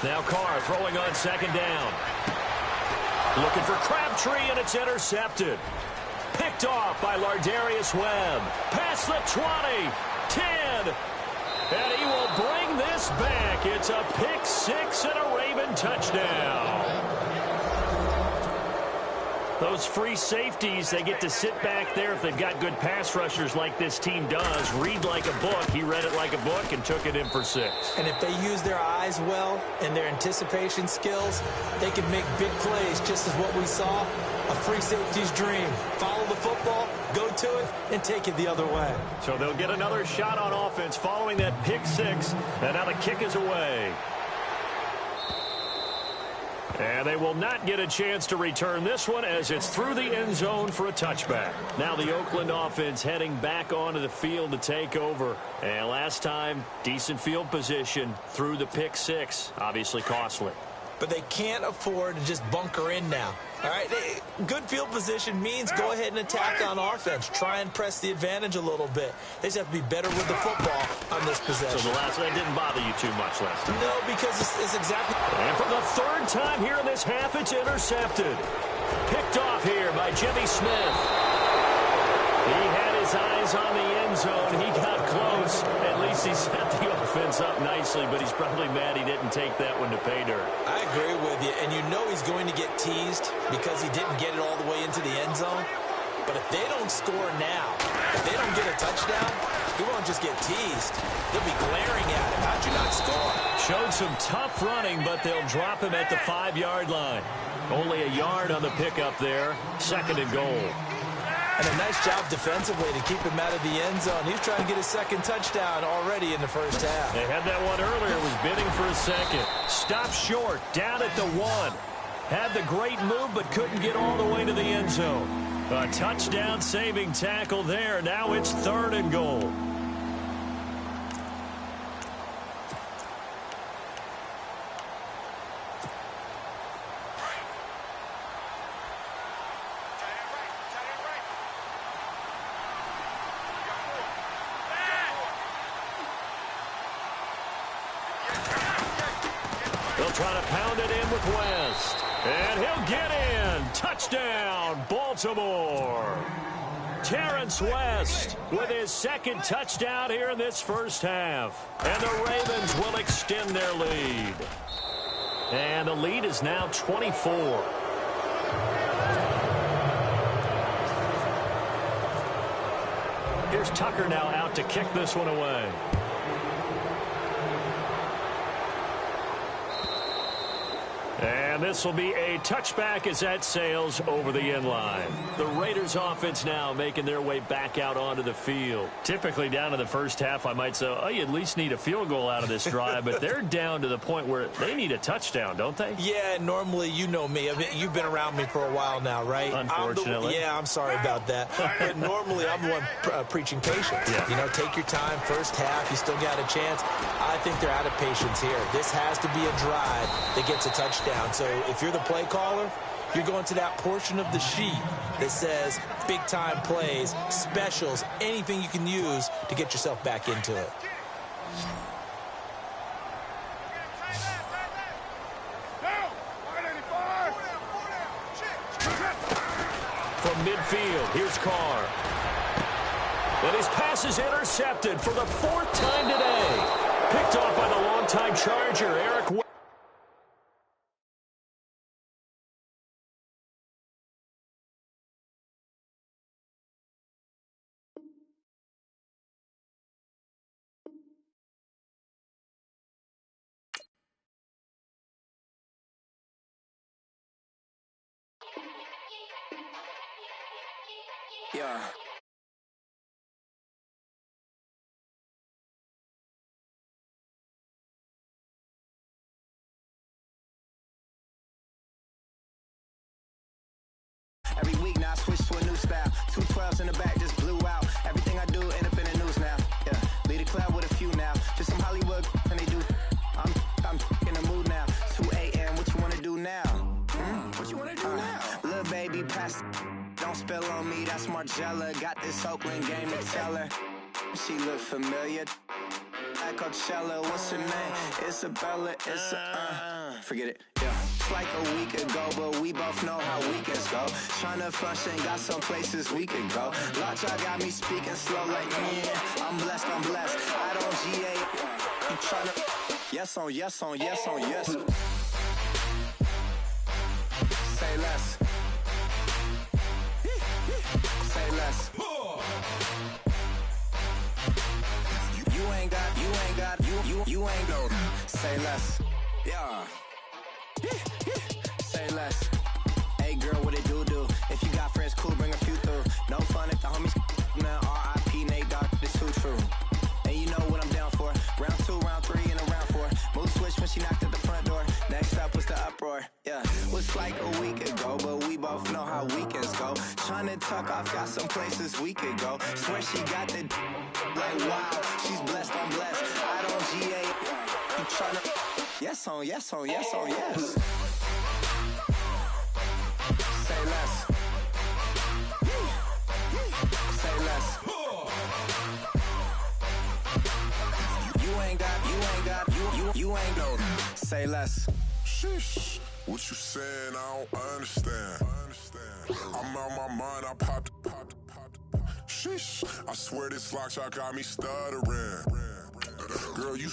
Now Carr throwing on second down. Looking for Crabtree, and it's intercepted. Picked off by Lardarius Webb. Past the 20, 10, and he will bring this back. It's a pick six and a Raven touchdown. Those free safeties, they get to sit back there if they've got good pass rushers like this team does. Read like a book. He read it like a book and took it in for 6. And if they use their eyes well and their anticipation skills, they can make big plays, just as what we saw. A free safety's dream. Follow the football, go to it, and take it the other way. So they'll get another shot on offense following that pick 6. And now the kick is away. And they will not get a chance to return this one as it's through the end zone for a touchback. Now the Oakland offense heading back onto the field to take over. And last time, decent field position through the pick 6. Obviously costly. But they can't afford to just bunker in now. All right, good field position means go ahead and attack on offense. Try and press the advantage a little bit. They just have to be better with the football on this possession. So the last one didn't bother you too much last time? No, because it's exactly... And for the 3rd time here in this half, it's intercepted. Picked off here by Jimmy Smith. He had his eyes on the end zone. He got close. At least he set the offense up nicely, but he's probably mad he didn't take that one to pay dirt. I agree with you, and you know he's going to get teased because he didn't get it all the way into the end zone. But if they don't score now, if they don't get a touchdown, he won't just get teased. They'll be glaring at him. How'd you not score? Showed some tough running, but they'll drop him at the 5-yard line. Only a yard on the pickup there. 2nd and goal. And a nice job defensively to keep him out of the end zone. He's trying to get his 2nd touchdown already in the first half. They had that one earlier, was bidding for a 2nd. Stopped short, down at the 1. Had the great move, but couldn't get all the way to the end zone. A touchdown saving tackle there. Now it's 3rd and goal. They'll try to pound it in with West. And he'll get in. Touchdown, Baltimore. Terrence West with his 2nd touchdown here in this first half. And the Ravens will extend their lead. And the lead is now 24. Here's Tucker now out to kick this one away. And this will be a touchback as that sails over the end line. The Raiders offense now making their way back out onto the field. Typically down to the first half, I might say, oh, you at least need a field goal out of this drive. But they're down to the point where they need a touchdown, don't they? Yeah, normally, you know me. I mean, you've been around me for a while now, right? Unfortunately. I'm sorry about that. But normally, I'm the one preaching patience. Yeah. You know, take your time. First half, you still got a chance. I think they're out of patience here. This has to be a drive that gets a touchdown. So if you're the play caller, you're going to that portion of the sheet that says big-time plays, specials, anything you can use to get yourself back into it. From midfield, here's Carr. And his pass is intercepted for the 4th time today. Picked off by the longtime Charger, Eric West. Yeah. Every week now I switch to a new style. 212s in the back just blew out. Everything I do end up in the news now. Yeah, lead a club with a few now. Just some Hollywood and they do. I'm in the mood now. 2 a.m. What you wanna do now? What you wanna do now? Little baby pass. Don't spill on me. That's Margella. Got this Oakland game to tell her. She look familiar. At Coachella, what's her name? Isabella. forget it. Yeah. It's like a week ago, but we both know how weekends go. Tryna function, got some places we could go. Lot y'all got me speaking slow like, I'm blessed, I'm blessed. I don't GA. You tryna, yes on, yes on, yes on, yes. Say less. Say less. You ain't go. Say less. Yeah. Say less. Hey girl, what it do? If you got friends, cool, bring a few through. No fun if the homies, man. R.I.P. Nate Dogg, this too true. And you know what I'm down for. Round 2, round 3, and a round 4. Mood switch when she knocked at the front door. Next up was the uproar. Yeah, was like a week ago, but we both know how weekends go. Tryna tuck off, got some places we could go. Swear she got the like wow, she's blessed, I'm blessed. I don't GA. You tryna, yes on, yes on, yes on, yes. Say less. Say less. You ain't go. Say less. Sheesh. What you saying? I don't understand. I'm out my mind. I popped. Sheesh. I swear this lock shot got me stuttering. Girl, you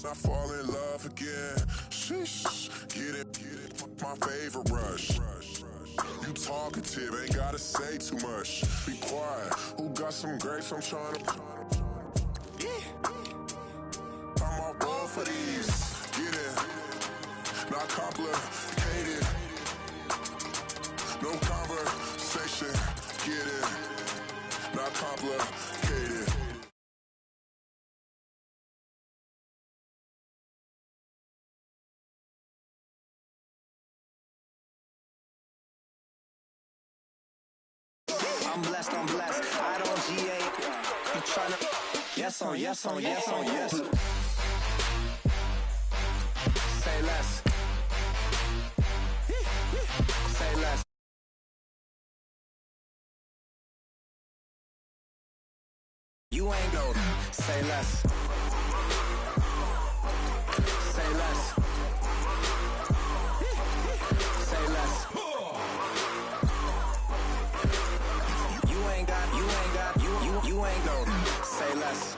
not fall in love again. Sheesh. Get it. My favorite rush. You talkative, ain't gotta say too much. Be quiet. Who got some grapes? I'm trying to. I'm all roll for these. Get it. Not complicated. No conversation. Get it. Not complicated. I'm blessed, I'm blessed. I don't GA. You tryna, yes on, yes on, yes on, yes. Say less. Say less. You ain't go. Say less. Say less. Say less. You ain't go. Say less.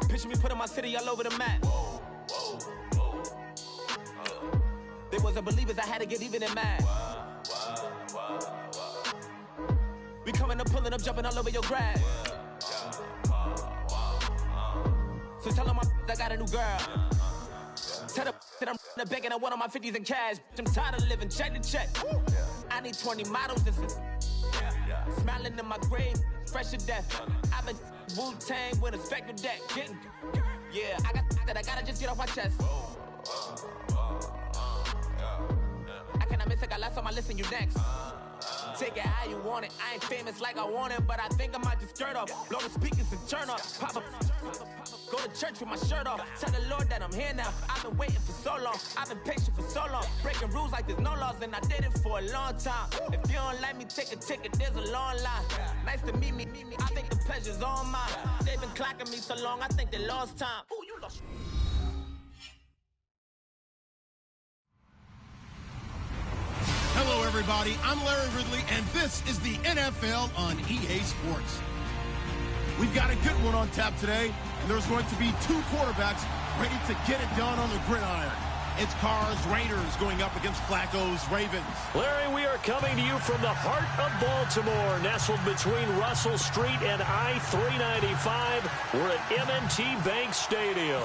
Picture me putting my city all over the map. They wasn't believers, I had to get even and mad. We coming up, pulling up, jumping all over your grass. So tell them I got a new girl. Tell them that I'm begging, I want on my 50s in cash. I'm tired of living check to check. I need 20 models. This is smiling in my grave, fresh to death. I've been Wu-Tang with a spectral deck. Getting, yeah, I gotta just get off my chest. I cannot miss it, got last on my list and you next. Take it how you want it. I ain't famous like I want it, but I think I might just skirt off. Blow the speakers and turn up. Pop up. Go to church with my shirt off. Tell the Lord that I'm here now. I've been waiting for so long. I've been patient for so long. Breaking rules like there's no laws, and I did it for a long time. If you don't like me, take a ticket. There's a long line. Nice to meet me. I think the pleasure's all mine. They've been clocking me so long, I think they lost time. Ooh, you lost. Hello, everybody. I'm Larry Ridley, and this is the NFL on EA Sports. We've got a good one on tap today, and there's going to be two quarterbacks ready to get it done on the gridiron. It's Carr's Raiders going up against Flacco's Ravens. Larry, we are coming to you from the heart of Baltimore, nestled between Russell Street and I-395. We're at M&T Bank Stadium.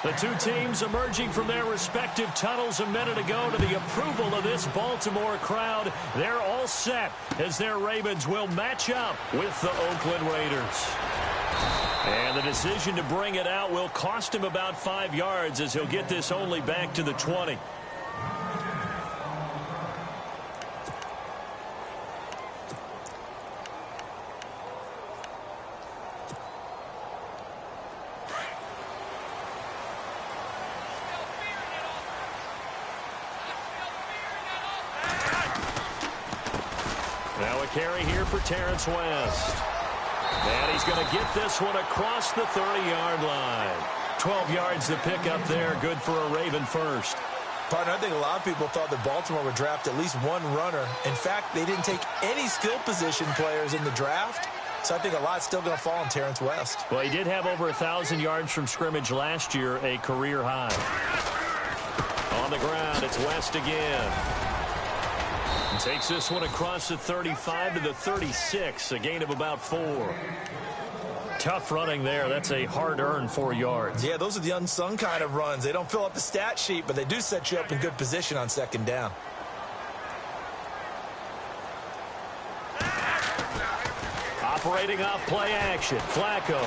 The two teams emerging from their respective tunnels a minute ago to the approval of this Baltimore crowd. They're all set as their Ravens will match up with the Oakland Raiders. And the decision to bring it out will cost him about 5 yards as he'll get this only back to the 20. carry here for Terrence West. And he's going to get this one across the 30-yard line. 12 yards to pick up there. Good for a Raven first. Partner, I think a lot of people thought that Baltimore would draft at least one runner. In fact, they didn't take any skill position players in the draft. So I think a lot's still going to fall on Terrence West. Well, he did have over 1,000 yards from scrimmage last year, a career high. On the ground, it's West again. And takes this one across the 35 to the 36, a gain of about 4. Tough running there. That's a hard-earned 4 yards. Yeah, those are the unsung kind of runs. They don't fill up the stat sheet, but they do set you up in good position on second down. Operating off play action. Flacco.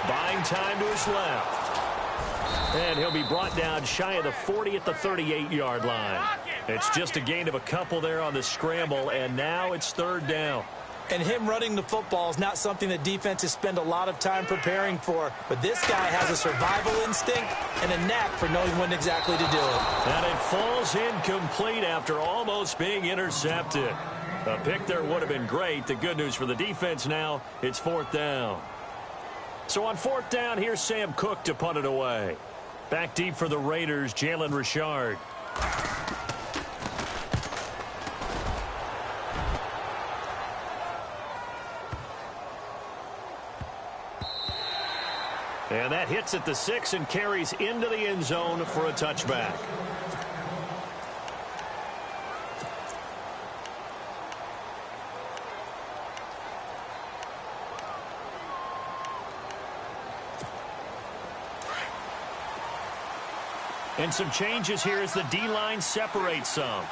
Buying time to his left. And he'll be brought down shy of the 40 at the 38-yard line. It's just a gain of a couple there on the scramble, and now it's third down. And him running the football is not something that defenses spend a lot of time preparing for. But this guy has a survival instinct and a knack for knowing when exactly to do it. And it falls incomplete after almost being intercepted. A pick there would have been great. The good news for the defense now, it's fourth down. So on fourth down, here's Sam Cook to punt it away. Back deep for the Raiders, Jalen Richard. And that hits at the 6 and carries into the end zone for a touchback. And some changes here as the D-line separates some.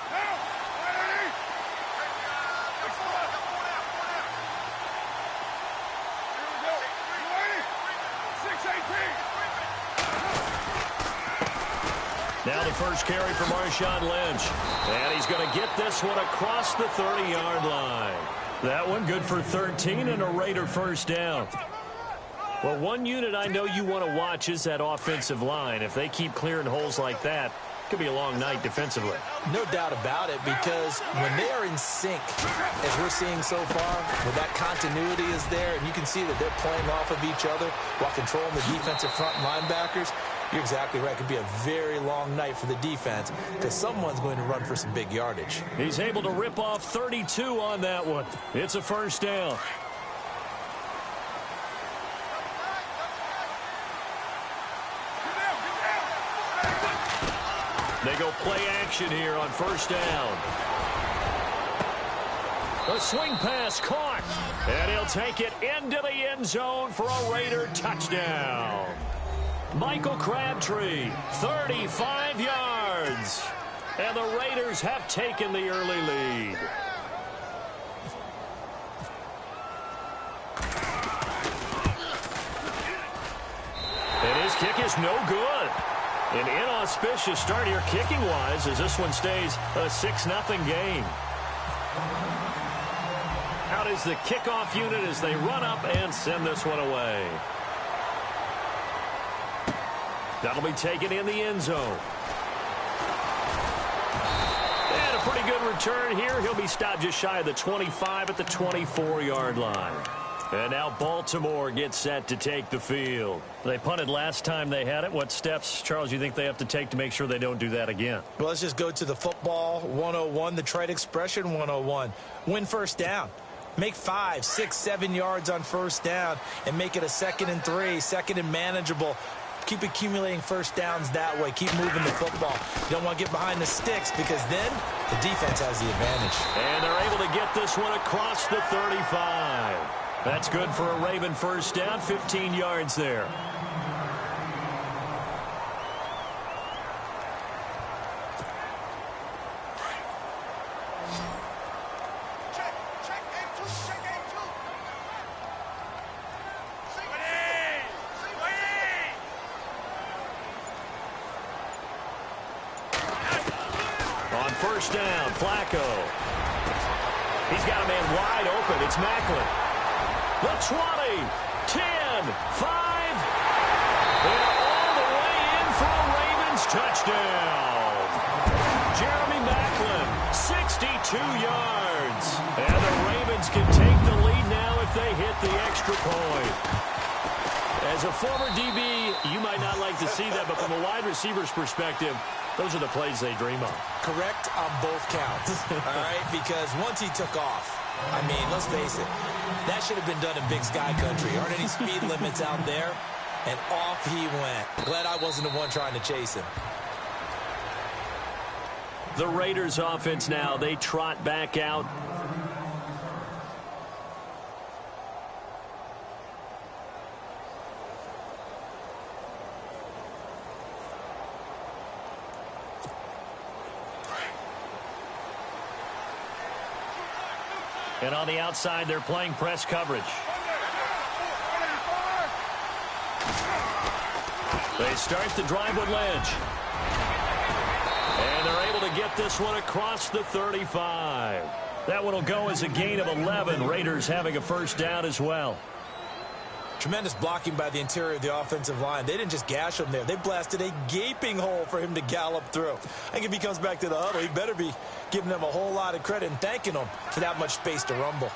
Now the first carry for Marshawn Lynch. And he's going to get this one across the 30-yard line. That one good for 13 and a Raider first down. Well, one unit I know you want to watch is that offensive line. If they keep clearing holes like that, it could be a long night defensively. No doubt about it, because when they are in sync, as we're seeing so far, where that continuity is there, and you can see that they're playing off of each other while controlling the defensive front linebackers, you're exactly right. It could be a very long night for the defense because someone's going to run for some big yardage. He's able to rip off 32 on that one. It's a first down. They go play action here on first down. A swing pass caught. And he'll take it into the end zone for a Raider touchdown. Michael Crabtree, 35 yards. And the Raiders have taken the early lead. And his kick is no good. An inauspicious start here kicking-wise as this one stays a 6-0 game. Out is the kickoff unit as they run up and send this one away. That'll be taken in the end zone. And a pretty good return here. He'll be stopped just shy of the 25 at the 24-yard line. And now Baltimore gets set to take the field. They punted last time they had it. What steps, Charles, you think they have to take to make sure they don't do that again? Well, let's just go to the football 101, the trade expression 101. Win first down. Make 5, 6, 7 yards on first down and make it a 2nd and 3, 2nd and manageable. Keep accumulating first downs that way. Keep moving the football. You don't want to get behind the sticks because then the defense has the advantage. And they're able to get this one across the 35. That's good for a Raven first down, 15 yards there. On first down, Flacco. He's got a man wide open. It's Macklin. The 20, 10, 5, and all the way in for a Ravens touchdown. Jeremy Macklin, 62 yards. And the Ravens can take the lead now if they hit the extra point. As a former DB, you might not like to see that, but from a wide receiver's perspective, those are the plays they dream of. Correct on both counts, all right? Because once he took off, I mean, let's face it, that should have been done in Big Sky Country. Aren't any speed limits out there? And off he went. Glad I wasn't the one trying to chase him. The Raiders offense now, they trot back out. And on the outside, they're playing press coverage. They start the drive with Lynch. And they're able to get this one across the 35. That one will go as a gain of 11. Raiders having a first down as well. Tremendous blocking by the interior of the offensive line. They didn't just gash him there. They blasted a gaping hole for him to gallop through. I think if he comes back to the huddle, he better be giving them a whole lot of credit and thanking them for that much space to rumble.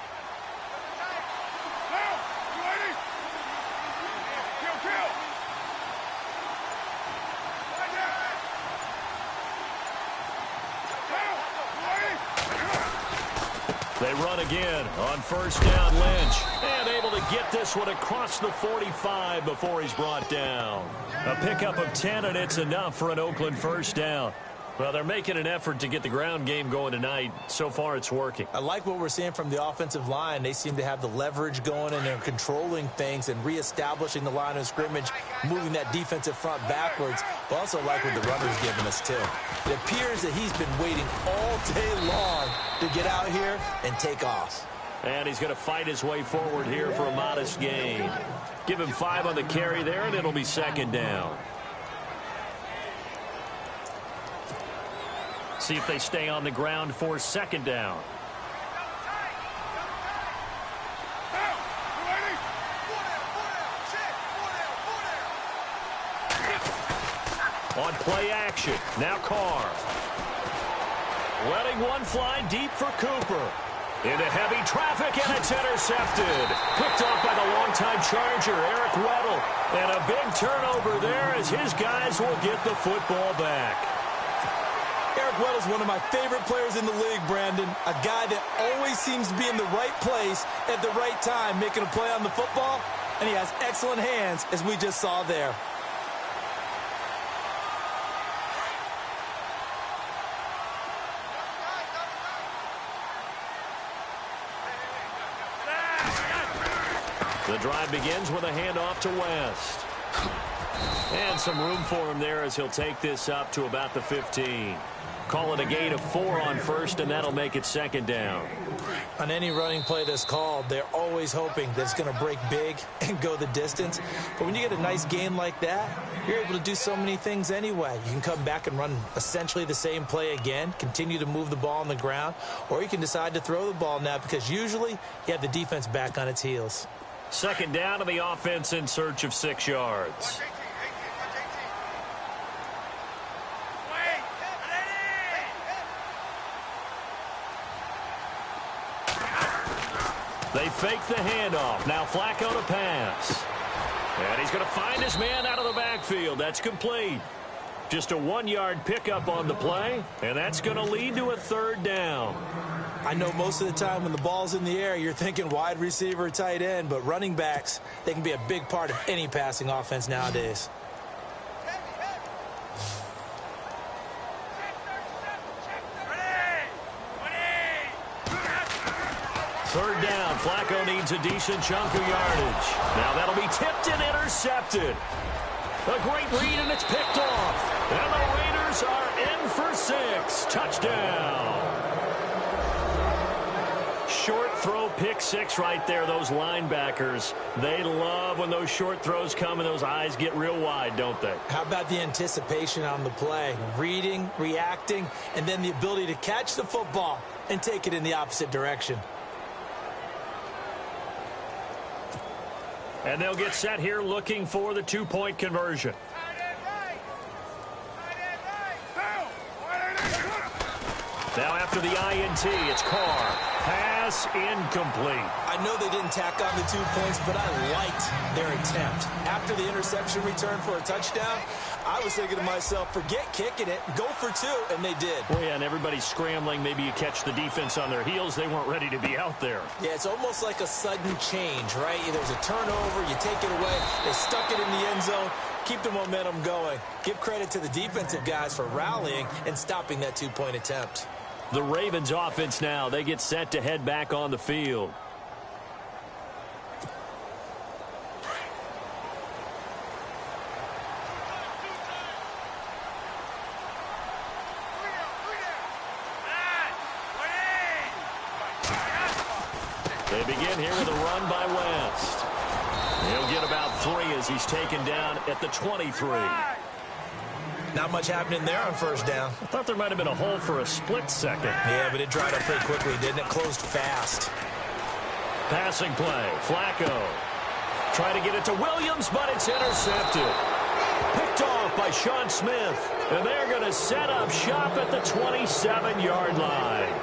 They run again on first down. Lynch, and able to get this one across the 45 before he's brought down. A pickup of 10, and it's enough for an Oakland first down. Well, they're making an effort to get the ground game going tonight. So far, it's working. I like what we're seeing from the offensive line. They seem to have the leverage going, and they're controlling things and reestablishing the line of scrimmage, moving that defensive front backwards. But also like what the runner's giving us, too. It appears that he's been waiting all day long to get out here and take off. And he's going to fight his way forward here for a modest gain. Give him 5 on the carry there, and it'll be second down. See if they stay on the ground for second down. On play action, now Carr. Letting one fly deep for Cooper. Into heavy traffic, and it's intercepted. Picked off by the longtime Charger, Eric Weddle. And a big turnover there as his guys will get the football back. Eric Weddle's one of my favorite players in the league, Brandon. A guy that always seems to be in the right place at the right time, making a play on the football, and he has excellent hands, as we just saw there. The drive begins with a handoff to West. And some room for him there as he'll take this up to about the 15. Call it a gain of 4 on first, and that'll make it second down. On any running play that's called, they're always hoping that it's going to break big and go the distance. But when you get a nice gain like that, you're able to do so many things anyway. You can come back and run essentially the same play again, continue to move the ball on the ground, or you can decide to throw the ball now because usually you have the defense back on its heels. Second down to the offense in search of 6 yards. They fake the handoff. Now Flacco to pass. And he's going to find his man out of the backfield. That's complete. Just a 1-yard pickup on the play, and that's going to lead to a third down. I know most of the time when the ball's in the air, you're thinking wide receiver, tight end, but running backs, they can be a big part of any passing offense nowadays. Third down. Flacco needs a decent chunk of yardage. Now that'll be tipped and intercepted. A great read, and it's picked off. And the Raiders are in for 6. Touchdown. Short throw, pick 6 right there. Those linebackers, they love when those short throws come and those eyes get real wide, don't they? How about the anticipation on the play? Reading, reacting, and then the ability to catch the football and take it in the opposite direction. And they'll get set here looking for the 2-point conversion. Now after after the INT. It's Carr. Pass incomplete. I know they didn't tack on the 2 points, but I liked their attempt. After the interception return for a touchdown, I was thinking to myself, forget kicking it, go for 2, and they did. Well, yeah, and everybody's scrambling. Maybe you catch the defense on their heels. They weren't ready to be out there. Yeah, it's almost like a sudden change, right? There's a turnover, you take it away, they stuck it in the end zone, keep the momentum going. Give credit to the defensive guys for rallying and stopping that 2-point attempt. The Ravens offense now, they get set to head back on the field. They begin here with a run by West. He'll get about 3 as he's taken down at the 23. Not much happening there on first down. I thought there might have been a hole for a split second. Yeah, but it dried up pretty quickly, didn't it? Closed fast. Passing play. Flacco. Try to get it to Williams, but it's intercepted. Picked off by Sean Smith. And they're going to set up shop at the 27-yard line.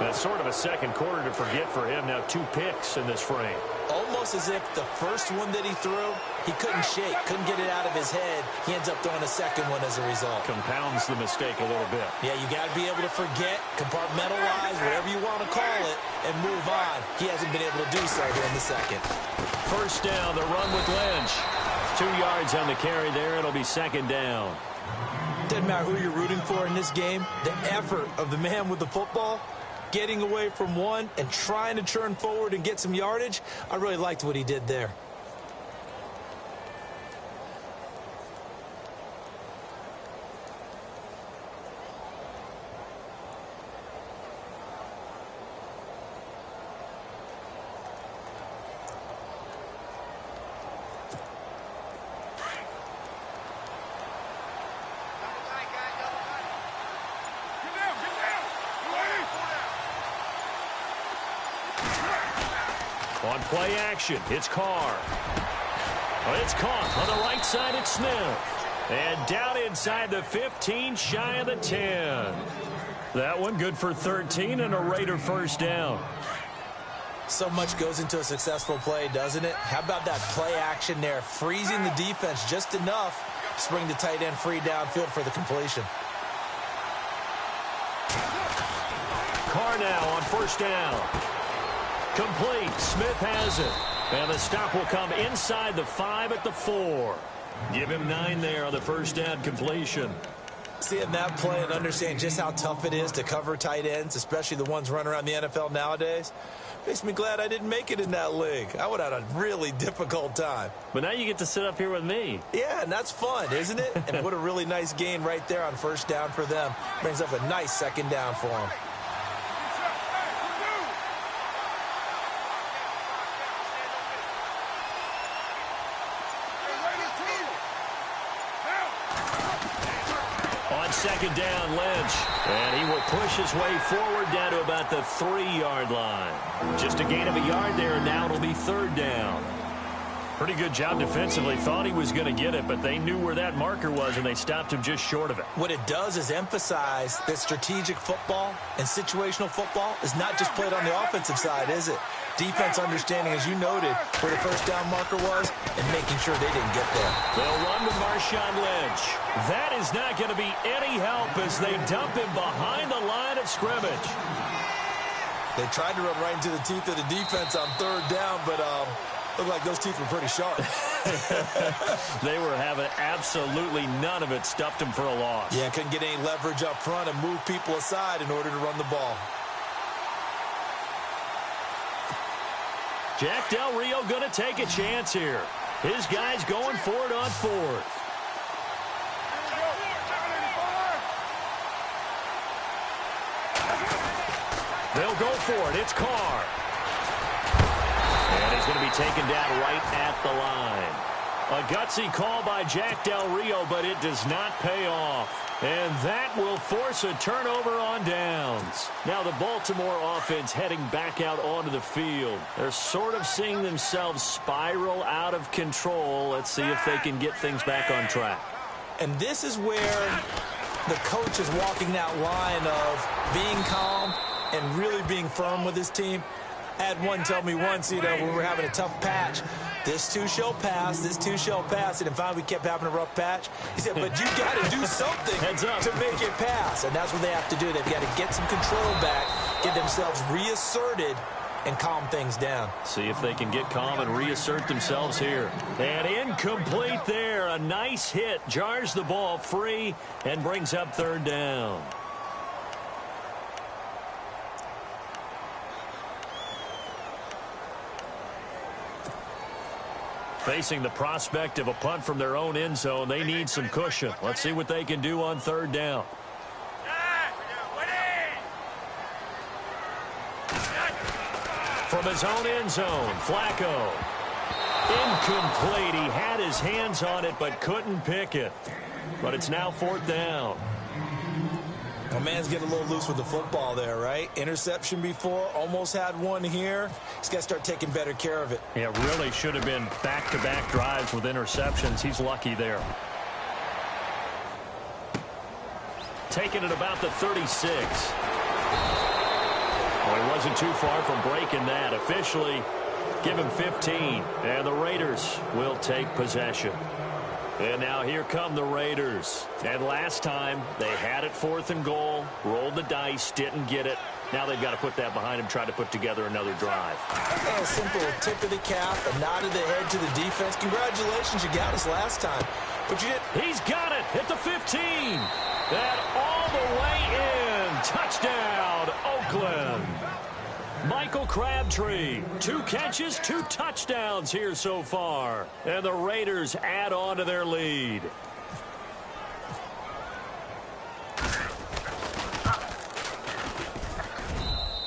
That's sort of a second quarter to forget for him. Now 2 picks in this frame. Almost as if the first one that he threw, he couldn't shake, couldn't get it out of his head. He ends up throwing a second one as a result. Compounds the mistake a little bit. Yeah, you got to be able to forget, compartmentalize, whatever you want to call it, and move on. He hasn't been able to do so here in the second. First down, the run with Lynch. 2 yards on the carry there. It'll be second down. Doesn't matter who you're rooting for in this game. The effort of the man with the football, getting away from one and trying to turn forward and get some yardage, I really liked what he did there. On play action, it's Carr. It's caught on the right side, it's Smith. And down inside the 15, shy of the 10. That one good for 13 and a Raider first down. So much goes into a successful play, doesn't it? How about that play action there? Freezing the defense just enough to bring the tight end free downfield for the completion. Carr now on first down. Complete. Smith has it. And the stop will come inside the 5 at the 4. Give him 9 there on the first down completion. Seeing that play and understanding just how tough it is to cover tight ends, especially the ones running around the NFL nowadays, makes me glad I didn't make it in that league. I would have had a really difficult time. But now you get to sit up here with me. Yeah, and that's fun, isn't it? And what a really nice gain right there on first down for them. Brings up a nice second down for them. Second down, Lynch. And he will push his way forward down to about the 3-yard line. Just a gain of a yard there, and now it'll be third down. Pretty good job defensively. Thought he was going to get it, but they knew where that marker was, and they stopped him just short of it. What it does is emphasize that strategic football and situational football is not just played on the offensive side, is it? Defense understanding, as you noted, where the first down marker was and making sure they didn't get there. They'll run with Marshawn Lynch. That is not going to be any help as they dump him behind the line of scrimmage. They tried to run right into the teeth of the defense on third down, but looked like those teeth were pretty sharp. They were having absolutely none of it. Stuffed him for a loss. Yeah, couldn't get any leverage up front and move people aside in order to run the ball. Jack Del Rio going to take a chance here. His guys going for it on fourth. They'll go for it. It's Carr. And he's going to be taken down right at the line. A gutsy call by Jack Del Rio, but it does not pay off. And that will force a turnover on downs. Now the Baltimore offense heading back out onto the field. They're sort of seeing themselves spiral out of control. Let's see if they can get things back on track. And this is where The coach is walking that line of being calm and really being firm with his team. I had one tell me once, when we were having a tough patch, this too shall pass, this too shall pass. And finally we kept having a rough patch. He said, but you got to do something to make it pass. And that's what they have to do. They've got to get some control back, get themselves reasserted, and calm things down. See if they can get calm and reassert themselves here. And incomplete there. A nice hit. Jars the ball free and brings up third down. Facing the prospect of a punt from their own end zone, they need some cushion. Let's see what they can do on third down. From his own end zone, Flacco. Incomplete. He had his hands on it but couldn't pick it. But it's now fourth down. A man's getting a little loose with the football there, right? Interception before, almost had one here. He's got to start taking better care of it. Yeah, really should have been back-to-back drives with interceptions. He's lucky there. Taking it about the 36. Well, he wasn't too far from breaking that. Officially, give him 15. And the Raiders will take possession. And now here come the Raiders. And last time, they had it fourth and goal, rolled the dice, didn't get it. Now they've got to put that behind them, try to put together another drive. A simple tip of the cap, a nod of the head to the defense. Congratulations, you got us last time. But you did. He's got it at the 15. And all the way in. Touchdown, Oakland. Michael Crabtree, 2 catches, 2 touchdowns here so far. And the Raiders add on to their lead.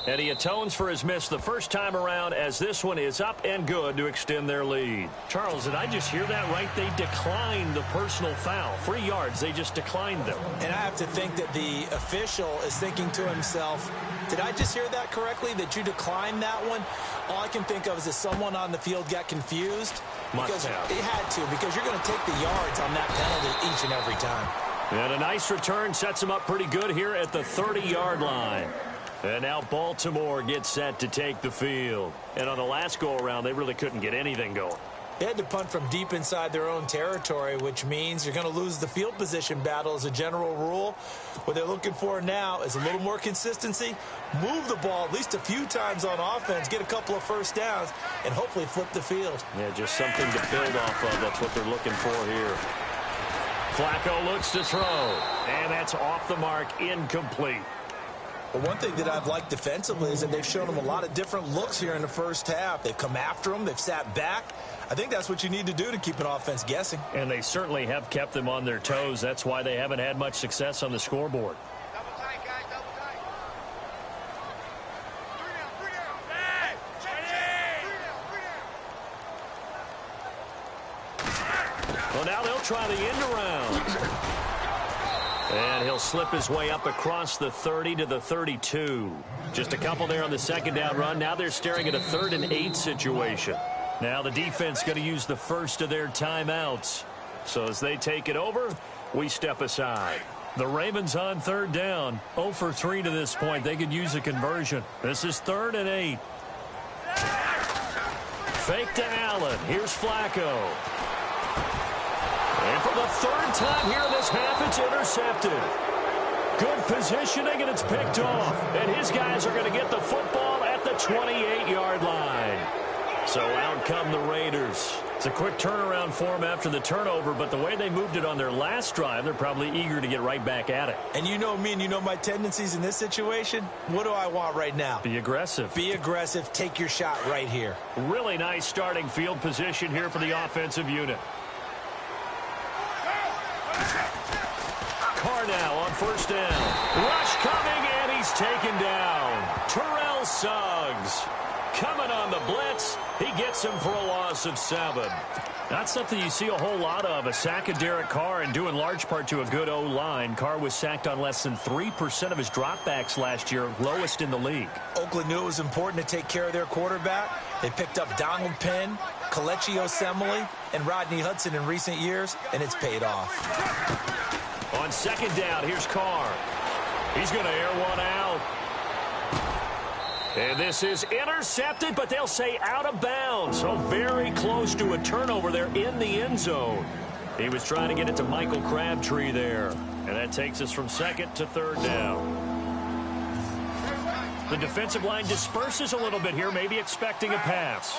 And he atones for his miss the first time around as this one is up and good to extend their lead. Charles, did I just hear that right? They declined the personal foul. 3 yards, they just declined them. And I have to think that the official is thinking to himself, did I just hear that correctly, that you declined that one? All I can think of is that someone on the field got confused. Because it had to, because you're going to take the yards on that penalty each and every time. And a nice return sets them up pretty good here at the 30-yard line. And now Baltimore gets set to take the field. And on the last go-around, they really couldn't get anything going. They had to punt from deep inside their own territory, which means you're going to lose the field position battle as a general rule. What they're looking for now is a little more consistency, move the ball at least a few times on offense, get a couple of first downs, and hopefully flip the field. Yeah, just something to build off of. That's what they're looking for here. Flacco looks to throw, and that's off the mark, incomplete. But one thing that I've liked defensively is that they've shown them a lot of different looks here in the first half. They've come after them. They've sat back. I think that's what you need to do to keep an offense guessing. And they certainly have kept them on their toes. That's why they haven't had much success on the scoreboard. Double tight, guys, double tight. Three down. Well, now they'll try the end around. And he'll slip his way up across the 30 to the 32. Just a couple there on the second down run. Now they're staring at a 3rd and 8 situation. Now the defense going to use the first of their timeouts. So as they take it over, we step aside. The Ravens on third down. 0 for 3 to this point. They could use a conversion. This is 3rd and 8. Fake to Allen. Here's Flacco. And for the 3rd time here in this half, it's intercepted. Good positioning, and it's picked off. And his guys are going to get the football at the 28-yard line. So out come the Raiders. It's a quick turnaround for them after the turnover, but the way they moved it on their last drive, they're probably eager to get right back at it. And you know me, and you know my tendencies in this situation. What do I want right now? Be aggressive. Be aggressive. Take your shot right here. Really nice starting field position here for the offensive unit. Carr now on first down. Rush coming, and he's taken down. Terrell Suggs coming on the blitz. He gets him for a loss of 7. Not something you see a whole lot of. A sack of Derek Carr, and due in large part to a good O-line. Carr was sacked on less than 3% of his dropbacks last year, lowest in the league. Oakland knew it was important to take care of their quarterback. They picked up Donald Penn, Kelechi Osemele, and Rodney Hudson in recent years, and it's paid off. On second down, here's Carr. He's going to air one out. And this is intercepted, but they'll say out of bounds. So very close to a turnover there in the end zone. He was trying to get it to Michael Crabtree there. And that takes us from second to third down. The defensive line disperses a little bit here, maybe expecting a pass.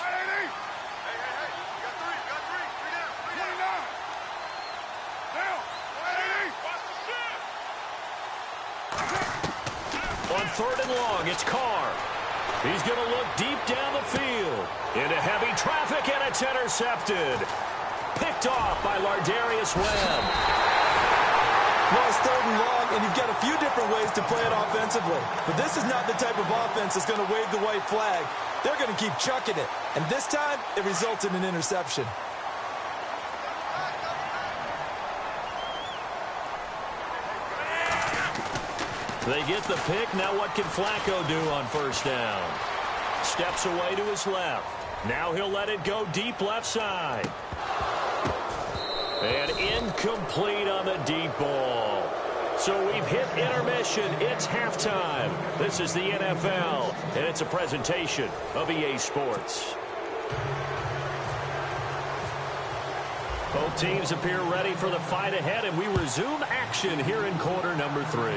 On third and long, it's Carr. He's going to look deep down the field. Into heavy traffic, and it's intercepted. Picked off by Lardarius Webb. Well, it's third and long, and you've got a few different ways to play it offensively. But this is not the type of offense that's going to wave the white flag. They're going to keep chucking it. And this time, it results in an interception. They get the pick. Now what can Flacco do on first down? Steps away to his left. Now he'll let it go deep left side. And incomplete on the deep ball. So we've hit intermission. It's halftime. This is the NFL, and it's a presentation of EA Sports. Both teams appear ready for the fight ahead, and we resume action here in quarter number 3.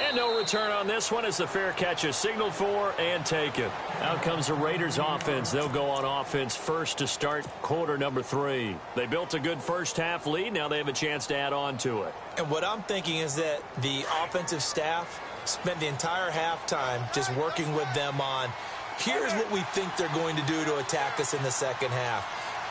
And no return on this one as the fair catch is signaled for and taken. Out comes the Raiders offense. They'll go on offense first to start quarter number 3. They built a good first half lead. Now they have a chance to add on to it. And what I'm thinking is that the offensive staff spent the entire halftime just working with them on, here's what we think they're going to do to attack us in the second half.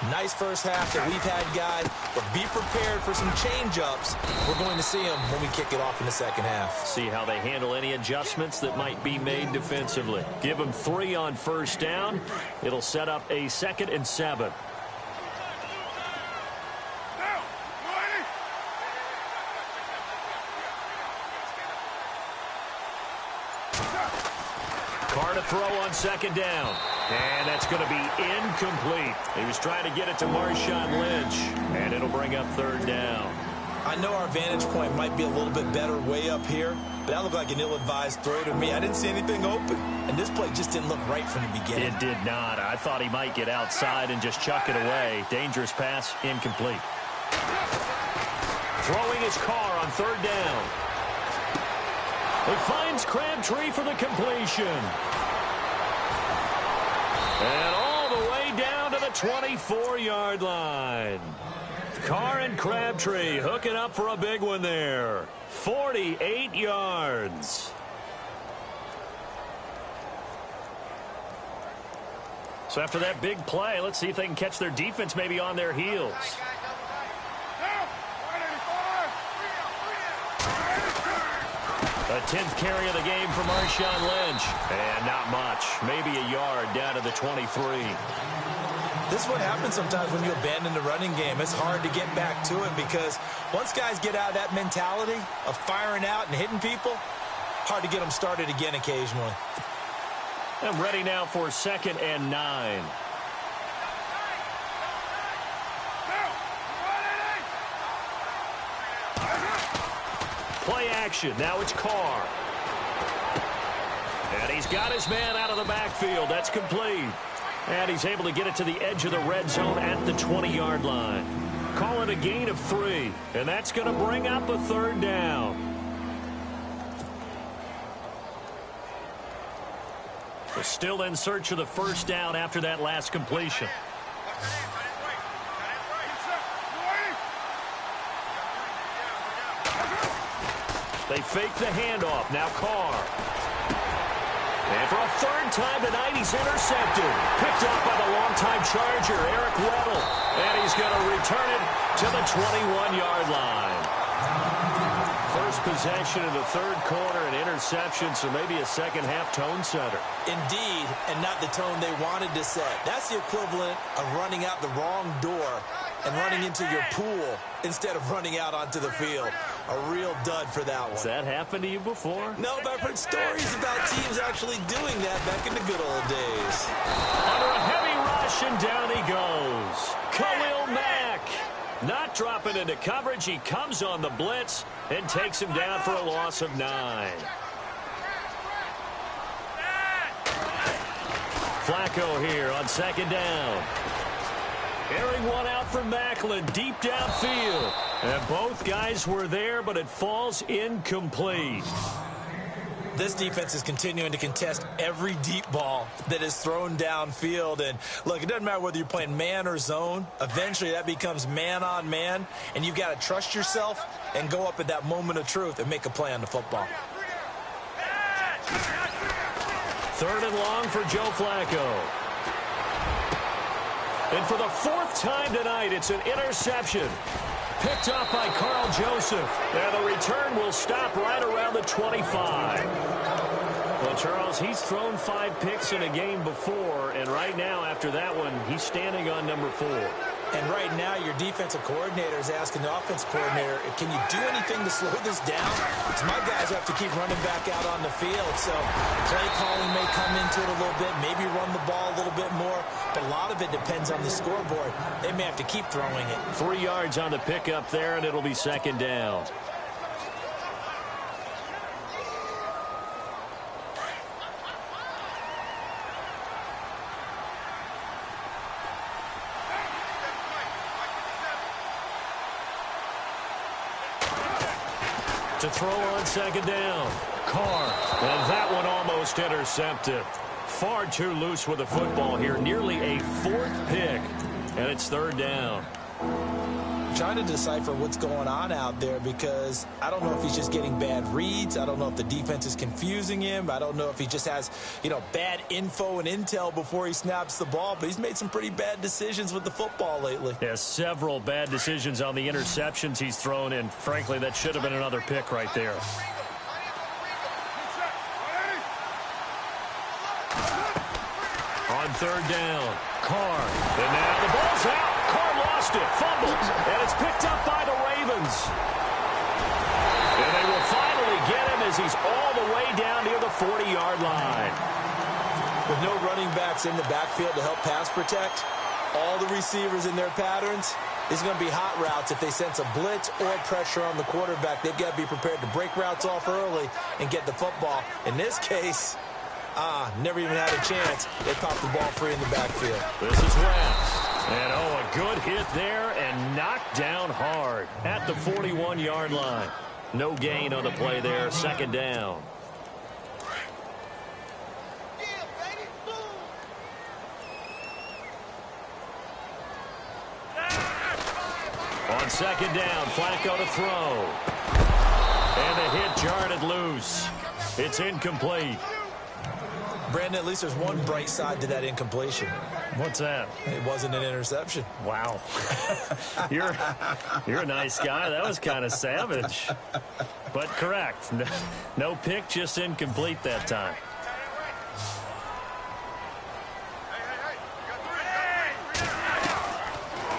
Nice first half that we've had, guys, but be prepared for some change-ups. We're going to see them when we kick it off in the second half. See how they handle any adjustments that might be made defensively. Give them 3 on first down. It'll set up a 2nd and 7. Carr to throw on second down. And that's going to be incomplete. He was trying to get it to Marshawn Lynch. And it'll bring up third down. I know our vantage point might be a little bit better way up here, but that looked like an ill-advised throw to me. I didn't see anything open. And this play just didn't look right from the beginning. It did not. I thought he might get outside and just chuck it away. Dangerous pass, incomplete. Throwing his Carr on third down. He finds Crabtree for the completion. And all the way down to the 24-yard line. Carr and Crabtree hooking up for a big one there. 48 yards. So after that big play, let's see if they can catch their defense maybe on their heels. The 10th carry of the game for Marshawn Lynch. And not much. Maybe a yard down to the 23. This is what happens sometimes when you abandon the running game. It's hard to get back to it because once guys get out of that mentality of firing out and hitting people, hard to get them started again occasionally. I'm ready now for 2nd and 9. Play action. Now it's Carr. And he's got his man out of the backfield. That's complete. And he's able to get it to the edge of the red zone at the 20-yard line. Call it a gain of 3. And that's going to bring up a third down. We're still in search of the first down after that last completion. They fake the handoff. Now Carr. And for a third time tonight, he's intercepted. Picked off by the longtime Charger, Eric Weddle. And he's going to return it to the 21-yard line. First possession of the third quarter, an interception, so maybe a second-half tone setter. Indeed, and not the tone they wanted to set. That's the equivalent of running out the wrong door and running into your pool instead of running out onto the field. A real dud for that one. Has that happened to you before? No, but I've heard stories about teams actually doing that back in the good old days. Under a heavy rush, and down he goes. Khalil Mack. Not dropping into coverage. He comes on the blitz and takes him down for a loss of 9. Flacco here on second down. Airing one out for Macklin, deep downfield. And both guys were there, but it falls incomplete. This defense is continuing to contest every deep ball that is thrown downfield. And, look, it doesn't matter whether you're playing man or zone. Eventually, that becomes man on man. And you've got to trust yourself and go up at that moment of truth and make a play on the football. 3rd and long for Joe Flacco. And for the 4th time tonight, it's an interception. Picked up by Carl Joseph. And the return will stop right around the 25. Well, Charles, he's thrown 5 picks in a game before, and right now, after that one, he's standing on number 4. And right now, your defensive coordinator is asking the offense coordinator, can you do anything to slow this down? Because my guys have to keep running back out on the field. So play calling may come into it a little bit, maybe run the ball a little bit more. But a lot of it depends on the scoreboard. They may have to keep throwing it. 3 yards on the pickup there, and it'll be second down. To throw on second down. Carr. And that one almost intercepted. Far too loose with the football here. Nearly a 4th pick. And it's 3rd down. I'm trying to decipher what's going on out there because I don't know if he's just getting bad reads. I don't know if the defense is confusing him. I don't know if he just has, bad info and intel before he snaps the ball. But he's made some pretty bad decisions with the football lately. Yeah, several bad decisions on the interceptions he's thrown in. Frankly, that should have been another pick right there. On 3rd down, Carr. And now the ball's out. Carr lost it, fumbles, and it's picked up by the Ravens. And they will finally get him as he's all the way down near the 40-yard line. With no running backs in the backfield to help pass protect, all the receivers in their patterns, it's going to be hot routes. If they sense a blitz or pressure on the quarterback, they've got to be prepared to break routes off early and get the football. In this case, never even had a chance. They popped the ball free in the backfield. This is West. And, a good hit there and knocked down hard at the 41-yard line. No gain on the play there, second down. On second down, Flacco to throw. And the hit jarred it loose. It's incomplete. Brandon, at least there's one bright side to that incompletion. What's that? It wasn't an interception. Wow. You're a nice guy. That was kind of savage. But correct. No pick, just incomplete that time.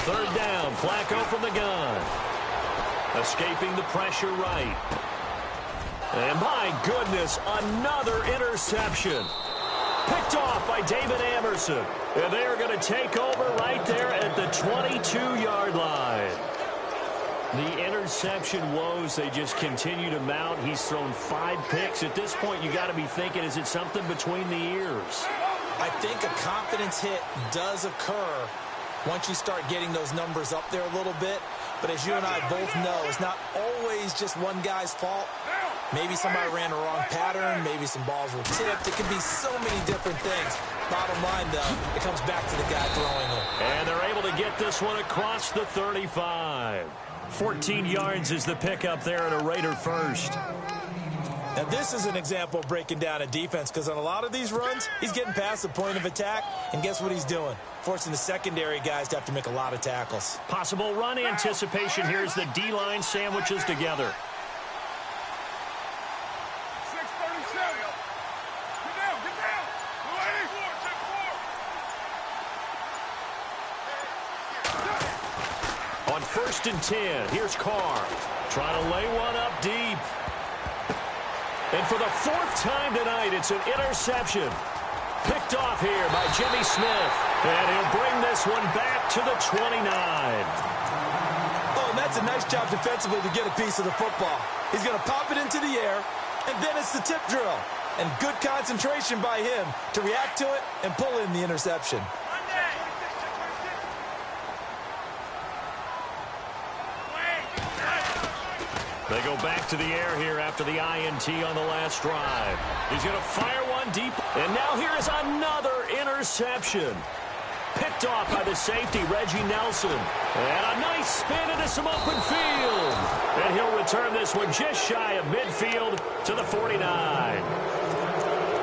Third down, Flacco from the gun. Escaping the pressure right. And my goodness, another interception. Picked off by David Amerson. And they are going to take over right there at the 22-yard line. The interception woes, they just continue to mount. He's thrown 5 picks. At this point, you got to be thinking, is it something between the ears? I think a confidence hit does occur once you start getting those numbers up there a little bit. But as you and I both know, it's not always just one guy's fault. Maybe somebody ran a wrong pattern. Maybe some balls were tipped. It can be so many different things. Bottom line, though, it comes back to the guy throwing them. And they're able to get this one across the 35. 14 yards is the pickup there at a Raider first. Now, this is an example of breaking down a defense because on a lot of these runs, he's getting past the point of attack, and guess what he's doing? Forcing the secondary guys to have to make a lot of tackles. Possible run anticipation here as the D-line sandwiches together. 637. Get down, get down. 284, check 4. On 1st and 10, here's Carr. Trying to lay one up deep. And for the 4th time tonight, it's an interception. Picked off here by Jimmy Smith. And he'll bring this one back to the 29. and that's a nice job defensively to get a piece of the football. He's going to pop it into the air, and then it's the tip drill. And good concentration by him to react to it and pull in the interception. They go back to the air here after the INT on the last drive. He's going to fire one deep. And now here is another interception. Picked off by the safety, Reggie Nelson. And a nice spin into some open field. And he'll return this one just shy of midfield to the 49.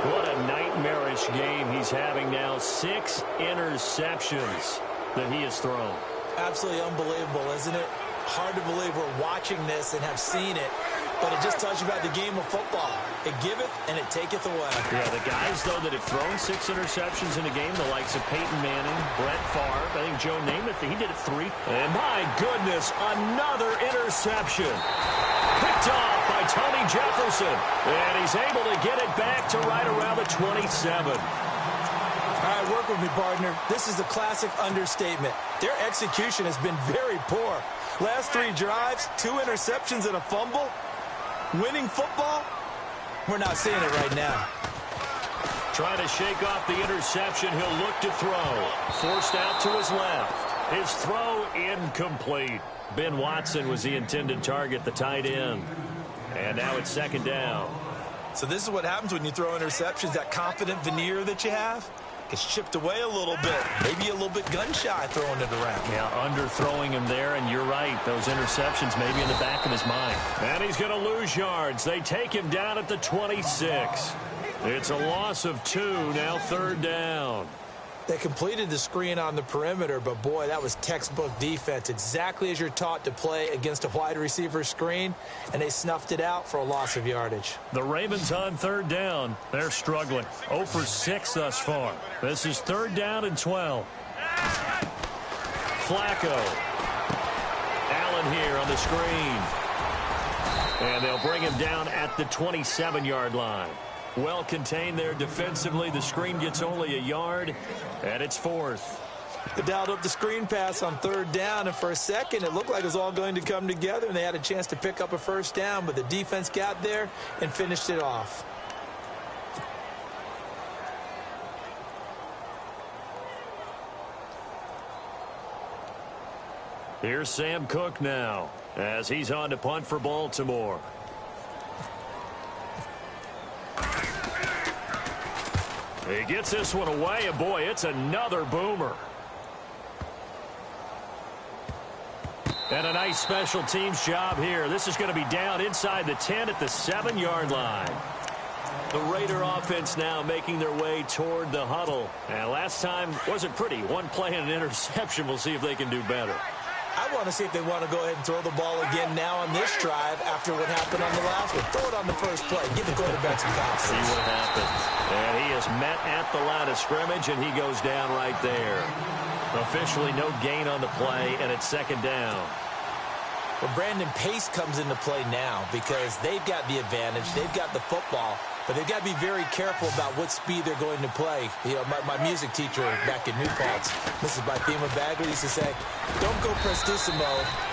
What a nightmarish game he's having now. 6 interceptions that he has thrown. Absolutely unbelievable, isn't it? Hard to believe we're watching this and have seen it, but it just tells you about the game of football. It giveth and it taketh away. Yeah, the guys, though, that have thrown 6 interceptions in a game, the likes of Peyton Manning, Brett Favre, I think Joe Namath, he did it 3. And my goodness, another interception. Picked off by Tony Jefferson, and he's able to get it back to right around the 27. All right, work with me, partner. This is a classic understatement. Their execution has been very poor. Last 3 drives, 2 interceptions and a fumble. Winning football? We're not seeing it right now. Trying to shake off the interception. He'll look to throw. Forced out to his left. His throw incomplete. Ben Watson was the intended target, the tight end. And now it's 2nd down. So this is what happens when you throw interceptions. That confident veneer that you have gets chipped away a little bit. Maybe a little bit gun-shy throwing it around. Yeah, underthrowing him there, and you're right. Those interceptions maybe in the back of his mind. And he's going to lose yards. They take him down at the 26. It's a loss of 2, now 3rd down. They completed the screen on the perimeter, but boy, that was textbook defense. Exactly as you're taught to play against a wide receiver screen, and they snuffed it out for a loss of yardage. The Ravens on 3rd down. They're struggling. 0 for 6 thus far. This is 3rd down and 12. Flacco. Allen here on the screen. And they'll bring him down at the 27-yard line. Well contained there defensively. The screen gets only a yard, and it's 4th. They dialed up the screen pass on 3rd down, and for a second it looked like it was all going to come together, and they had a chance to pick up a 1st down, but the defense got there and finished it off. Here's Sam Cook now as he's on to punt for Baltimore. He gets this one away, and boy, it's another boomer. And a nice special teams job here. This is going to be down inside the 10 at the 7-yard line. The Raider offense now making their way toward the huddle. And last time wasn't pretty. 1 play and an interception. We'll see if they can do better. I want to see if they want to go ahead and throw the ball again now on this drive after what happened on the last one. Throw it on the first play. Give the quarterback some confidence. See what happens. And he is met at the line of scrimmage, and he goes down right there. Officially no gain on the play, and it's 2nd down. Well, Brandon, pace comes into play now because they've got the advantage. They've got the football, but they've got to be very careful about what speed they're going to play. You know, my music teacher back in New Paltz, Mrs. Bythema Bagley, used to say, don't go prestissimo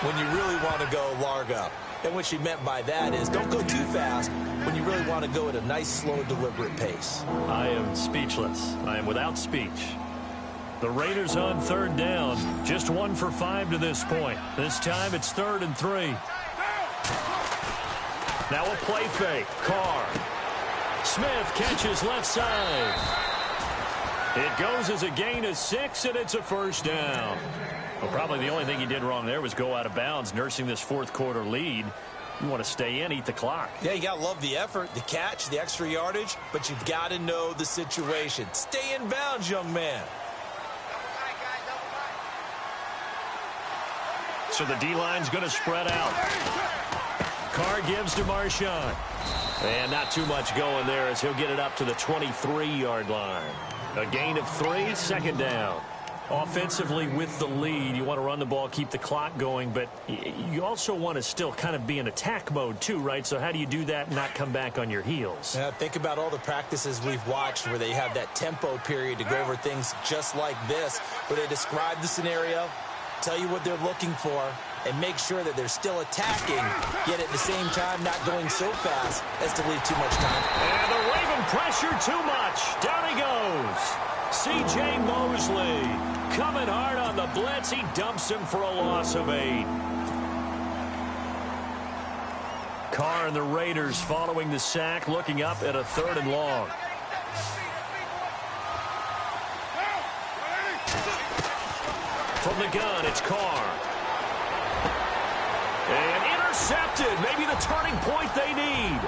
when you really want to go largo. And what she meant by that is don't go too fast when you really want to go at a nice, slow, deliberate pace. I am speechless. I am without speech. The Raiders on 3rd down. Just 1 for 5 to this point. This time it's 3rd and 3. Now a play fake. Carr. Smith catches left side. It goes as a gain of 6, and it's a 1st down. Well, probably the only thing he did wrong there was go out of bounds, nursing this 4th quarter lead. You want to stay in, eat the clock. Yeah, you got to love the effort, the catch, the extra yardage, but you've got to know the situation. Stay in bounds, young man. So the D-line's going to spread out. Carr gives to Marshawn. And not too much going there as he'll get it up to the 23-yard line. A gain of 3, 2nd down. Offensively with the lead, you want to run the ball, keep the clock going, but you also want to still kind of be in attack mode too, right? So how do you do that and not come back on your heels? Yeah, think about all the practices we've watched where they have that tempo period to go over things just like this, where they describe the scenario, tell you what they're looking for, and make sure that they're still attacking, yet at the same time not going so fast as to leave too much time. And the Raven pressure too much. Down he goes. C.J. Mosley coming hard on the blitz. He dumps him for a loss of 8. Carr and the Raiders following the sack, looking up at a 3rd and long. From the gun, it's Carr. And intercepted. Maybe the turning point they need.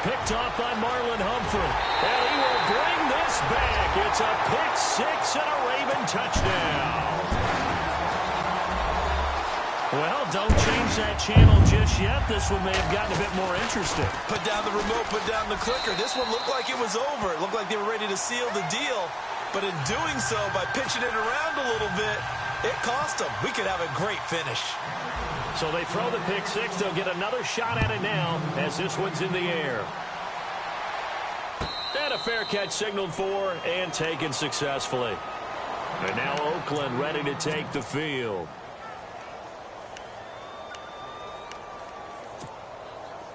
Picked off by Marlon Humphrey. And he will bring this back. It's a pick 6 and a Raven touchdown. Well, don't change that channel just yet. This one may have gotten a bit more interesting. Put down the remote, put down the clicker. This one looked like it was over. It looked like they were ready to seal the deal. But in doing so, by pitching it around a little bit, it cost them. We could have a great finish. So they throw the pick 6. They'll get another shot at it now as this one's in the air. And a fair catch signaled for and taken successfully. And now Oakland ready to take the field.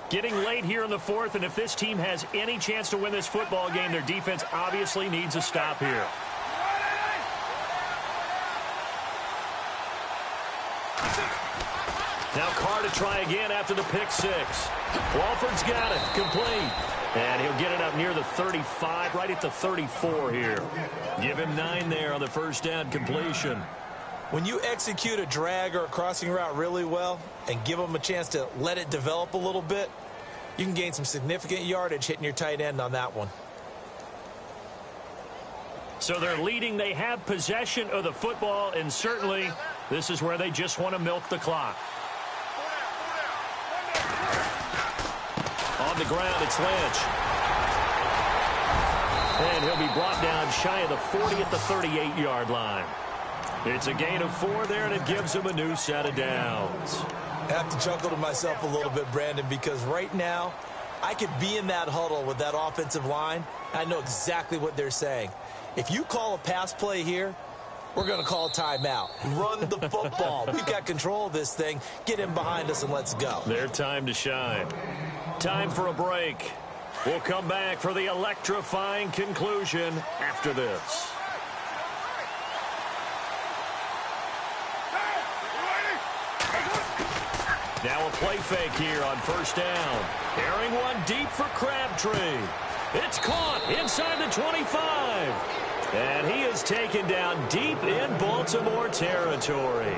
Getting late here in the 4th, and if this team has any chance to win this football game, their defense obviously needs a stop here. Now Carr to try again after the pick 6. Walford's got it. Complete. And he'll get it up near the 35, right at the 34 here. Give him 9 there on the first down completion. When you execute a drag or a crossing route really well and give them a chance to let it develop a little bit, you can gain some significant yardage hitting your tight end on that one. So they're leading. They have possession of the football, and certainly this is where they just want to milk the clock. On the ground, it's Lynch. And he'll be brought down shy of the 40 at the 38-yard line. It's a gain of 4 there, and it gives him a new set of downs. I have to chuckle to myself a little bit, Brandon, because right now I could be in that huddle with that offensive line. I know exactly what they're saying. If you call a pass play here, we're going to call a timeout. Run the football. We've got control of this thing. Get him behind us and let's go. Their time to shine. Time for a break. We'll come back for the electrifying conclusion after this. Now a play fake here on first down. Airing one deep for Crabtree. It's caught inside the 25. And he is taken down deep in Baltimore territory.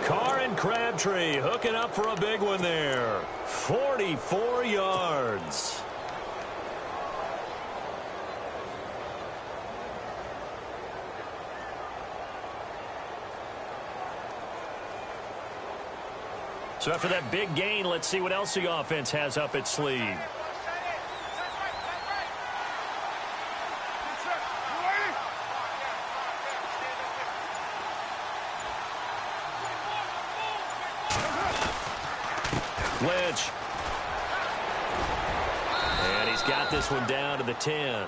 Carr and Crabtree hooking up for a big one there. 44 yards. So after that big gain, let's see what else the offense has up its sleeve. Lynch. And he's got this one down to the 10.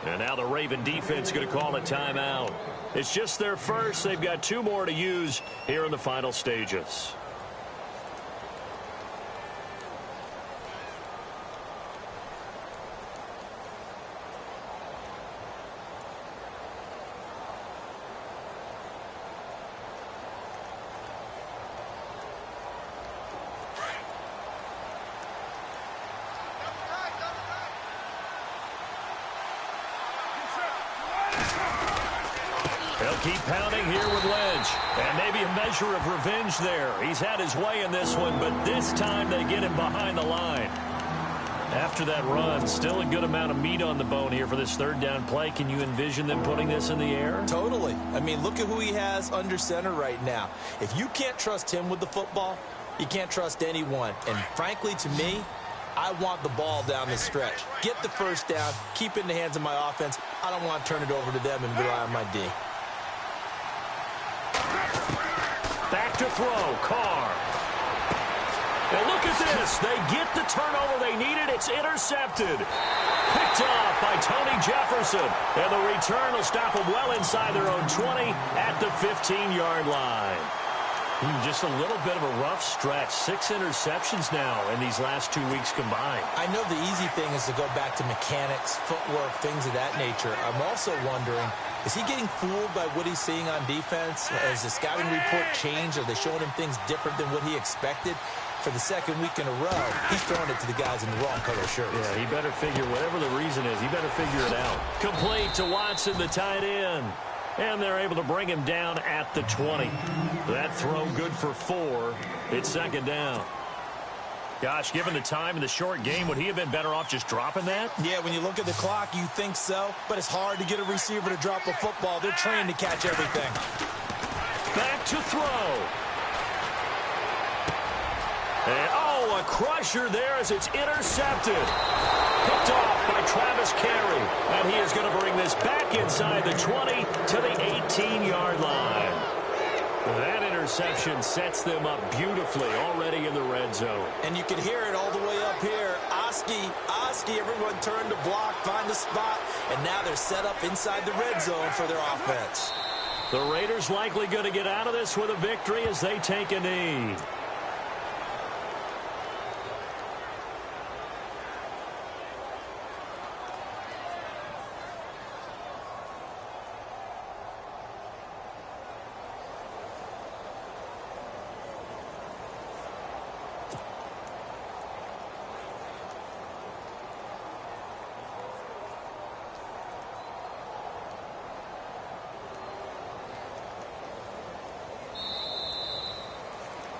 And now the Raven defense going to call a timeout. It's just their first. They've got 2 more to use here in the final stages. They'll keep pounding here with Lynch. And maybe a measure of revenge there. He's had his way in this one, but this time they get him behind the line. After that run, still a good amount of meat on the bone here for this 3rd down play. Can you envision them putting this in the air? Totally. I mean, look at who he has under center right now. If you can't trust him with the football, you can't trust anyone. And frankly, to me, I want the ball down the stretch. Get the first down, keep it in the hands of my offense. I don't want to turn it over to them and rely on my D. Back to throw, Carr. And look at this. They get the turnover they needed. It's intercepted. Picked off by Tony Jefferson. And the return will stop them well inside their own 20 at the 15-yard line. Just a little bit of a rough stretch. 6 interceptions now in these last 2 weeks combined. I know the easy thing is to go back to mechanics, footwork, things of that nature. I'm also wondering, is he getting fooled by what he's seeing on defense? Has the scouting report changed? Are they showing him things different than what he expected? For the second week in a row, he's throwing it to the guys in the wrong color shirts. Yeah, he better figure, whatever the reason is, he better figure it out. Complete to Watson, the tight end. And they're able to bring him down at the 20. That throw good for 4. It's second down. Gosh, given the time in the short game, would he have been better off just dropping that? Yeah, when you look at the clock, you think so. But it's hard to get a receiver to drop a football. They're trained to catch everything. Back to throw. And, oh, a crusher there as it's intercepted. Picked off by Travis Carey. And he is going to bring this back inside the 20 to the 18-yard line. That interception sets them up beautifully already in the red zone. And you can hear it all the way up here. Oski, everyone turned to block, find a spot, and now they're set up inside the red zone for their offense. The Raiders likely going to get out of this with a victory as they take a knee.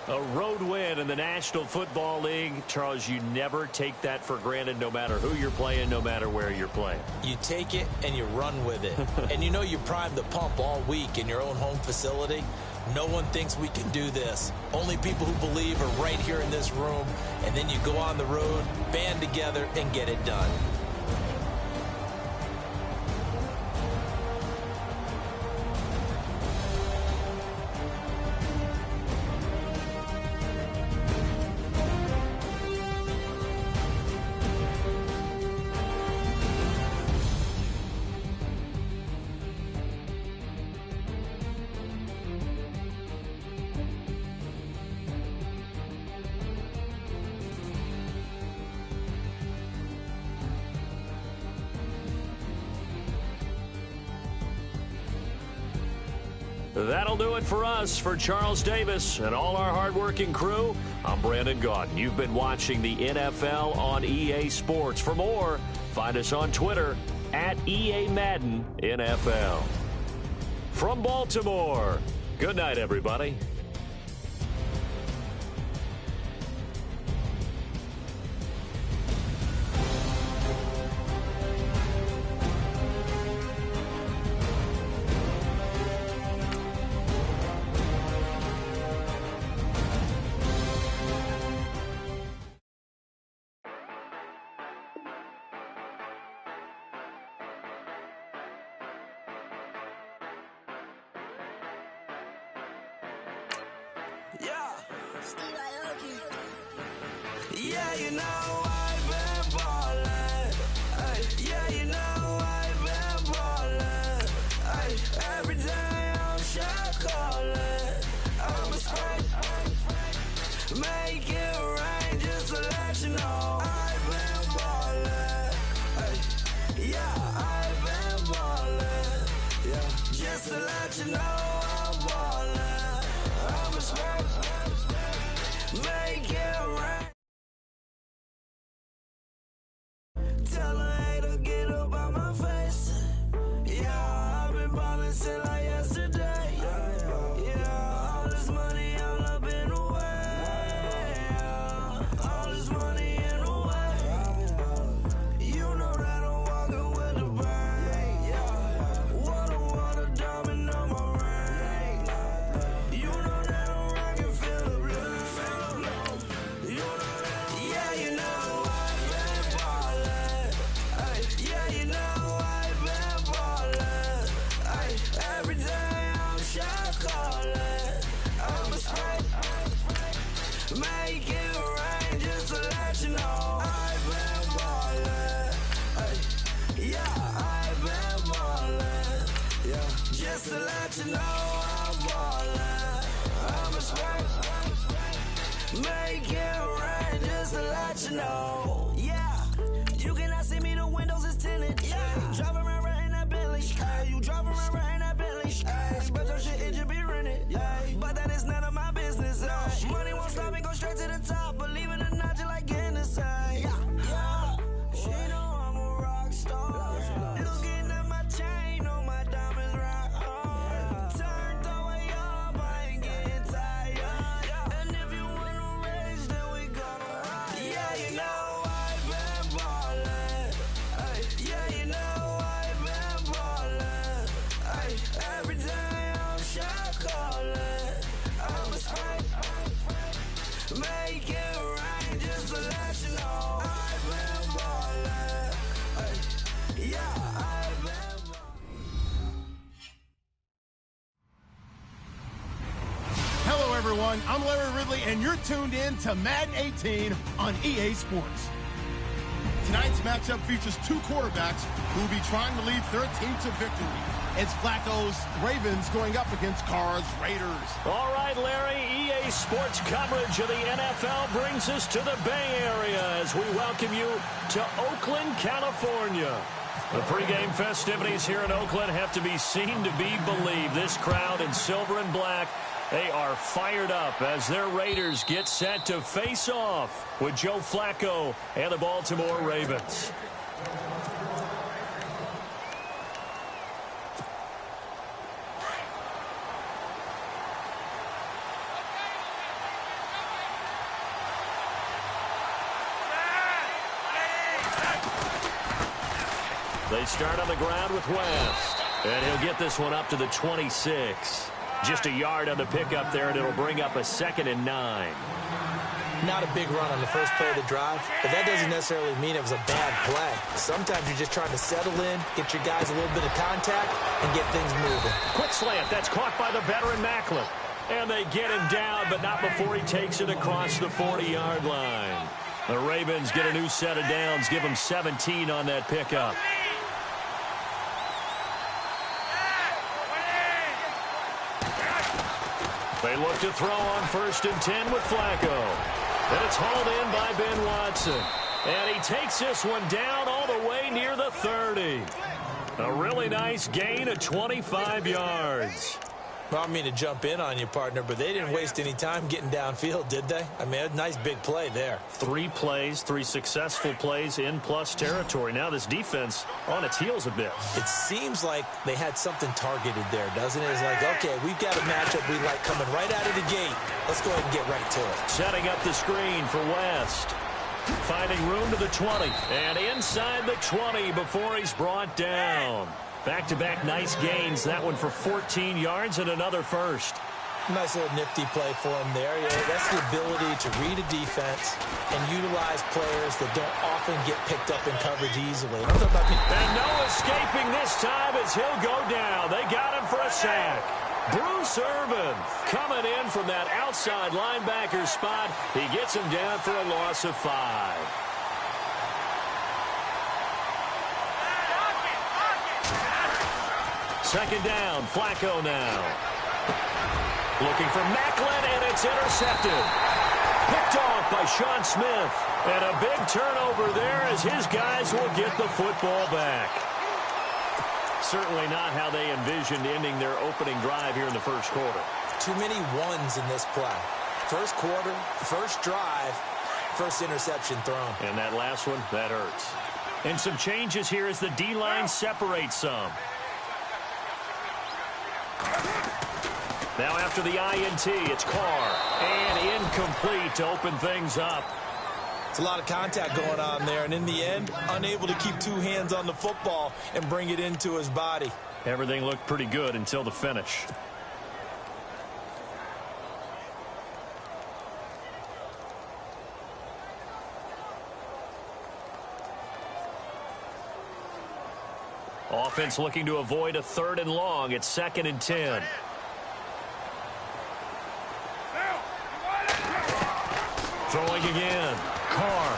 A road win in the National Football League. Charles, you never take that for granted no matter who you're playing, no matter where you're playing. You take it and you run with it. And you know you primed the pump all week in your own home facility. No one thinks we can do this. Only people who believe are right here in this room. And then you go on the road, band together, and get it done. That'll do it for us. For Charles Davis and all our hardworking crew, I'm Brandon Gaudin. You've been watching the NFL on EA Sports. For more, find us on Twitter at EA Madden NFL. From Baltimore, good night, everybody. Yeah, you know I've been ballin'. Ay, yeah, you know I've been ballin'. Ay, every day I'm shot callin'. I'm a spray, make it rain just to let you know I've been ballin'. Ay, yeah, I've been ballin'. Yeah, just to let you know I'm ballin'. I'm a spray, make it rain. Tell a hater get up on my face. Yeah, I've been ballin' since like yesterday. Yeah, all this money all up in the way. Yeah, all this money in the way. You know that I'm walking with the bank. Yeah, water, diamond on my ring. You know that I'm rockin', feel the blue. You know that, yeah, you know I've been ballin'. Yeah, you know I've been ballin'. Ay, every day I'm shot callin'. I'm a spray, make it rain just to let you know I've been ballin'. Ay, yeah, I've been ballin'. Yeah, just to let you know I'm ballin'. I'm a Make it rain just to let you know. Yeah, you cannot see me, the windows is tinted. Yeah, drive around right in that Bentley. Hey, you drive around right in that Bentley. Hey, but your shit, it just be rented. Yeah, but that is none of my business. Money won't stop me, go straight to the top. Believe it or not, you like getting the same. Yeah, she know I'm a rock star. Looking at my chain, on my diamonds rock hard. Turned the way up, I ain't getting tired. And if you wanna race, then we gonna ride. Yeah, you know I've been ballin'. Yeah, you know I've been ballin'. Every day I'm shot callin'. I'm a spike. Make it rain just to let you know. I've been ballin'. Yeah, I've been ballin'. Hello, everyone. I'm Larry Ridley, and you're tuned in to Madden 18 on EA Sports. Tonight's matchup features two quarterbacks who will be trying to lead their team to victory. It's Flacco's Ravens going up against Carr's Raiders. All right, Larry, EA Sports coverage of the NFL brings us to the Bay Area as we welcome you to Oakland, California. The pregame festivities here in Oakland have to be seen to be believed. This crowd in silver and black, they are fired up as their Raiders get set to face off with Joe Flacco and the Baltimore Ravens. They start on the ground with West, and he'll get this one up to the 26. Just a yard on the pickup there, and it'll bring up a 2nd and 9. Not a big run on the first play of the drive, but that doesn't necessarily mean it was a bad play. Sometimes you're just trying to settle in, get your guys a little bit of contact, and get things moving. Quick slant. That's caught by the veteran Macklin. And they get him down, but not before he takes it across the 40-yard line. The Ravens get a new set of downs, give them 17 on that pickup. They look to throw on 1st and 10 with Flacco. And it's hauled in by Ben Watson. And he takes this one down all the way near the 30. A really nice gain of 25 yards. Well, I don't mean to jump in on you, partner, but they didn't waste any time getting downfield, did they? I mean, a nice big play there. 3 plays, 3 successful plays in plus territory. Now this defense on its heels a bit. It seems like they had something targeted there, doesn't it? It's like, okay, we've got a matchup we like coming right out of the gate. Let's go ahead and get right to it. Setting up the screen for West. Finding room to the 20. And inside the 20 before he's brought down. Back-to-back nice gains. That one for 14 yards and another first. Nice little nifty play for him there. Yeah, that's the ability to read a defense and utilize players that don't often get picked up in coverage easily. And no escaping this time as he'll go down. They got him for a sack. Bruce Irvin coming in from that outside linebacker spot. He gets him down for a loss of 5. Second down, Flacco now. Looking for Macklin, and it's intercepted. Picked off by Sean Smith. And a big turnover there as his guys will get the football back. Certainly not how they envisioned ending their opening drive here in the first quarter. Too many ones in this play. First quarter, first drive, first interception thrown. And that last one, that hurts. And some changes here as the D-line separates some. Now after the INT, it's Carr. And incomplete to open things up. It's a lot of contact going on there, and in the end, unable to keep 2 hands on the football and bring it into his body. Everything looked pretty good until the finish. Offense looking to avoid a 3rd and long. It's 2nd and 10. Throwing again. Carr.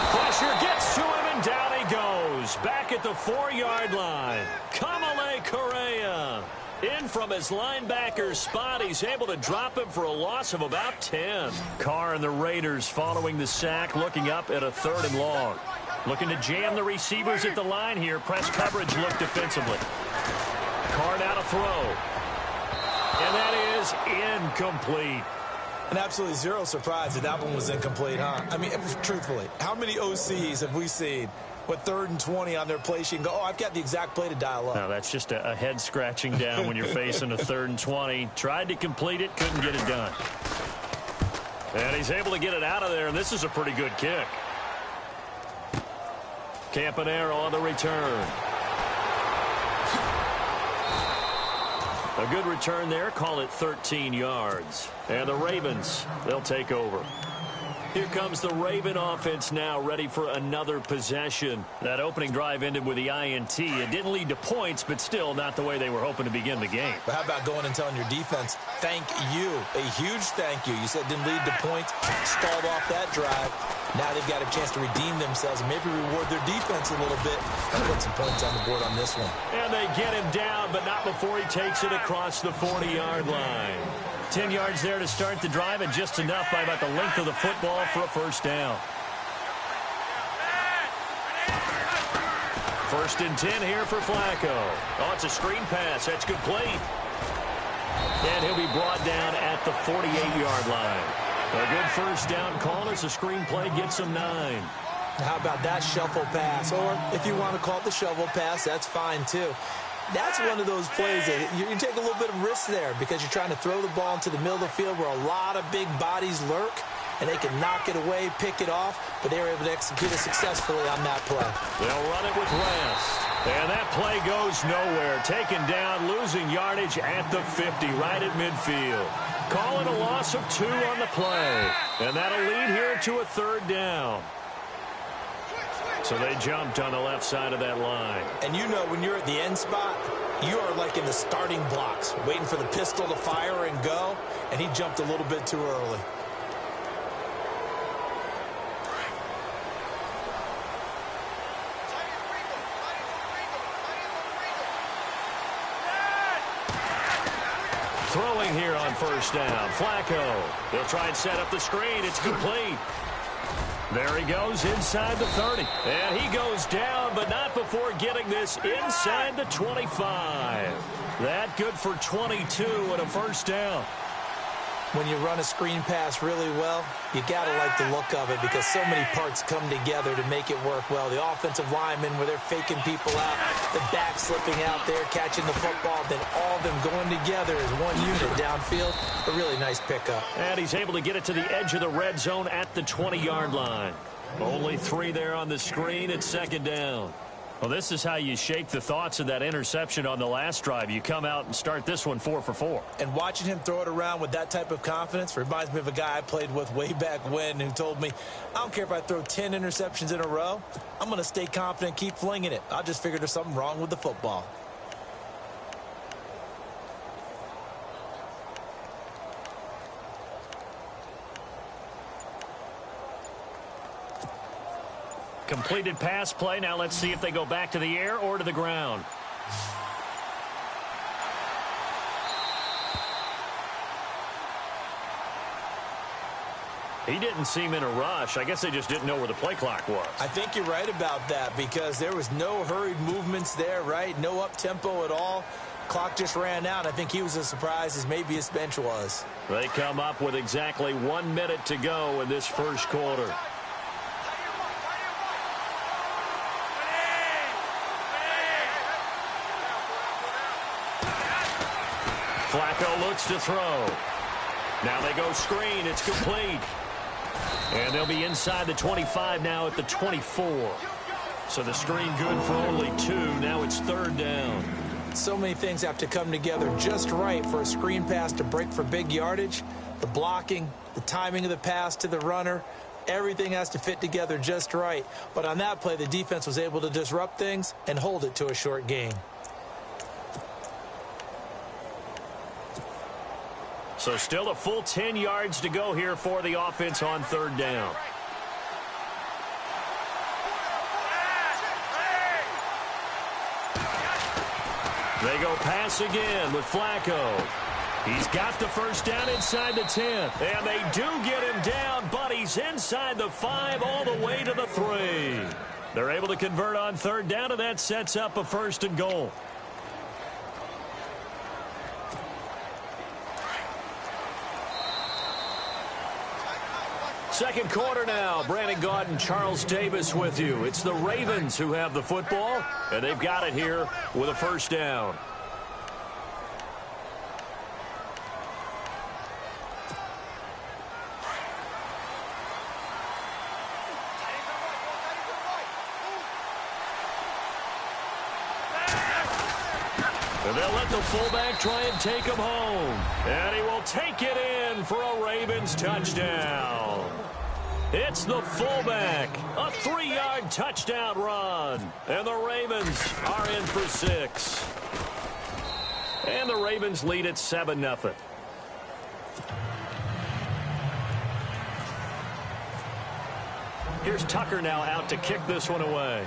Pressure gets to him, and down he goes. Back at the 4-yard line. Kamale Correa. In from his linebacker spot, he's able to drop him for a loss of about 10. Carr and the Raiders following the sack, looking up at a 3rd and long. Looking to jam the receivers at the line here. Press coverage look defensively. Carr now to throw. And that is incomplete. And absolutely zero surprise that that one was incomplete, huh? I mean, truthfully, how many OCs have we seen with 3rd and 20 on their play sheet and go, oh, I've got the exact play to dial up? No, that's just a head scratching down when you're facing a 3rd and 20. Tried to complete it, couldn't get it done. And he's able to get it out of there, and this is a pretty good kick. Campanaro on the return. A good return there. Call it 13 yards. And the Ravens, they'll take over. Here comes the Raven offense now, ready for another possession. That opening drive ended with the INT. It didn't lead to points, but still not the way they were hoping to begin the game. But how about going and telling your defense, thank you, a huge thank you. You said didn't lead to points, stalled off that drive. Now they've got a chance to redeem themselves and maybe reward their defense a little bit and put some points on the board on this one. And they get him down, but not before he takes it across the 40-yard line. 10 yards there to start the drive, and just enough by about the length of the football for a first down. 1st and 10 here for Flacco. Oh, it's a screen pass. That's complete. And he'll be brought down at the 48-yard line. A good first down call as the screen play gets him 9. How about that shuffle pass? Or if you want to call it the shovel pass, that's fine too. That's one of those plays that you take a little bit of risk there because you're trying to throw the ball into the middle of the field where a lot of big bodies lurk, and they can knock it away, pick it off, but they were able to execute it successfully on that play. They'll run it with rest. And that play goes nowhere. Taken down, losing yardage at the 50, right at midfield. Call it a loss of 2 on the play. And that'll lead here to a 3rd down. So they jumped on the left side of that line. And you know when you're at the end spot, you are like in the starting blocks, waiting for the pistol to fire and go, and he jumped a little bit too early. Throwing here on first down. Flacco. They'll try and set up the screen. It's complete. There he goes inside the 30. And he goes down, but not before getting this inside the 25. That good for 22 and a first down. When you run a screen pass really well, you got to like the look of it because so many parts come together to make it work well. The offensive linemen where they're faking people out, the back slipping out there, catching the football, then all of them going together as one unit downfield. A really nice pickup. And he's able to get it to the edge of the red zone at the 20-yard line. Only 3 there on the screen at 2nd down. Well, this is how you shake the thoughts of that interception on the last drive. You come out and start this one 4 for 4. And watching him throw it around with that type of confidence reminds me of a guy I played with way back when who told me, I don't care if I throw 10 interceptions in a row. I'm going to stay confident, keep flinging it. I just figured there's something wrong with the football. Completed pass play. Now let's see if they go back to the air or to the ground. He didn't seem in a rush. I guess they just didn't know where the play clock was. I think you're right about that because there was no hurried movements there, right? No up-tempo at all. Clock just ran out. I think he was as surprised as maybe his bench was. They come up with exactly 1 minute to go in this first quarter. Flacco looks to throw. Now they go screen. It's complete. And they'll be inside the 25 now at the 24. So the screen good for only 2. Now it's 3rd down. So many things have to come together just right for a screen pass to break for big yardage. The blocking, the timing of the pass to the runner, everything has to fit together just right. But on that play, the defense was able to disrupt things and hold it to a short gain. So still a full 10 yards to go here for the offense on 3rd down. They go pass again with Flacco. He's got the first down inside the 10. And they do get him down, but he's inside the 5 all the way to the 3. They're able to convert on third down, and that sets up a 1st and goal. Second quarter now. Brandon Gaudin and Charles Davis with you. It's the Ravens who have the football, and they've got it here with a 1st down. And they'll let the fullback try and take him home. And he will take it in for a Ravens touchdown. It's the fullback. A 3-yard touchdown run. And the Ravens are in for 6. And the Ravens lead at 7-0. Here's Tucker now out to kick this one away.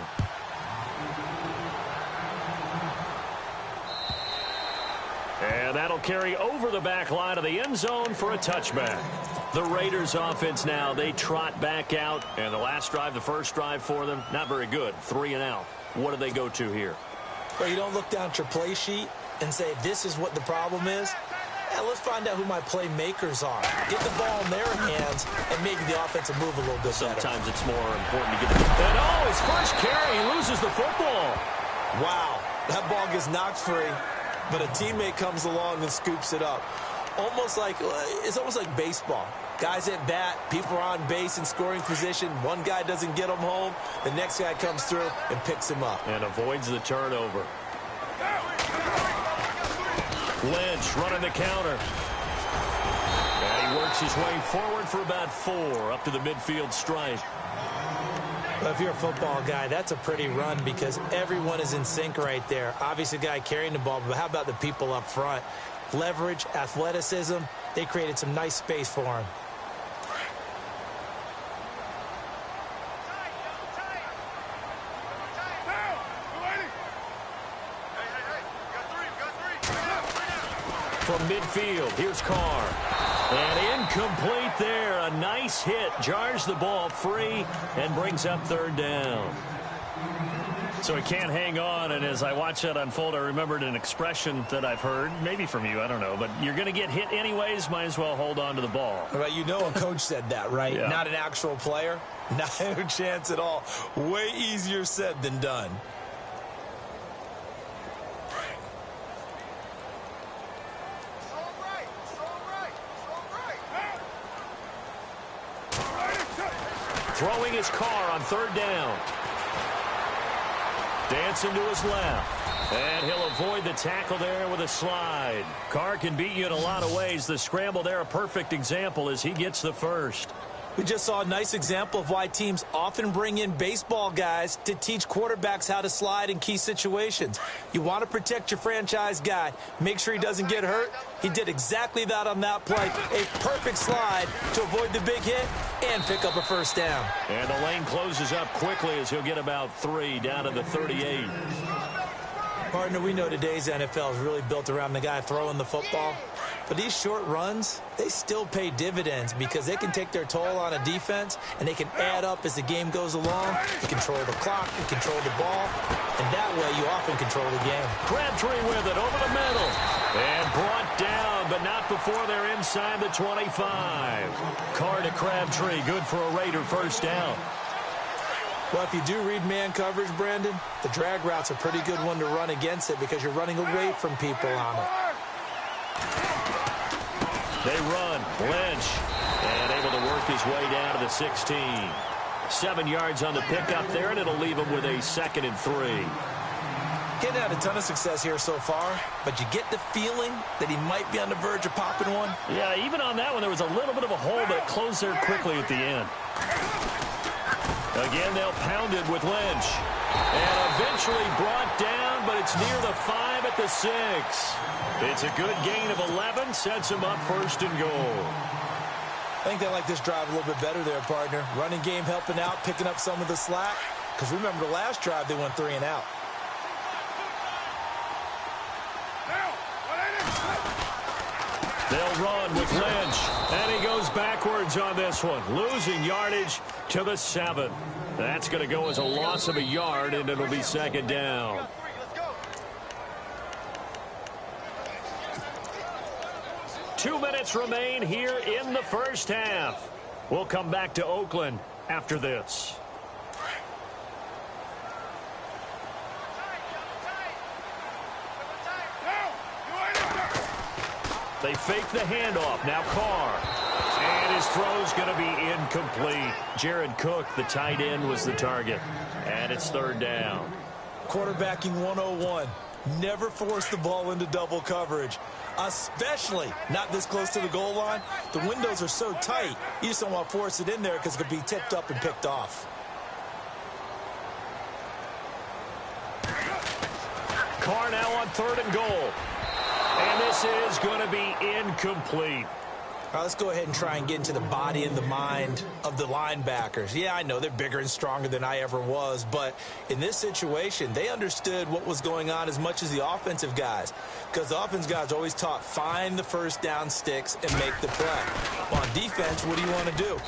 And that'll carry over the back line of the end zone for a touchback. The Raiders offense now, they trot back out. And the last drive, the first drive for them, not very good. 3 and out. What do they go to here? Well, you don't look down at your play sheet and say, this is what the problem is. Yeah, let's find out who my playmakers are. Get the ball in their hands and make the offense move a little bit better. Sometimes it's more important to get the... And oh, his first carry, he loses the football. Wow, that ball gets knocked free. But a teammate comes along and scoops it up. It's almost like baseball. Guys at bat, people are on base in scoring position. One guy doesn't get him home. The next guy comes through and picks him up. And avoids the turnover. Lynch running the counter. And he works his way forward for about 4 up to the midfield stripe. Well, if you're a football guy, that's a pretty run because everyone is in sync right there. Obviously, the guy carrying the ball, but how about the people up front? Leverage, athleticism, they created some nice space for him. From midfield, here's Carr. And incomplete there. A nice hit. Jars the ball free and brings up third down. So he can't hang on, and as I watch that unfold, I remembered an expression that I've heard, maybe from you, I don't know, but you're going to get hit anyways, might as well hold on to the ball. Right, you know a coach said that, right? Yeah. Not an actual player. Not a chance at all. Way easier said than done. Throwing his Carr on third down. Dancing to his left. And he'll avoid the tackle there with a slide. Carr can beat you in a lot of ways. The scramble there, a perfect example as he gets the first. We just saw a nice example of why teams often bring in baseball guys to teach quarterbacks how to slide in key situations. You want to protect your franchise guy. Make sure he doesn't get hurt. He did exactly that on that play. A perfect slide to avoid the big hit and pick up a first down. And the lane closes up quickly as he'll get about 3 down to the 38. Partner, we know today's NFL is really built around the guy throwing the football. But these short runs, they still pay dividends because they can take their toll on a defense and they can add up as the game goes along. You control the clock, you control the ball, and that way you often control the game. Crabtree with it over the middle. And brought down, but not before they're inside the 25. Carr to Crabtree, good for a Raider first down. Well, if you do read man coverage, Brandon, the drag route's a pretty good one to run against it because you're running away from people on it. They run. Lynch. And able to work his way down to the 16. 7 yards on the pickup there, and it'll leave him with a 2nd and 3. Getting had a ton of success here so far, but you get the feeling that he might be on the verge of popping one. Yeah, even on that one, there was a little bit of a hole, but it closed there quickly at the end. Again, they'll pound it with Lynch. And eventually brought down, but it's near the 5 at the 6. It's a good gain of 11, sets him up 1st and goal. I think they like this drive a little bit better there, partner. Running game helping out, picking up some of the slack. Because remember the last drive, they went 3 and out. They'll run with Lynch, and he goes backwards on this one, losing yardage to the 7. That's going to go as a loss of a yard, and it'll be second down. Two minutes remain here in the first half. We'll come back to Oakland after this. They fake the handoff. Now Carr. And his throw's going to be incomplete. Jared Cook, the tight end, was the target. And it's third down. Quarterbacking 101. Never force the ball into double coverage, especially not this close to the goal line. The windows are so tight, you just don't want to force it in there because it could be tipped up and picked off. Carr now on 3rd and goal. And this is going to be incomplete. All right, let's go ahead and try and get into the body and the mind of the linebackers. Yeah, I know they're bigger and stronger than I ever was, but in this situation, they understood what was going on as much as the offensive guys, because the offensive guys always taught find the first down sticks and make the play. On defense, what do you want to do?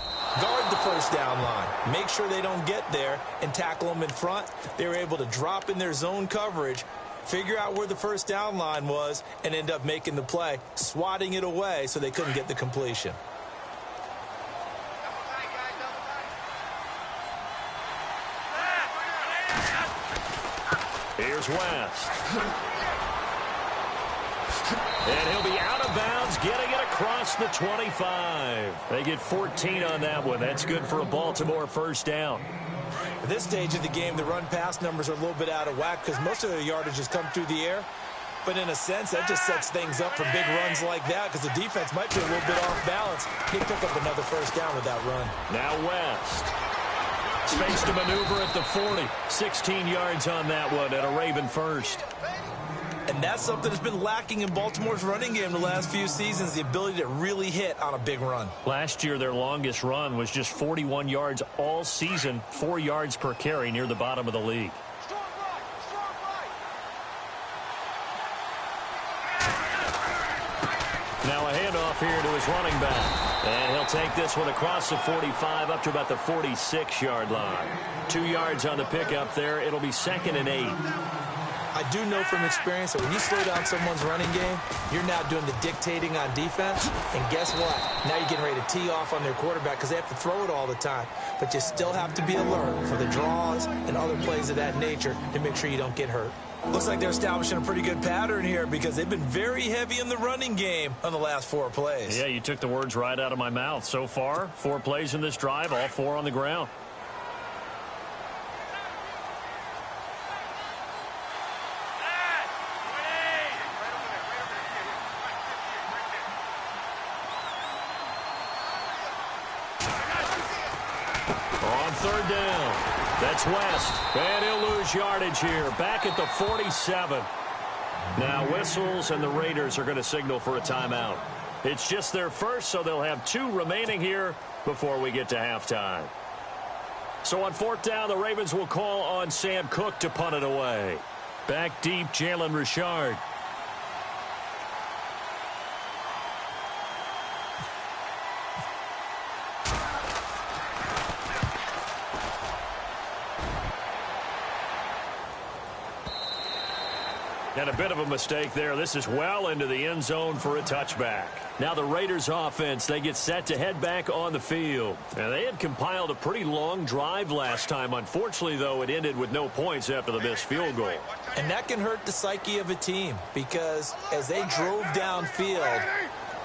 Guard the first down line. Make sure they don't get there and tackle them in front. They were able to drop in their zone coverage, figure out where the first down line was, and end up making the play, swatting it away so they couldn't get the completion. Here's West. And he'll be out of bounds, getting it across the 25. They get 14 on that one. That's good for a Baltimore first down. At this stage of the game, the run-pass numbers are a little bit out of whack because most of the yardage has come through the air. But in a sense, that just sets things up for big runs like that because the defense might be a little bit off balance. He pick up another first down with that run. Now West. Space to maneuver at the 40. 16 yards on that one at a Raven first. And that's something that's been lacking in Baltimore's running game the last few seasons, the ability to really hit on a big run. Last year, their longest run was just 41 yards all season, 4 yards per carry near the bottom of the league. Now a handoff here to his running back. And he'll take this one across the 45 up to about the 46-yard line. 2 yards on the pickup there. It'll be 2nd and 8. I do know from experience that when you slow down someone's running game, you're now doing the dictating on defense. And guess what? Now you're getting ready to tee off on their quarterback because they have to throw it all the time. But you still have to be alert for the draws and other plays of that nature to make sure you don't get hurt. Looks like they're establishing a pretty good pattern here because they've been very heavy in the running game on the last 4 plays. Yeah, you took the words right out of my mouth. So far, 4 plays in this drive, all 4 on the ground. On 3rd down, that's West, and he'll lose yardage here, back at the 47. Now whistles, and the Raiders are going to signal for a timeout. It's just their first, so they'll have 2 remaining here before we get to halftime. So on 4th down, the Ravens will call on Sam Cook to punt it away. Back deep, Jalen Richard. And a bit of a mistake there. This is well into the end zone for a touchback. Now the Raiders offense, they get set to head back on the field. And they had compiled a pretty long drive last time. Unfortunately, though, it ended with no points after the missed field goal. And that can hurt the psyche of a team because as they drove downfield,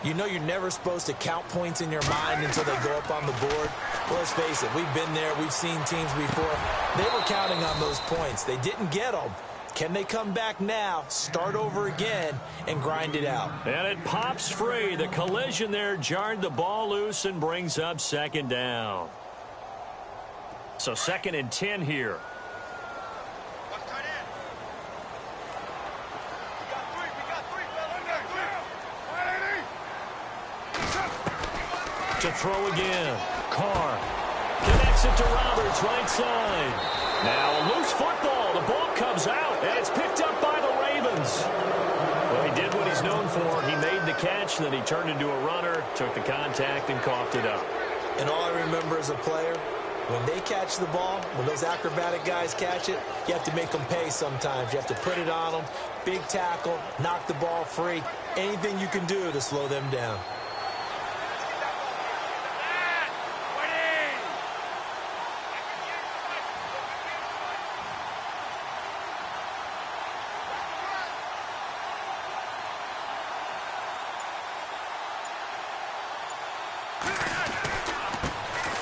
you know you're never supposed to count points in your mind until they go up on the board. Well, let's face it, we've been there. We've seen teams before. They were counting on those points. They didn't get them. Can they come back now, start over again, and grind it out? And it pops free. The collision there jarred the ball loose and brings up 2nd down. So 2nd and 10 here. To throw again. Carr connects it to Roberts, right side. Now a loose football. The ball comes out, and it's picked up by the Ravens. Well, he He did what he's known for. He made the catch, then he turned into a runner, took the contact, and coughed it up. And all I remember as a player, when they catch the ball, when those acrobatic guys catch it, you have to make them pay sometimes. You have to put it on them, big tackle, knock the ball free, anything you can do to slow them down.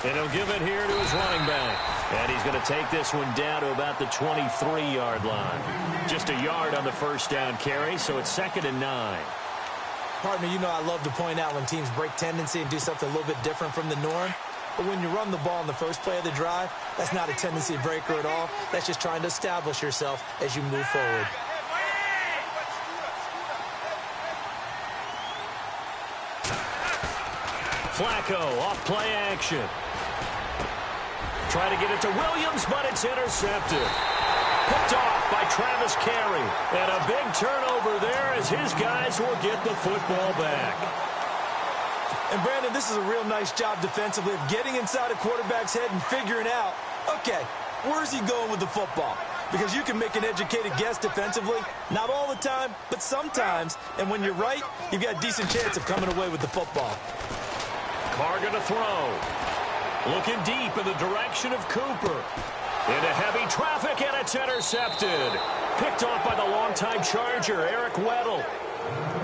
And he'll give it here to his running back. And he's going to take this one down to about the 23-yard line. Just a yard on the first down carry, so it's 2nd and 9. Pardon me, you know I love to point out when teams break tendency and do something a little bit different from the norm. But when you run the ball in the first play of the drive, that's not a tendency breaker at all. That's just trying to establish yourself as you move forward. Flacco off play action. Try to get it to Williams, but it's intercepted. Picked off by Travis Carey. And a big turnover there as his guys will get the football back. And, Brandon, this is a real nice job defensively of getting inside a quarterback's head and figuring out, okay, where's he going with the football? Because you can make an educated guess defensively. Not all the time, but sometimes. And when you're right, you've got a decent chance of coming away with the football. Carr going to throw. Looking deep in the direction of Cooper. Into heavy traffic, and it's intercepted. Picked off by the longtime Charger, Eric Weddle.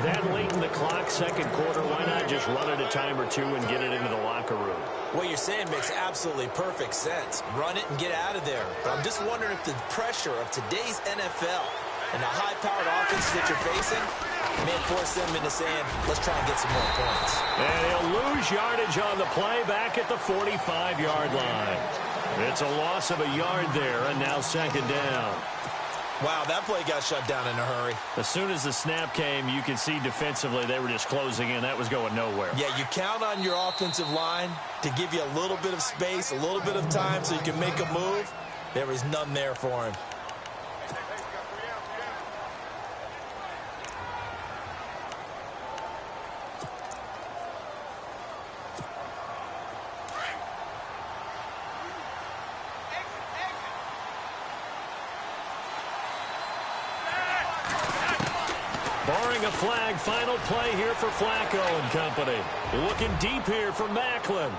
That late in the clock, second quarter, why not just run it a time or two and get it into the locker room? What you're saying makes absolutely perfect sense. Run it and get out of there. But I'm just wondering if the pressure of today's NFL and the high-powered offense that you're facing may force them into saying, let's try and get some more points. And he'll lose yardage on the play back at the 45-yard line. It's a loss of a yard there, and now 2nd down. Wow, that play got shut down in a hurry. As soon as the snap came, you can see defensively they were just closing in. That was going nowhere. Yeah, you count on your offensive line to give you a little bit of space, a little bit of time so you can make a move. There was none there for him. Barring a flag, final play here for Flacco and company. Looking deep here for Macklin.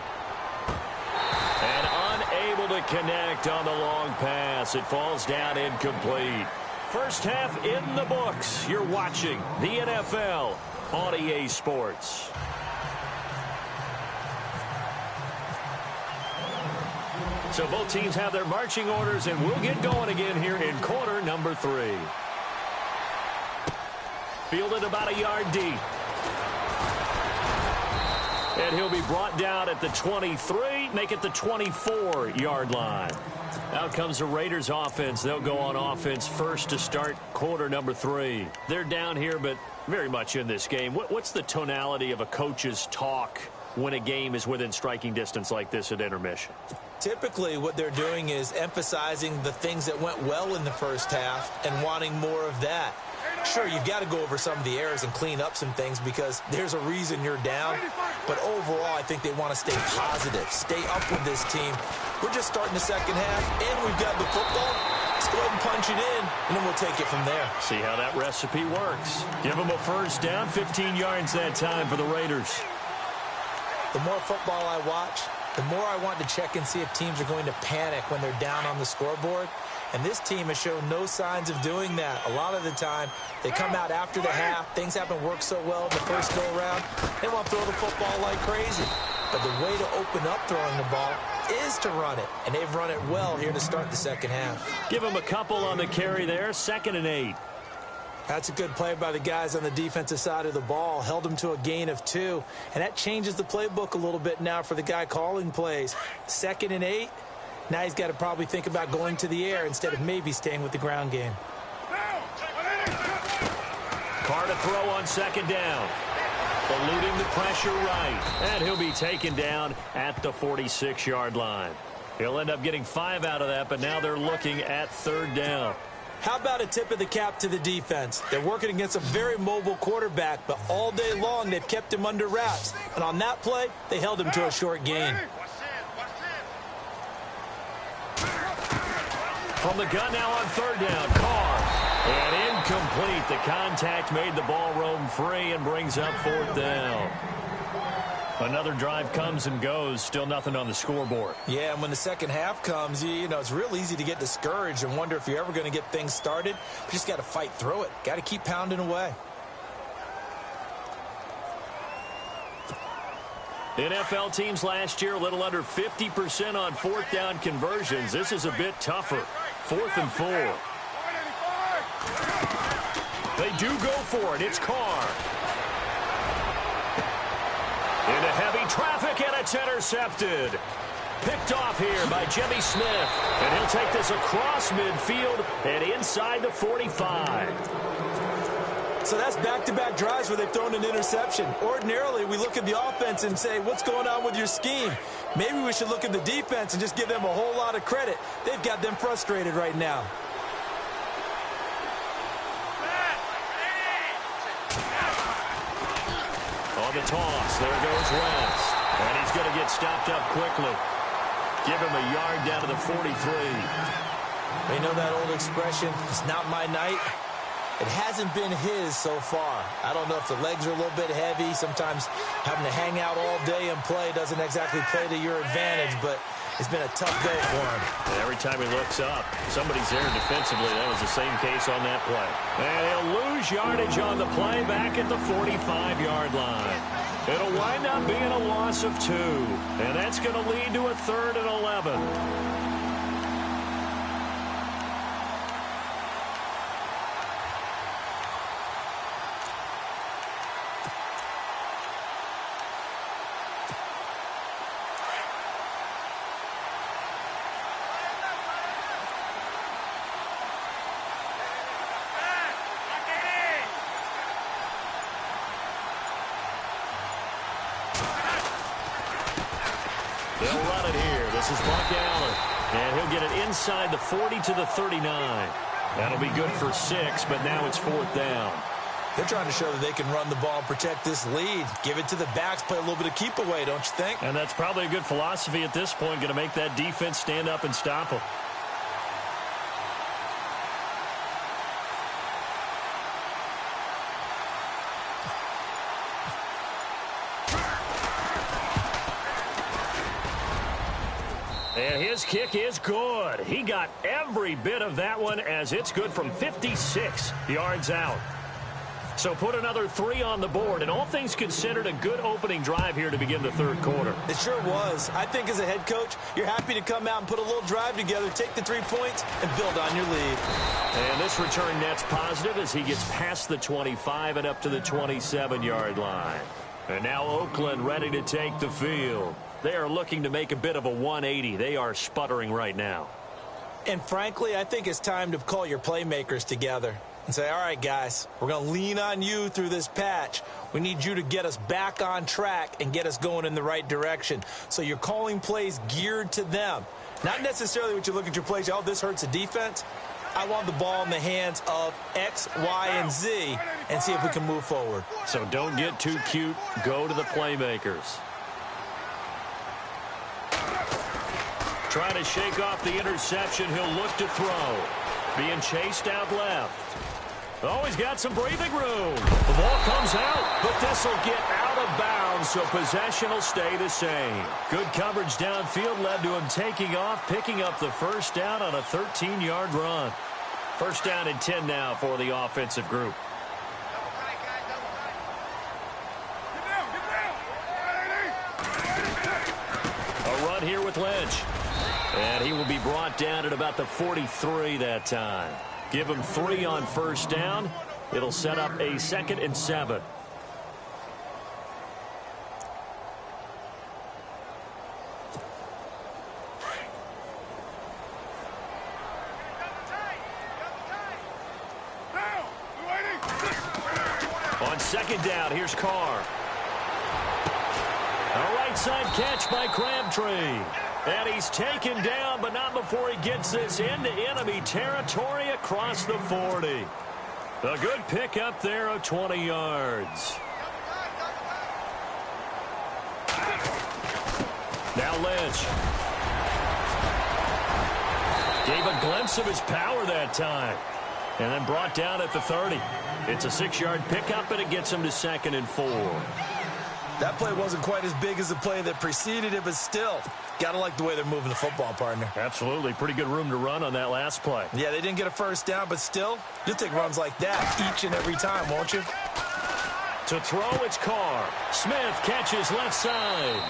And unable to connect on the long pass. It falls down incomplete. First half in the books. You're watching the NFL on EA Sports. So both teams have their marching orders, and we'll get going again here in quarter number 3. Fielded about a yard deep. And he'll be brought down at the 23, make it the 24-yard line. Out comes the Raiders offense. They'll go on offense first to start quarter number 3. They're down here, but very much in this game. What's the tonality of a coach's talk when a game is within striking distance like this at intermission? Typically, what they're doing is emphasizing the things that went well in the first half and wanting more of that. Sure, you've got to go over some of the errors and clean up some things because there's a reason you're down. But overall, I think they want to stay positive, stay up with this team. We're just starting the second half, and we've got the football. Let's go ahead and punch it in, and then we'll take it from there. See how that recipe works. Give them a first down, 15 yards that time for the Raiders. The more football I watch, the more I want to check and see if teams are going to panic when they're down on the scoreboard. And this team has shown no signs of doing that. A lot of the time, they come out after the half. Things haven't worked so well in the first go-around. They want to throw the football like crazy. But the way to open up throwing the ball is to run it. And they've run it well here to start the second half. Give them a couple on the carry there, 2nd and 8. That's a good play by the guys on the defensive side of the ball. Held them to a gain of 2. And that changes the playbook a little bit now for the guy calling plays. 2nd and 8. Now he's got to probably think about going to the air instead of maybe staying with the ground game. Carr to throw on 2nd down. Eluding the pressure right. And he'll be taken down at the 46-yard line. He'll end up getting 5 out of that, but now they're looking at 3rd down. How about a tip of the cap to the defense? They're working against a very mobile quarterback, but all day long they've kept him under wraps. And on that play, they held him to a short gain. From the gun now on third down, Carr. And incomplete. The contact made the ball roam free and brings up fourth down. Another drive comes and goes, still nothing on the scoreboard. Yeah, and when the second half comes, you know, it's real easy to get discouraged and wonder if you're ever going to get things started. You just got to fight through it. Got to keep pounding away. NFL teams last year a little under 50% on fourth down conversions. This is a bit tougher. 4th and 4. They do go for it. It's Carr. Into heavy traffic, and it's intercepted. Picked off here by Jimmy Smith. And he'll take this across midfield and inside the 45. So that's back-to-back drives where they've thrown an interception. Ordinarily, we look at the offense and say, what's going on with your scheme? Maybe we should look at the defense and just give them a whole lot of credit. They've got them frustrated right now. On the toss, there goes Wentz. And he's going to get stopped up quickly. Give him a yard down to the 43. You know that old expression, it's not my night? It hasn't been his so far. I don't know if the legs are a little bit heavy. Sometimes having to hang out all day and play doesn't exactly play to your advantage, but it's been a tough go for him. And every time he looks up, somebody's there defensively. That was the same case on that play. And he'll lose yardage on the play back at the 45-yard line. It'll wind up being a loss of 2. And that's going to lead to a 3rd and 11. They'll run it here. This is Buck Allen. And he'll get it inside the 40 to the 39. That'll be good for 6, but now it's 4th down. They're trying to show that they can run the ball and protect this lead. Give it to the backs, play a little bit of keep away, don't you think? And that's probably a good philosophy at this point, going to make that defense stand up and stop them. And his kick is good. He got every bit of that one as it's good from 56 yards out. So put another 3 on the board, and all things considered, a good opening drive here to begin the 3rd quarter. It sure was. I think as a head coach, you're happy to come out and put a little drive together, take the 3 points, and build on your lead. And this return net's positive as he gets past the 25 and up to the 27-yard line. And now Oakland ready to take the field. They are looking to make a bit of a 180. They are sputtering right now. And frankly, I think it's time to call your playmakers together and say, all right, guys, we're going to lean on you through this patch. We need you to get us back on track and get us going in the right direction. So you're calling plays geared to them. Not necessarily what you look at your plays, oh, this hurts the defense. I want the ball in the hands of X, Y, and Z and see if we can move forward. So don't get too cute. Go to the playmakers. Trying to shake off the interception. He'll look to throw. Being chased out left. Oh, he's got some breathing room. The ball comes out, but this will get out of bounds, so possession will stay the same. Good coverage downfield led to him taking off, picking up the first down on a 13-yard run. First down and 10 now for the offensive group. A run here with Lynch. And he will be brought down at about the 43 that time. Give him 3 on first down. It'll set up a 2nd and 7. On 2nd down, here's Carr. A right side catch by Crabtree. And he's taken down, but not before he gets this into enemy territory across the 40. A good pickup there of 20 yards. Now Lynch. Gave a glimpse of his power that time. And then brought down at the 30. It's a 6-yard pickup, and it gets him to 2nd and 4. That play wasn't quite as big as the play that preceded it, but still, got to like the way they're moving the football, partner. Absolutely. Pretty good room to run on that last play. Yeah, they didn't get a first down, but still, you'll take runs like that each and every time, won't you? To throw, it's Carr. Smith catches left side.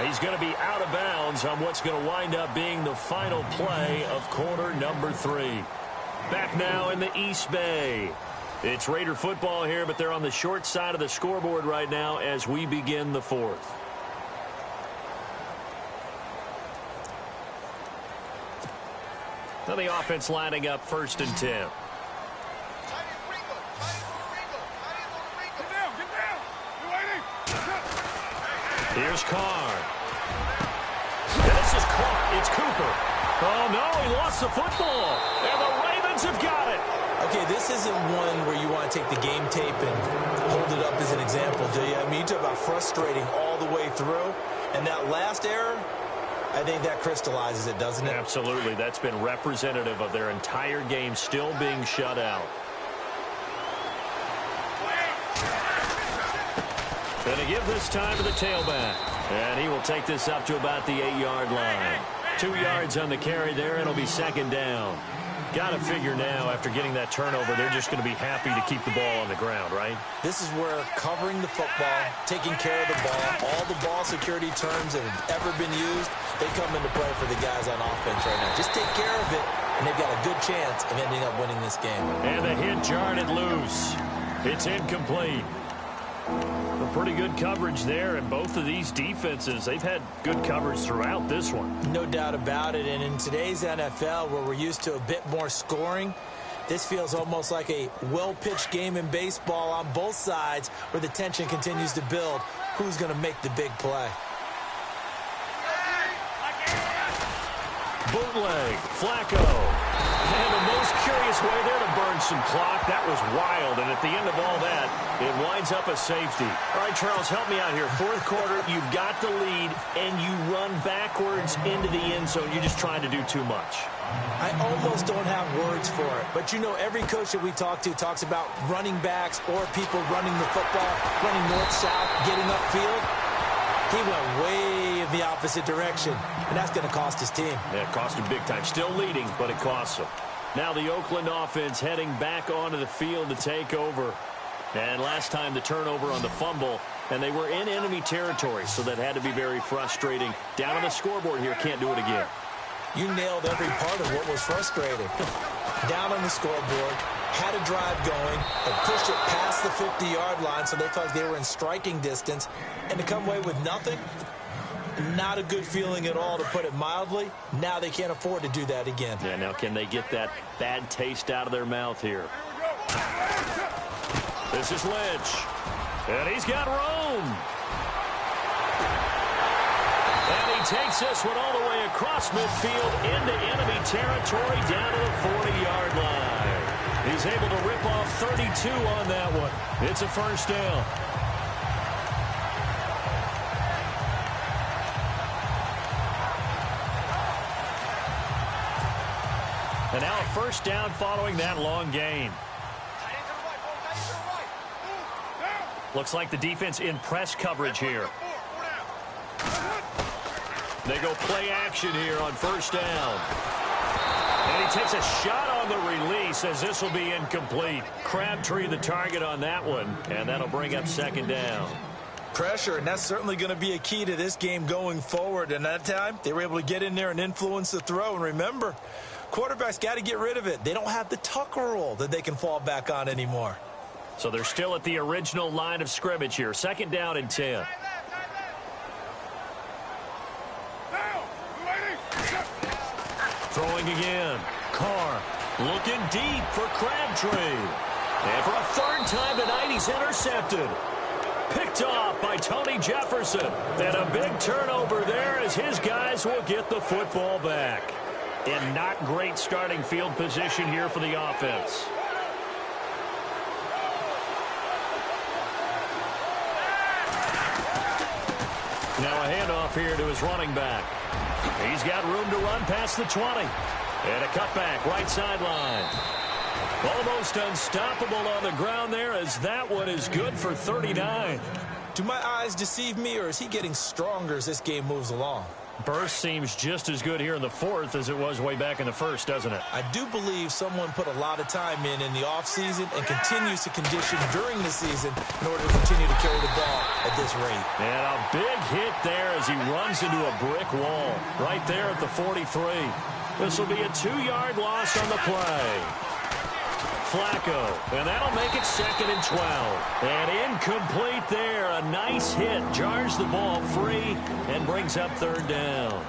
He's going to be out of bounds on what's going to wind up being the final play of quarter number 3. Back now in the East Bay. It's Raider football here, but they're on the short side of the scoreboard right now as we begin the 4th. Now the offense lining up 1st and 10. Get down. You waiting? Here's Carr. And this is Clark. It's Cooper. Oh, no, he lost the football. And the Ravens have got it. Okay, this isn't one where you want to take the game tape and hold it up as an example, do you? I mean, you talk about frustrating all the way through. And that last error, I think that crystallizes it, doesn't it? Absolutely. That's been representative of their entire game still being shut out. Going to give this time to the tailback. And he will take this up to about the 8-yard line. 2 yards on the carry there, and it'll be 2nd down. Got to figure now, after getting that turnover, they're just going to be happy to keep the ball on the ground, right? This is where covering the football, taking care of the ball, all the ball security terms that have ever been used, they come into play for the guys on offense right now. Just take care of it, and they've got a good chance of ending up winning this game. And the hit jarred it loose. It's incomplete. A pretty good coverage there, and both of these defenses, they've had good coverage throughout this one. No doubt about it, and in today's NFL, where we're used to a bit more scoring, this feels almost like a well-pitched game in baseball on both sides where the tension continues to build. Who's going to make the big play? Bootleg, Flacco. And the most curious way there to burn some clock. That was wild, and at the end of all that, it winds up a safety. All right, Charles, help me out here. 4th quarter, you've got the lead, and you run backwards into the end zone. You're just trying to do too much. I almost don't have words for it, but you know every coach that we talk to talks about running backs or people running the football, running north-south, getting upfield. He went way in the opposite direction, and that's going to cost his team. Yeah, it cost him big time. Still leading, but it costs him. Now the Oakland offense heading back onto the field to take over. And last time the turnover on the fumble, and they were in enemy territory, so that had to be very frustrating. Down on the scoreboard here, can't do it again. You nailed every part of what was frustrating. Down on the scoreboard, had a drive going, and pushed it past the 50-yard line, so they felt like they were in striking distance. And to come away with nothing, not a good feeling at all, to put it mildly. Now they can't afford to do that again. Yeah, now can they get that bad taste out of their mouth here? This is Lynch. And he's got room. And he takes this one all the way across midfield into enemy territory down to the 40-yard line. He's able to rip off 32 on that one. It's a 1st down. And now a 1st down following that long gain. Looks like the defense in press coverage here. They go play action here on 1st down. And he takes a shot on the release as this will be incomplete. Crabtree the target on that one, and that'll bring up 2nd down. Pressure, and that's certainly going to be a key to this game going forward. And that time, they were able to get in there and influence the throw. And remember, quarterbacks got to get rid of it. They don't have the tuck rule that they can fall back on anymore. So they're still at the original line of scrimmage here. 2nd down and 10. Throwing again. Carr looking deep for Crabtree. And for a 3rd time tonight, he's intercepted. Picked picked off by Tony Jefferson. And a big turnover there as his guys will get the football back. And not great starting field position here for the offense. Now a handoff here to his running back. He's got room to run past the 20. And a cutback right sideline. Almost unstoppable on the ground there as that one is good for 39. Do my eyes deceive me, or is he getting stronger as this game moves along? Burst seems just as good here in the fourth as it was way back in the first, doesn't it? I do believe someone put a lot of time in the offseason and continues to condition during the season in order to continue to carry the ball at this rate. And a big hit there as he runs into a brick wall right there at the 43. This will be a 2-yard loss on the play. Flacco, and that'll make it 2nd and 12. And incomplete there. A nice hit. Jars the ball free and brings up 3rd down.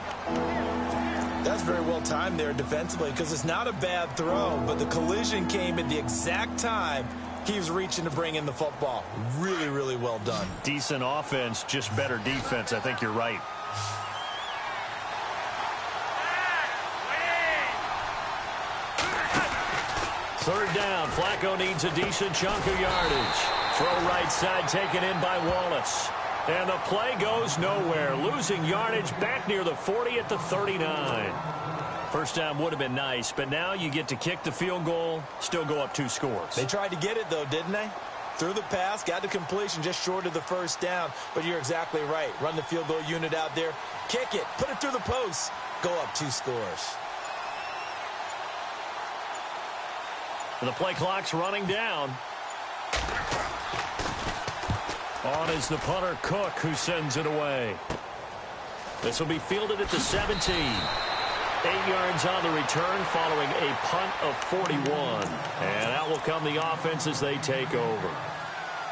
That's very well timed there defensively because it's not a bad throw, but the collision came at the exact time he was reaching to bring in the football. Really, really well done. Decent offense, just better defense. I think you're right. Third down. Flacco needs a decent chunk of yardage. Throw right side taken in by Wallace. And the play goes nowhere. Losing yardage back near the 40 at the 39. First down would have been nice, but now you get to kick the field goal, still go up 2 scores. They tried to get it, though, didn't they? Threw the pass, got the completion just short of the first down. But you're exactly right. Run the field goal unit out there. Kick it. Put it through the post. Go up 2 scores. The play clock's running down. On is the punter, Cook, who sends it away. This will be fielded at the 17. 8 yards on the return following a punt of 41. And out will come the offense as they take over.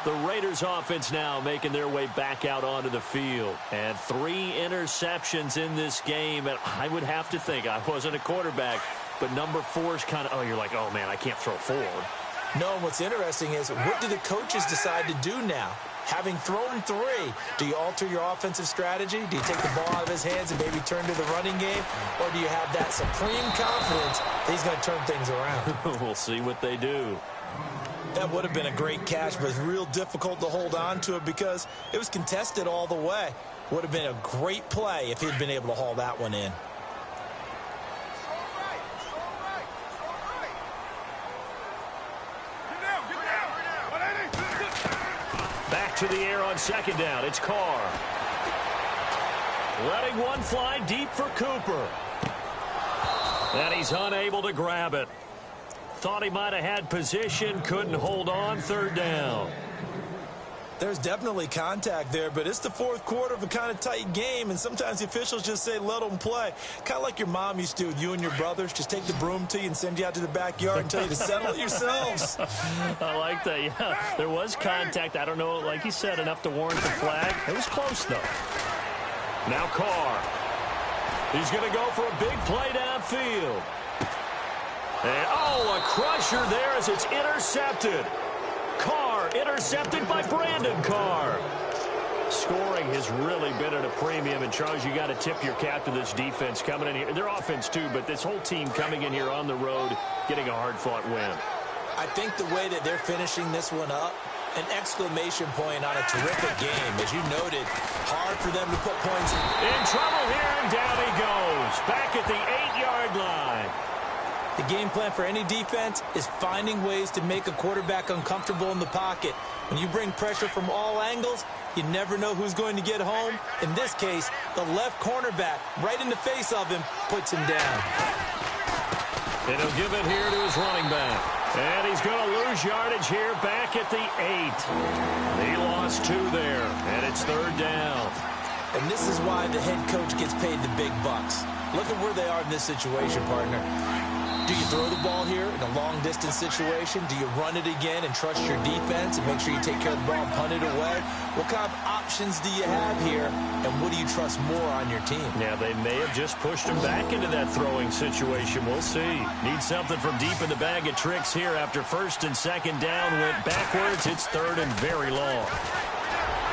The Raiders offense now making their way back out onto the field. And 3 interceptions in this game. And I would have to think, I wasn't a quarterback, but number 4 is kind of, you're like, oh, man, I can't throw 4. No, and what's interesting is, what do the coaches decide to do now? Having thrown 3, do you alter your offensive strategy? Do you take the ball out of his hands and maybe turn to the running game? Or do you have that supreme confidence that he's going to turn things around? We'll see what they do. That would have been a great catch, but it's real difficult to hold on to it because it was contested all the way. Would have been a great play if he'd been able to haul that one in. Back to the air on 2nd down. It's Carr. Letting one fly deep for Cooper. And he's unable to grab it. Thought he might have had position, couldn't hold on. 3rd down. There's definitely contact there, but it's the 4th quarter of a kind of tight game, and sometimes the officials just say, let them play. Kind of like your mom used to with you and your brothers. Just take the broom to you and send you out to the backyard and tell you to settle it yourselves. I like that, yeah. There was contact. I don't know, like you said, enough to warrant the flag. It was close, though. Now Carr. He's going to go for a big play downfield. And, a crusher there as it's intercepted. Carr intercepted by Brandon Carr. Scoring has really been at a premium. And, Charles, you got to tip your cap to this defense coming in here. Their offense, too, but this whole team coming in here on the road, getting a hard-fought win. I think the way that they're finishing this one up, an exclamation point on a terrific game. As you noted, hard for them to put points in trouble here, and down he goes. Back at the 8-yard line. The game plan for any defense is finding ways to make a quarterback uncomfortable in the pocket. When you bring pressure from all angles, you never know who's going to get home. In this case, the left cornerback, right in the face of him, puts him down. And he'll give it here to his running back. And he's going to lose yardage here back at the 8. He lost 2 there, and it's 3rd down. And this is why the head coach gets paid the big bucks. Look at where they are in this situation, partner. Do you throw the ball here in a long-distance situation? Do you run it again and trust your defense and make sure you take care of the ball and punt it away? What kind of options do you have here, and what do you trust more on your team? Yeah, they may have just pushed him back into that throwing situation. We'll see. Need something from deep in the bag of tricks here after 1st and 2nd down went backwards. It's 3rd and very long.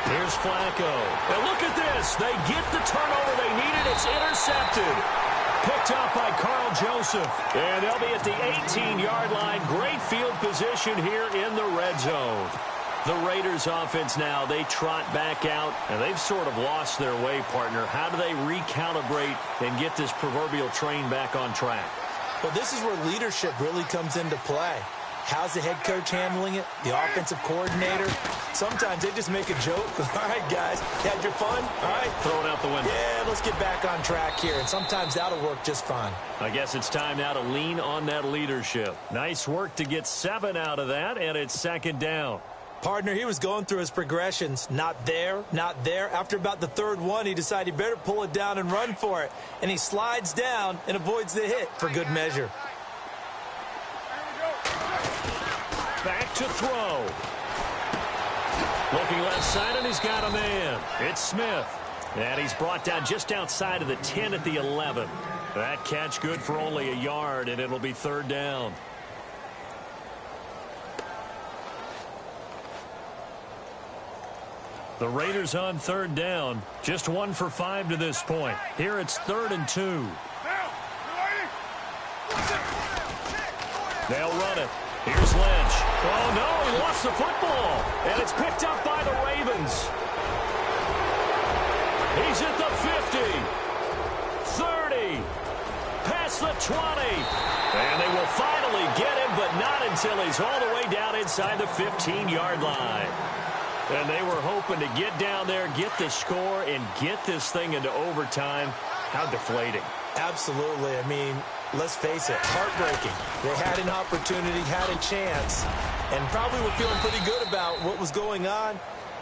Here's Flacco. And look at this. They get the turnover they needed. It's intercepted. Picked up by Carl Joseph. And they'll be at the 18-yard line. Great field position here in the red zone. The Raiders offense now, they trot back out, and they've sort of lost their way, partner. How do they recalibrate and get this proverbial train back on track? Well, this is where leadership really comes into play. How's the head coach handling it? The offensive coordinator? Sometimes they just make a joke. All right, guys, had your fun? All right. Throw it out the window. Yeah, let's get back on track here, and sometimes that'll work just fine. I guess it's time now to lean on that leadership. Nice work to get 7 out of that, and it's second down. Partner, he was going through his progressions. Not there, not there. After about the third one, he decided he better pull it down and run for it. And he slides down and avoids the hit for good measure. Back to throw. Looking left side, and he's got a man. It's Smith. And he's brought down just outside of the 10 at the 11. That catch good for only a yard, and it'll be third down. The Raiders on third down. Just 1 for 5 to this point. Here it's 3rd and 2. They'll run it. Here's Lynch. Oh, no, he lost the football. And it's picked up by the Ravens. He's at the 50. 30. Past the 20. And they will finally get him, but not until he's all the way down inside the 15-yard line. And they were hoping to get down there, get the score, and get this thing into overtime. How deflating. Absolutely. I mean, let's face it, heartbreaking. They had an opportunity, had a chance, and probably were feeling pretty good about what was going on,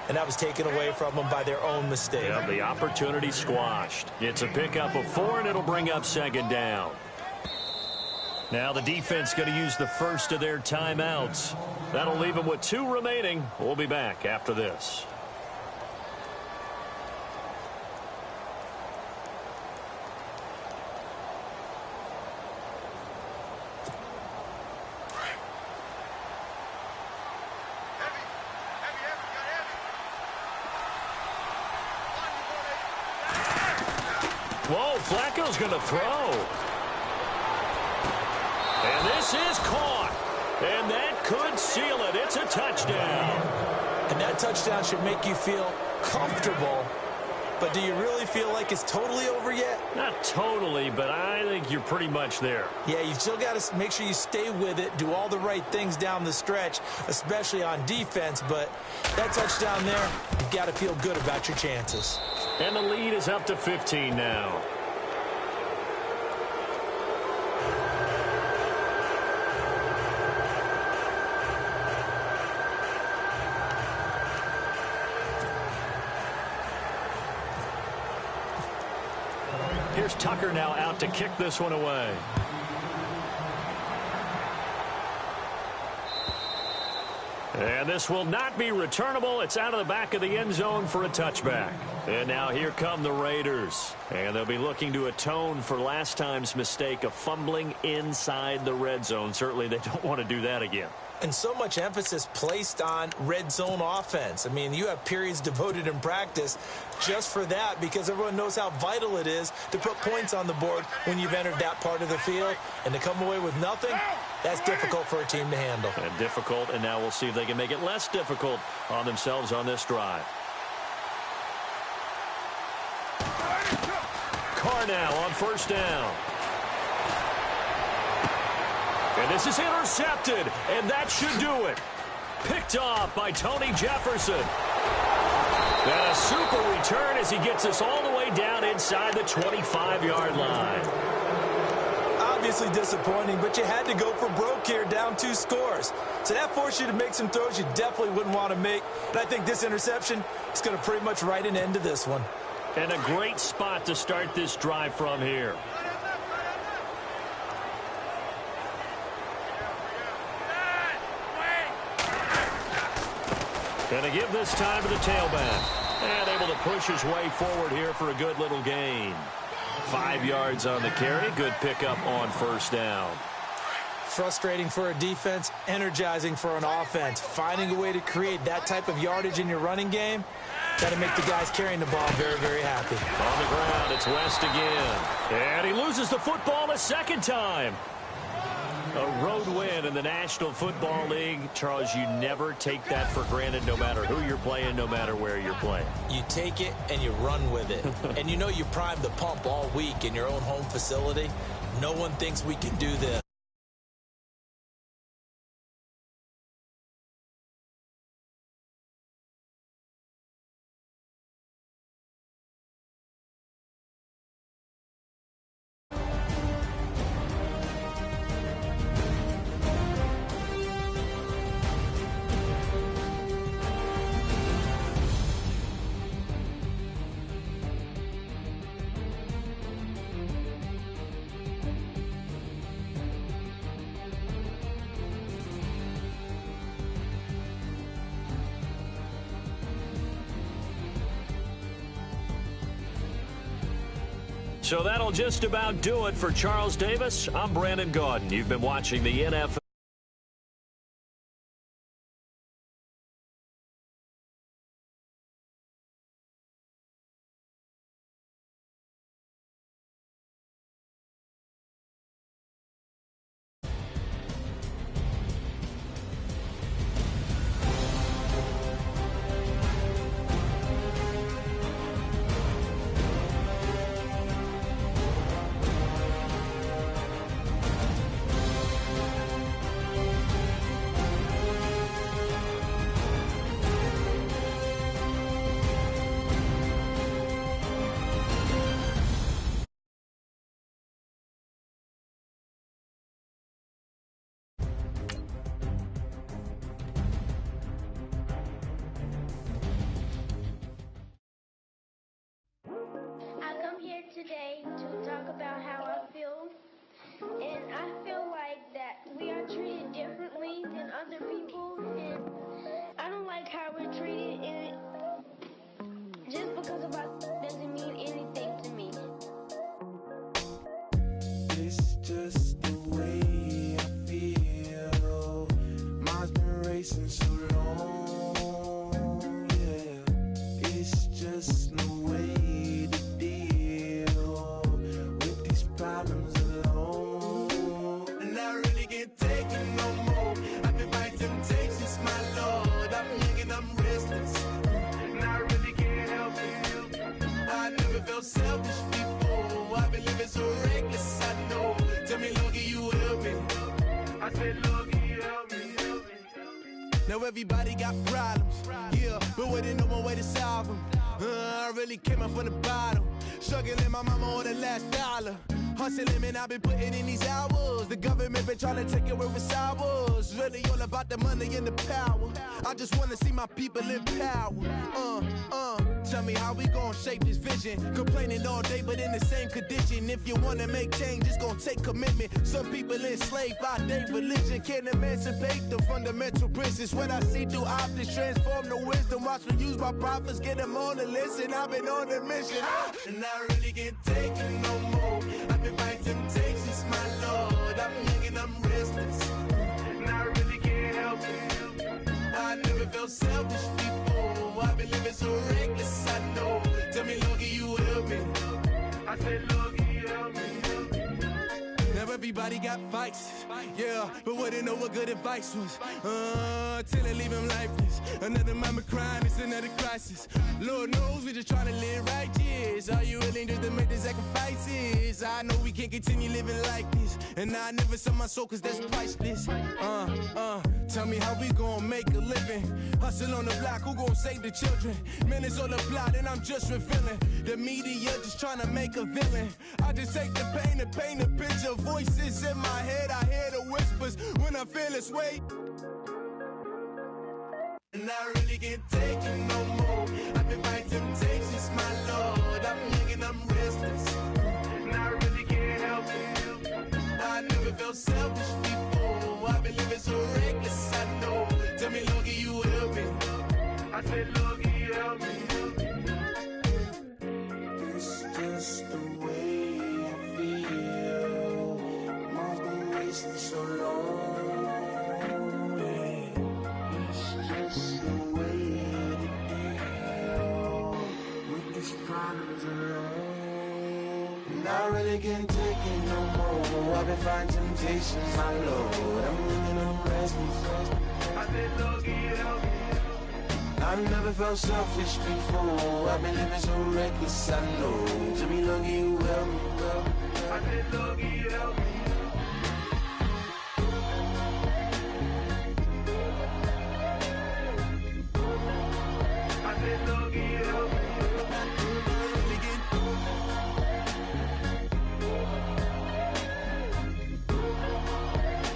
and that was taken away from them by their own mistake. Yeah, the opportunity squashed. It's a pickup of 4, and it'll bring up second down. Now the defense going to use the first of their timeouts. That'll leave them with 2 remaining. We'll be back after this. Whoa, Flacco's going to throw. And this is caught. And that could seal it. It's a touchdown. And that touchdown should make you feel comfortable. But do you really feel like it's totally over yet? Not totally, but I think you're pretty much there. Yeah, you've still got to make sure you stay with it, do all the right things down the stretch, especially on defense. But that touchdown there, you've got to feel good about your chances. And the lead is up to 15 now. Here's Tucker now out to kick this one away. And this will not be returnable. It's out of the back of the end zone for a touchback. And now here come the Raiders. And they'll be looking to atone for last time's mistake of fumbling inside the red zone. Certainly they don't want to do that again. And so much emphasis placed on red zone offense. I mean, you have periods devoted in practice just for that because everyone knows how vital it is to put points on the board when you've entered that part of the field. And to come away with nothing, that's difficult for a team to handle. And difficult, and now we'll see if they can make it less difficult on themselves on this drive. Carr now on first down. And this is intercepted, and that should do it. Picked off by Tony Jefferson. And a super return as he gets us all the way down inside the 25-yard line. Obviously disappointing, but you had to go for broke here, down 2 scores. So that forced you to make some throws you definitely wouldn't want to make. And I think this interception is going to pretty much write an end to this one. And a great spot to start this drive from here. Going to give this time to the tailback. And able to push his way forward here for a good little gain. 5 yards on the carry. Good pickup on first down. Frustrating for a defense, energizing for an offense. Finding a way to create that type of yardage in your running game, Got to make the guys carrying the ball very, very happy. On the ground, it's West again. And he loses the football a second time. A road win in the National Football League. Charles, you never take that for granted no matter who you're playing, no matter where you're playing. You take it and you run with it. And you know you primed the pump all week in your own home facility. No one thinks we can do this. So that'll just about do it for Charles Davis. I'm Brandon Gaudin. You've been watching the NFL. Today to talk about how I feel, and I feel like that we are treated differently than other people, and I don't like how we're treated, and just because of us doesn't mean anything to me. It's just the way I feel. Mine's been racing so long, yeah. It's just the way problems alone, and I really can't take it no more. I've been fighting temptations, my Lord. I'm young and I'm restless, and I really can't help it. I never felt selfish before. I've been living so reckless, I know. Tell me, Lord, can you help me? I said, Lord, can you help me? Now everybody got problems, yeah, but waiting no one way to solve them. I really came up from the bottom, struggling my mama on the last dollar. Hustling, man, I've been putting in these hours. The government been trying to take away what's ours. Really all about the money and the power. I just want to see my people in power. Tell me how we gon' shape this vision. Complaining all day, but in the same condition. If you wanna make change, it's gon' take commitment. Some people enslaved by their religion. Can't emancipate the fundamental principles. What I see through optics transform the wisdom. Watch me use my prophets, get them on the listen. I've been on a mission, and I really can't take it no more. I've been fighting temptations, my Lord. I'm young and I'm restless, and I really can't help it. I never felt selfish before. I've been living so reckless, I know. Tell me, Lord, can you help me? I said, Lord, can you help me? Now everybody got fights, yeah, but wouldn't know what good advice was. Till they leave him lifeless. Another mama crying, it's another crisis. Lord knows we just trying to live righteous. Are you willing just to make the sacrifices? I know we can't continue living like this, and I never sell my soul cause that's priceless. Tell me how we gon' make a living. Hustle on the block, who gon' save the children? Minutes on the plot and I'm just revealing. The media just trying to make a villain. I just take the pain and paint a picture. Voices in my head, I hear the whispers when I feel this way. And I really can't take it no more. I've been fighting temptations, my Lord. I'm young and I'm restless, and I really can't help it. I never felt selfish before. I've been living so reckless, I know. Tell me, Lord, can you help me? I said, Lord, can you help me? It's just the way I feel. Mom's been racing so long. It's just the way it feels. problems alone. Not really getting taken no more. I've been fighting temptations, my Lord. I'm running on restless. I said, Lord, help me. I've never felt selfish before. I've been living so reckless, I know. To be lucky you help me, well. I said, Lord, help me. I said, Lord, help me.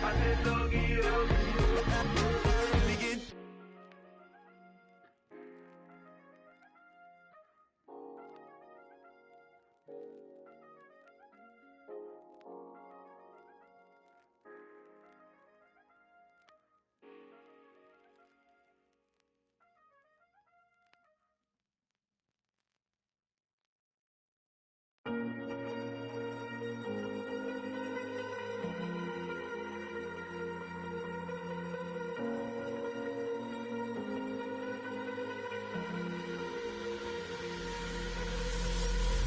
I said, Lord, help me.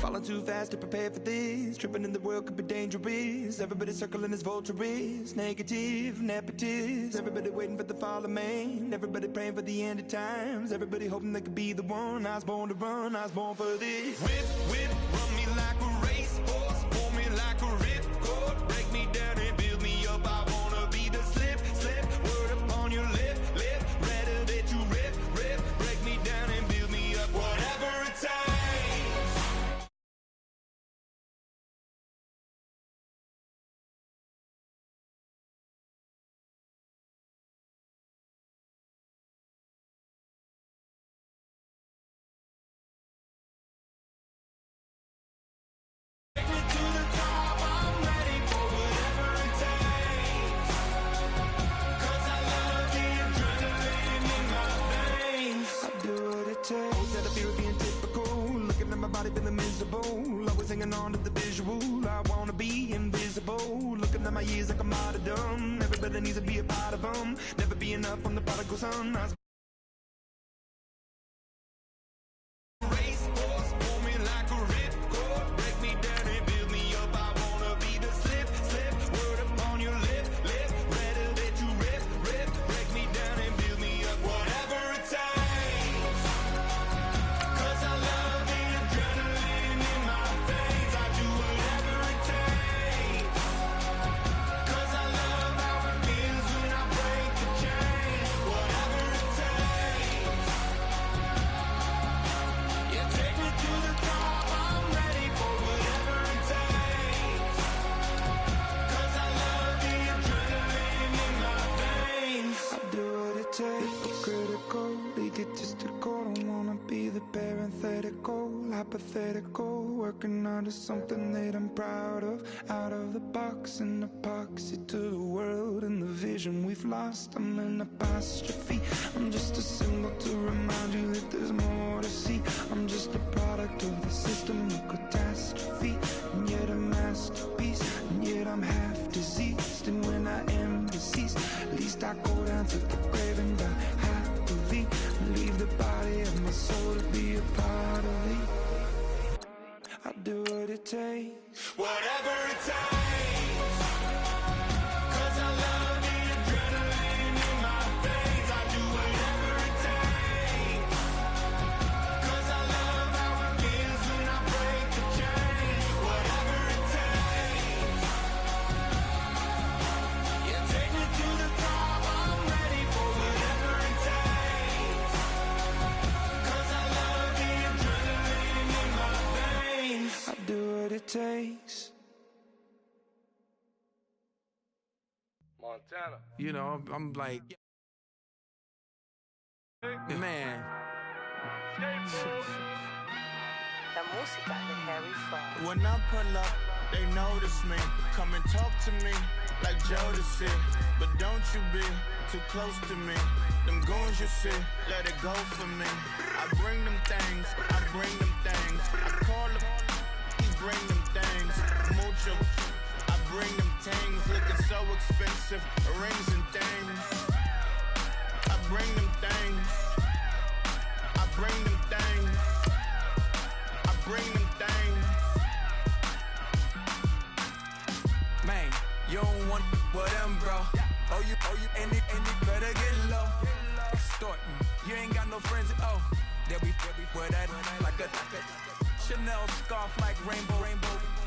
Falling too fast to prepare for this. Tripping in the world could be dangerous. Everybody circling as vultures. Negative, nepotist. Everybody waiting for the fall of man. Everybody praying for the end of times. Everybody hoping they could be the one. I was born to run, I was born for this. Whip, whip, run me like a racehorse. Pull me like a ripcord. Break me down and build me up. I wanna be the slip, slip. Word upon your lip, lip. Rather that you rip, rip. Break me down and build me up. Whatever it takes. Feeling miserable, always hanging on to the visual. I wanna be invisible, looking at my years like a martyrdom. Everybody needs to be a part of them. Never be enough on the prodigal son. Racehorse, pull me like a ripcord. Break me down and build me up. I wanna be the slip, slip. Word upon your lip, lip. Rather that you rip, rip. Break me down and build me up. Whatever it takes. 'Cause I love the adrenaline in my veins. I do whatever it takes. 'Cause I love how it feels when I break the chains. Whatever it takes. Yeah, take me to the top. I'm ready for whatever it takes. 'Cause I love the adrenaline in my veins. I do what it takes. Critical, egotistical. Don't wanna be the parenthetical, hypothetical. Working out of something that I'm proud of. Out of the box, an epoxy to the world and the vision we've lost. I'm an apostrophe. I'm just a symbol to remind you that there's more to see. I'm just a product of the system of catastrophe, and yet a masterpiece, and yet I'm half diseased. And when I am deceased, at least I go down to the grave and die happily, and leave the body of my soul to be a part of me. I do what it takes. Whatever it takes. 'Cause I love the adrenaline in my veins. I do whatever it takes. 'Cause I love how it feels when I break the chains. Whatever it takes. Yeah, take me to the top. I'm ready for whatever it takes. 'Cause I love the adrenaline in my veins. I do what it takes. Montana. You know, I'm like, man. La música de Harry Fraud. When I pull up, they notice me. Come and talk to me like Jodeci. But don't you be too close to me. Them goons you see, let it go for me. I bring them things, I bring them things. I call them, he bring them things. Mucho, I bring them things. Looking so expensive, rings and things. I bring them things. I bring them things. I breathe things. Man, you don't want with them, bro. Oh, you, and it better get low. Extorting, you ain't got no friends. Oh, they'll be wear that like a Chanel scarf like rainbow.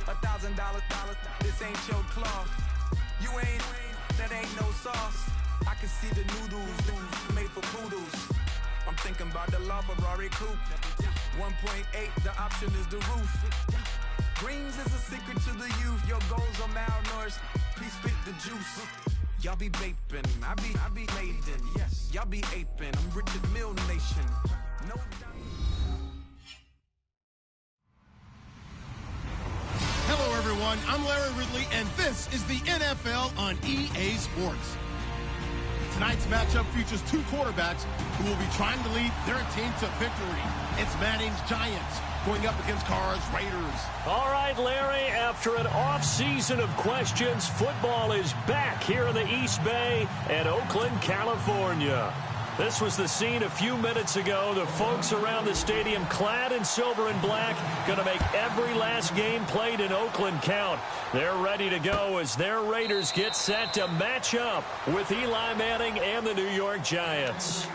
$1,000, this ain't your cloth. You ain't, that ain't no sauce. I can see the noodles made for poodles. I'm thinking about the La Ferrari coupe. 1.8, the option is the roof. Dreams is a secret to the youth. Your goals are malnourished. Please spit the juice. Y'all be vaping, I be laden. Yes, y'all be aping. I'm Richard Mill Nation. No doubt. Hello, everyone. I'm Larry Ridley, and this is the NFL on EA Sports. Tonight's matchup features two quarterbacks who will be trying to lead their team to victory. It's Manning's Giants going up against Carr's Raiders. All right, Larry, after an off-season of questions, football is back here in the East Bay at Oakland, California. This was the scene a few minutes ago. The folks around the stadium clad in silver and black going to make every last game played in Oakland count. They're ready to go as their Raiders get set to match up with Eli Manning and the New York Giants.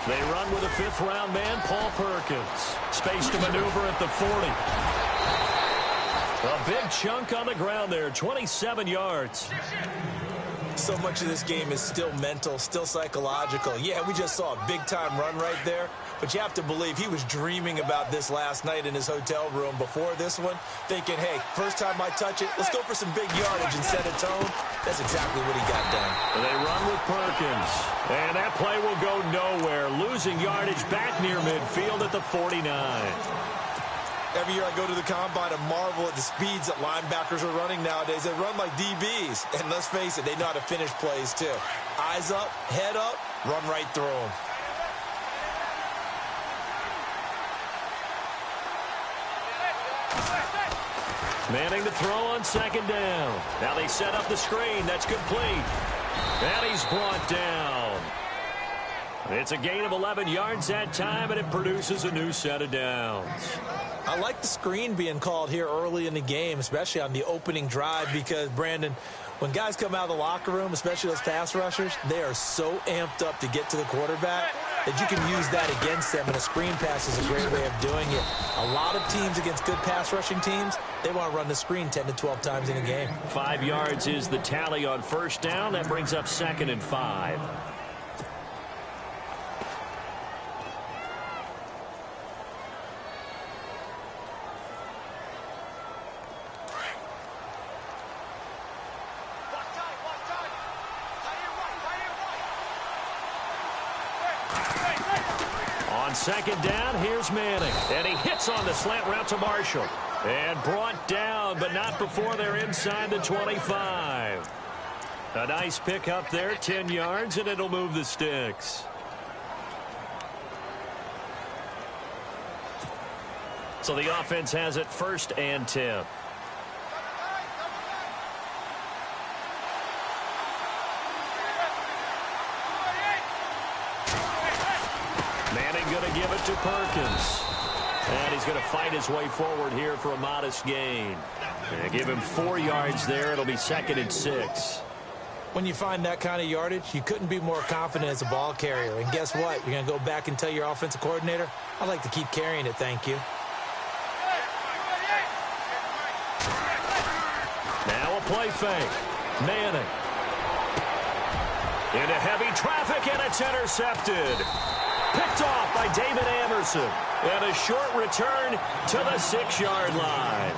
They run with a fifth-round man, Paul Perkins. Space to maneuver at the 40. A big chunk on the ground there, 27 yards. So much of this game is still mental, still psychological. Yeah, we just saw a big-time run right there, but you have to believe he was dreaming about this last night in his hotel room before this one, thinking, hey, first time I touch it, let's go for some big yardage and set a tone. That's exactly what he got done. They run with Perkins, and that play will go nowhere, losing yardage back near midfield at the 49. Every year I go to the combine and marvel at the speeds that linebackers are running nowadays. They run like DBs. And let's face it, they know how to finish plays too. Eyes up, head up, run right through them. Manning to throw on second down. Now they set up the screen. That's complete. And he's brought down. It's a gain of 11 yards that time, and it produces a new set of downs. I like the screen being called here early in the game, especially on the opening drive, because, Brandon, when guys come out of the locker room, especially those pass rushers, they are so amped up to get to the quarterback that you can use that against them, and a screen pass is a great way of doing it. A lot of teams against good pass rushing teams, they want to run the screen 10 to 12 times in a game. 5 yards is the tally on first down. That brings up 2nd and 5. On second down, here's Manning. And he hits on the slant route to Marshall. And brought down, but not before they're inside the 25. A nice pick up there, 10 yards, and it'll move the sticks. So the offense has it 1st and 10. Going to give it to Perkins. And he's going to fight his way forward here for a modest gain. And give him 4 yards there. It'll be 2nd and 6. When you find that kind of yardage, you couldn't be more confident as a ball carrier. And guess what? You're going to go back and tell your offensive coordinator, I'd like to keep carrying it, thank you. Now a play fake. Manning. Into heavy traffic, and it's intercepted. Picked off by David Anderson. And a short return to the 6-yard line.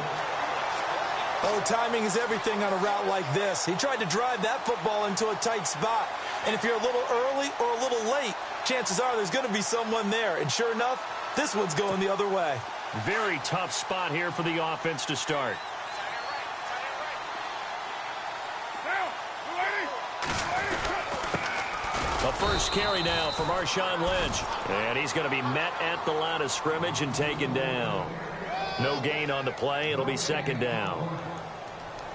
Oh, timing is everything on a route like this. He tried to drive that football into a tight spot. And if you're a little early or a little late, chances are there's going to be someone there. And sure enough, this one's going the other way. Very tough spot here for the offense to start. A first carry now from Marshawn Lynch. And he's going to be met at the line of scrimmage and taken down. No gain on the play. It'll be second down.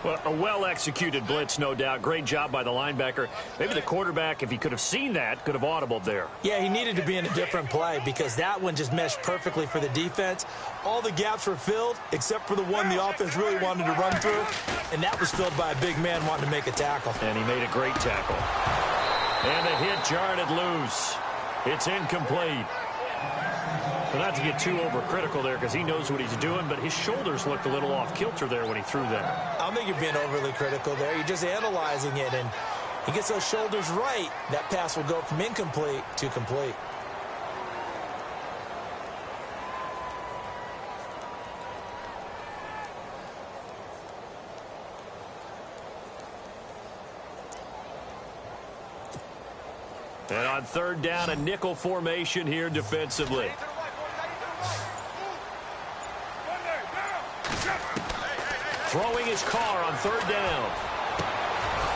Well, a well-executed blitz, no doubt. Great job by the linebacker. Maybe the quarterback, if he could have seen that, could have audibled there. Yeah, he needed to be in a different play because that one just meshed perfectly for the defense. All the gaps were filled except for the one the offense really wanted to run through, and that was filled by a big man wanting to make a tackle. And he made a great tackle. And the hit jarred it loose. It's incomplete. But not to get too overcritical there because he knows what he's doing, but his shoulders looked a little off kilter there when he threw that. I don't think you're being overly critical there. You're just analyzing it, and he gets those shoulders right. That pass will go from incomplete to complete. And on third down, a nickel formation here defensively. Throwing his car on third down.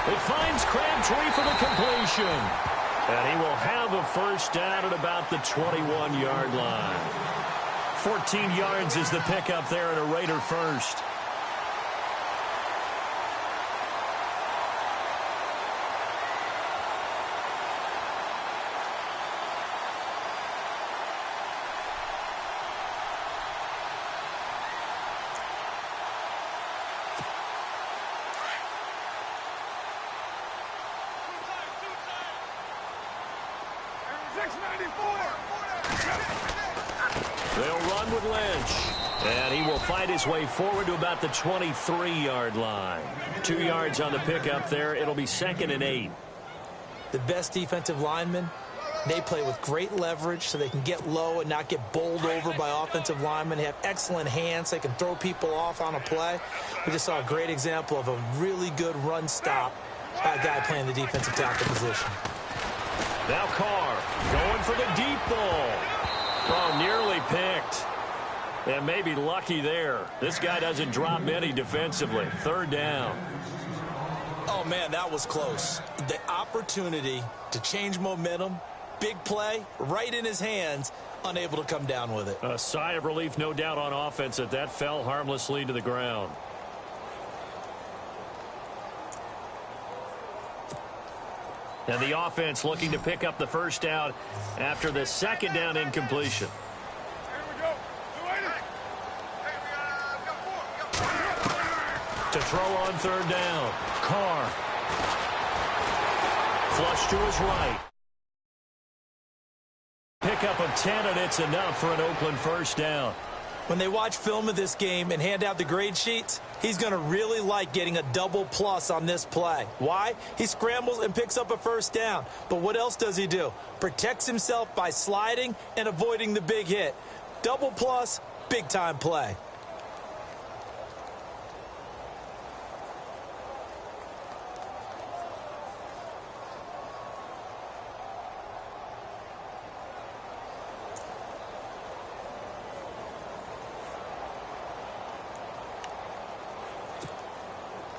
It finds Crabtree for the completion. And he will have a first down at about the 21-yard line. 14 yards is the pickup there and a Raider first. They'll run with Lynch. And he will fight his way forward to about the 23-yard line. 2 yards on the pickup there. It'll be 2nd and 8. The best defensive linemen, they play with great leverage so they can get low and not get bowled over by offensive linemen. They have excellent hands. They can throw people off on a play. We just saw a great example of a really good run stop by a guy playing the defensive tackle position. Now Carr going for the deep ball. Oh, nearly picked. And maybe lucky there. This guy doesn't drop many defensively. Third down. Oh, man, that was close. The opportunity to change momentum, big play, right in his hands, unable to come down with it. A sigh of relief, no doubt, on offense that fell harmlessly to the ground. And the offense looking to pick up the first down after the second down incompletion. To throw on third down. Carr. Flush to his right. Pickup of 10, and it's enough for an Oakland first down. When they watch film of this game and hand out the grade sheets, he's going to really like getting a double plus on this play. Why? He scrambles and picks up a first down. But what else does he do? Protects himself by sliding and avoiding the big hit. Double plus, big-time play.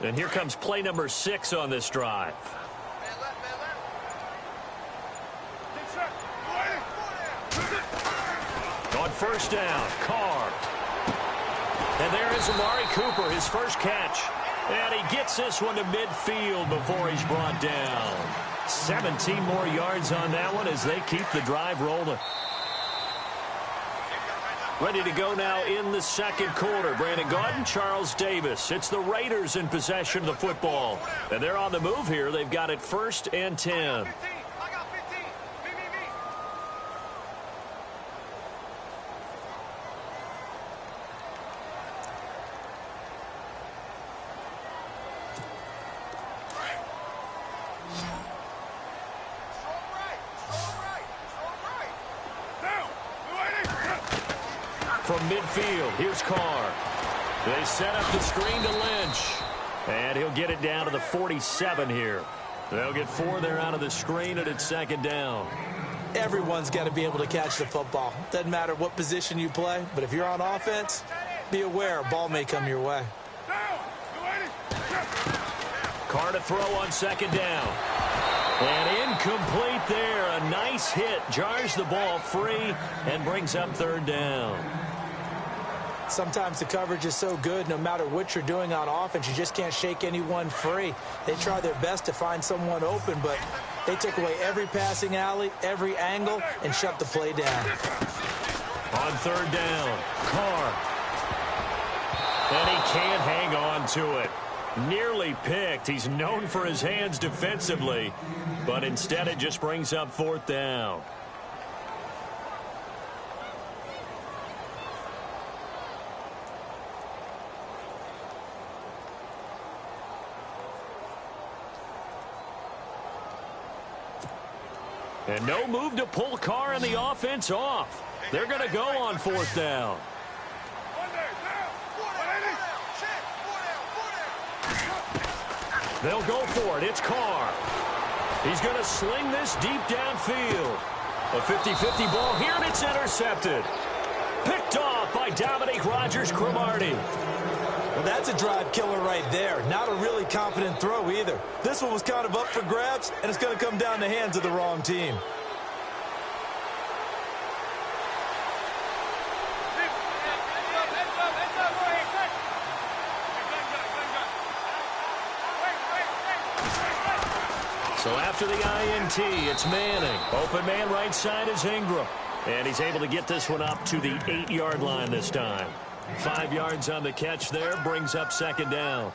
And here comes play number 6 on this drive. On first down, Carr. And there is Amari Cooper, his first catch. And he gets this one to midfield before he's brought down. 17 more yards on that one as they keep the drive rolling. Ready to go now in the second quarter. Brandon Gaudin, Charles Davis. It's the Raiders in possession of the football. And they're on the move here. They've got it 1st and 10. From midfield, here's Carr. They set up the screen to Lynch. And he'll get it down to the 47 here. They'll get 4 there out of the screen, and it's second down. Everyone's got to be able to catch the football. Doesn't matter what position you play, but if you're on offense, be aware a ball may come your way. Carr to throw on second down. And incomplete there a nice hit, jars the ball free, and brings up third down. Sometimes the coverage is so good, no matter what you're doing on offense, you just can't shake anyone free. They try their best to find someone open, but they took away every passing alley, every angle, and shut the play down. On third down, Carr. And he can't hang on to it. Nearly picked. He's known for his hands defensively, but instead it just brings up fourth down. And no move to pull Carr and the offense off. They're going to go on fourth down. They'll go for it. It's Carr. He's going to sling this deep downfield. A 50-50 ball here, and it's intercepted. Picked off by Dominique Rodgers-Cromartie. Well, that's a drive killer right there. Not a really confident throw either. This one was kind of up for grabs, and it's going to come down the hands of the wrong team. So after the INT, it's Manning. Open man right side is Ingram. And he's able to get this one up to the 8-yard line this time. 5 yards on the catch there, brings up second down.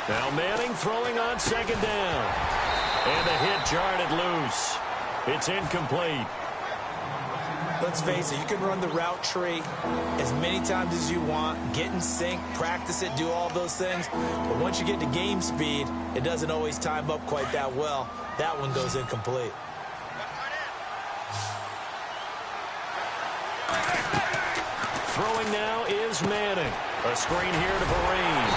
Now Manning throwing on second down. And the hit jarred it loose. It's incomplete. Let's face it, you can run the route tree as many times as you want, get in sync, practice it, do all those things. But once you get to game speed, it doesn't always time up quite that well. That one goes incomplete. Throwing now is Manning. A screen here to Vereen.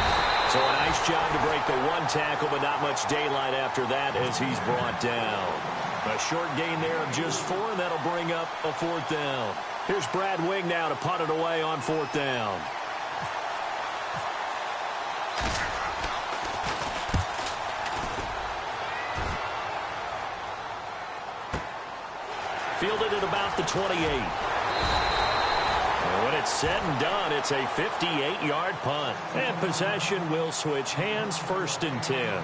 So a nice job to break the one tackle, but not much daylight after that as he's brought down. A short gain there of just 4, and that'll bring up a fourth down. Here's Brad Wing now to punt it away on fourth down. Fielded at about the 28. And when it's said and done, it's a 58-yard punt. And possession will switch hands, 1st and 10.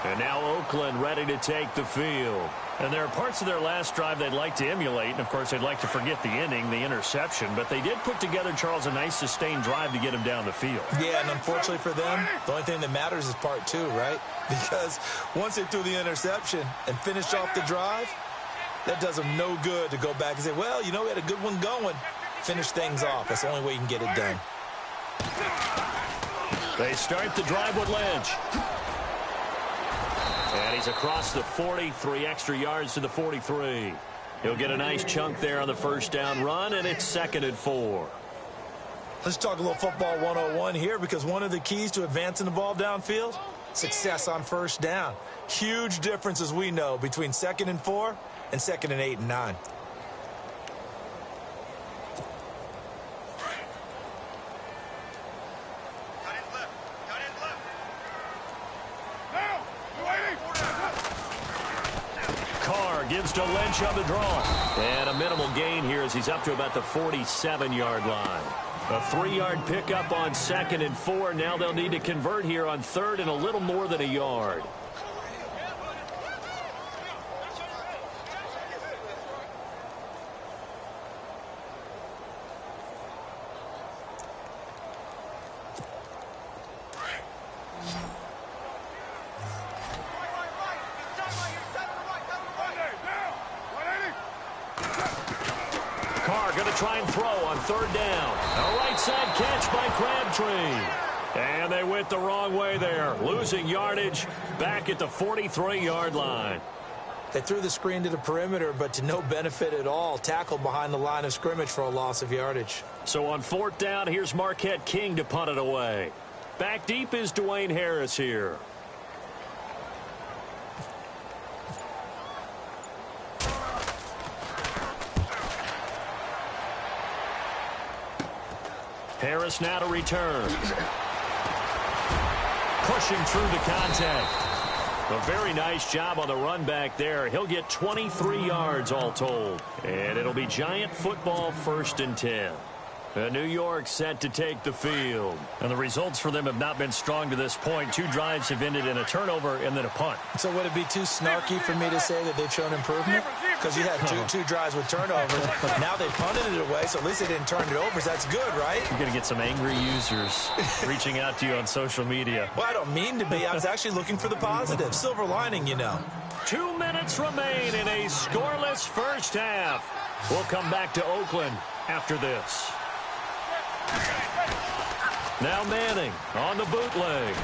And now Oakland ready to take the field. And there are parts of their last drive they'd like to emulate. And, of course, they'd like to forget the inning, the interception. But they did put together, Charles, a nice sustained drive to get him down the field. Yeah, and unfortunately for them, the only thing that matters is part 2, right? Because once they threw the interception and finished off the drive, that does them no good to go back and say, well, you know, we had a good one going. Finish things off. That's the only way you can get it done. They start the drive with Lynch. And he's across the 40, 3 extra yards to the 43. He'll get a nice chunk there on the first down run, and it's 2nd and 4. Let's talk a little football 101 here, because one of the keys to advancing the ball downfield, success on first down. Huge difference, as we know, between 2nd and 4 and 2nd and 8 and 9. Gives to Lynch on the draw. And a minimal gain here as he's up to about the 47-yard line. A 3-yard pickup on 2nd and 4. Now they'll need to convert here on 3rd and a little more than a yard. Try and throw on 3rd down. A right side catch by Crabtree. And they went the wrong way there. Losing yardage back at the 43-yard line. They threw the screen to the perimeter, but to no benefit at all. Tackled behind the line of scrimmage for a loss of yardage. So on 4th down, here's Marquette King to punt it away. Back deep is Dwayne Harris here. Harris now to return. Pushing through the contact. A very nice job on the run back there. He'll get 23 yards all told. And it'll be Giant football 1st and 10. New York set to take the field. And the results for them have not been strong to this point. 2 drives have ended in a turnover and then a punt. So would it be too snarky for me to say that they've shown improvement? Because you had two drives with turnovers. Now they punted it away, so at least they didn't turn it over. So that's good, right? You're going to get some angry users reaching out to you on social media. Well, I don't mean to be. I was actually looking for the positive. Silver lining, you know. 2 minutes remain in a scoreless first half. We'll come back to Oakland after this. Now Manning on the bootleg.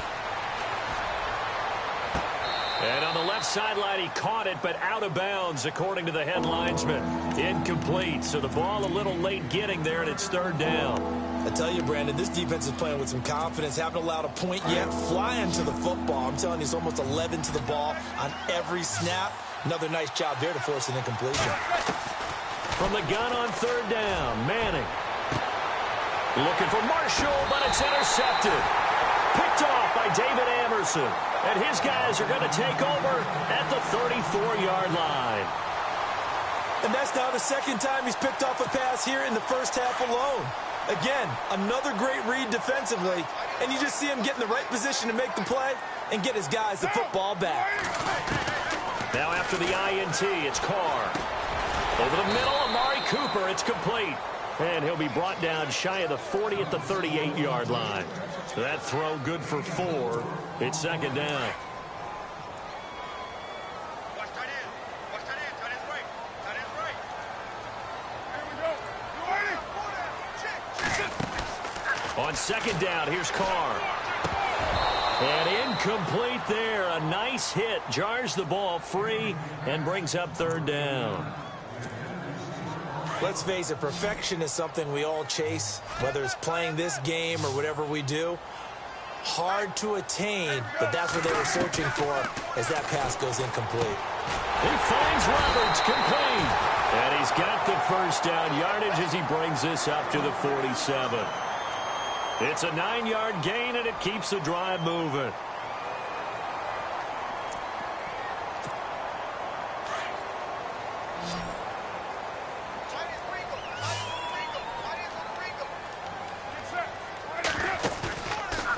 And on the left sideline, he caught it, but out of bounds, according to the head linesman. Incomplete, so the ball a little late getting there, and it's 3rd down. I tell you, Brandon, this defense is playing with some confidence. Haven't allowed a point yet. Flying to the football. I'm telling you, it's almost 11 to the ball on every snap. Another nice job there to force an incompletion. From the gun on 3rd down, Manning. Looking for Marshall, but it's intercepted. Picked off by David Amerson. And his guys are going to take over at the 34-yard line. And that's now the 2nd time he's picked off a pass here in the first half alone. Again, another great read defensively. And you just see him get in the right position to make the play and get his guys the football back. Now after the INT, it's Carr. Over the middle, Amari Cooper. It's complete. And he'll be brought down shy of the 40 at the 38-yard line. That throw good for 4. It's 2nd down. On 2nd down, here's Carr. And incomplete there. A nice hit. Jars the ball free and brings up 3rd down. Let's face it, perfection is something we all chase, whether it's playing this game or whatever we do. Hard to attain, but that's what they were searching for as that pass goes incomplete. He finds Roberts complete. And he's got the 1st down yardage as he brings this up to the 47. It's a 9-yard gain, and it keeps the drive moving.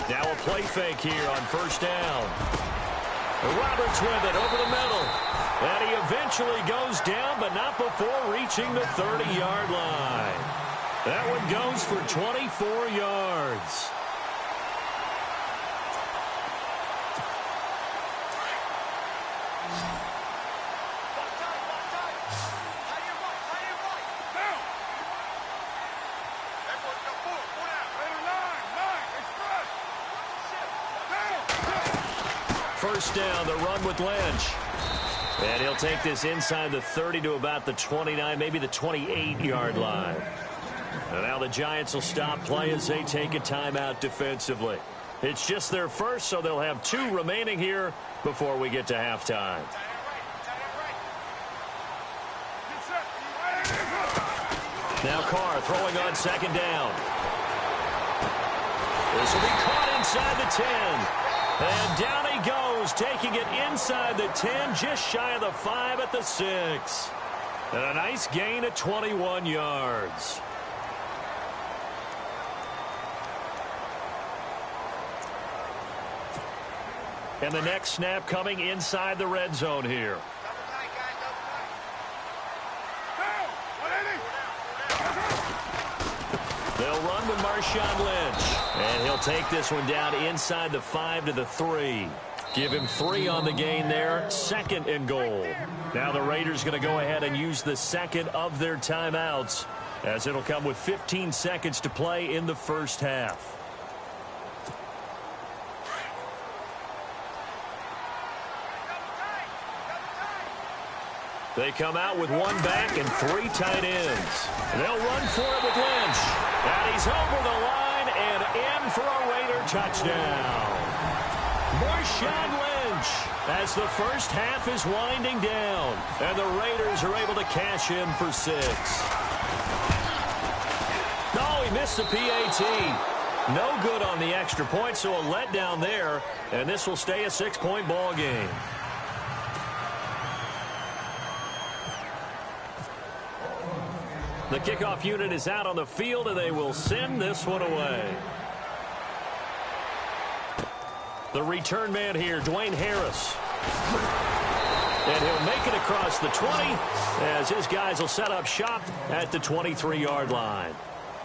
Now a play fake here on 1st down. Roberts with it over the middle. And he eventually goes down, but not before reaching the 30-yard line. That one goes for 24 yards. First down, the run with Lynch. And he'll take this inside the 30 to about the 29, maybe the 28-yard line. And now the Giants will stop play as they take a timeout defensively. It's just their first, so they'll have 2 remaining here before we get to halftime. Now Carr throwing on 2nd down. This will be caught inside the 10. And down he goes, taking it inside the 10, just shy of the 5 at the 6. And a nice gain of 21 yards. And the next snap coming inside the red zone here. They'll run with Marshawn Lynch. And he'll take this one down inside the 5 to the 3. Give him 3 on the gain there. 2nd and goal. Now the Raiders going to go ahead and use the 2nd of their timeouts, as it'll come with 15 seconds to play in the first half. They come out with 1 back and 3 tight ends. They'll run for it with Lynch. And he's over the line and in for a Raider touchdown. Marshawn Lynch as the first half is winding down. And the Raiders are able to cash in for 6. No, he he missed the PAT. No good on the extra point, so a letdown there, and this will stay a 6-point ball game. The kickoff unit is out on the field, and they will send this one away. The return man here, Dwayne Harris. And he'll make it across the 20 as his guys will set up shop at the 23-yard line.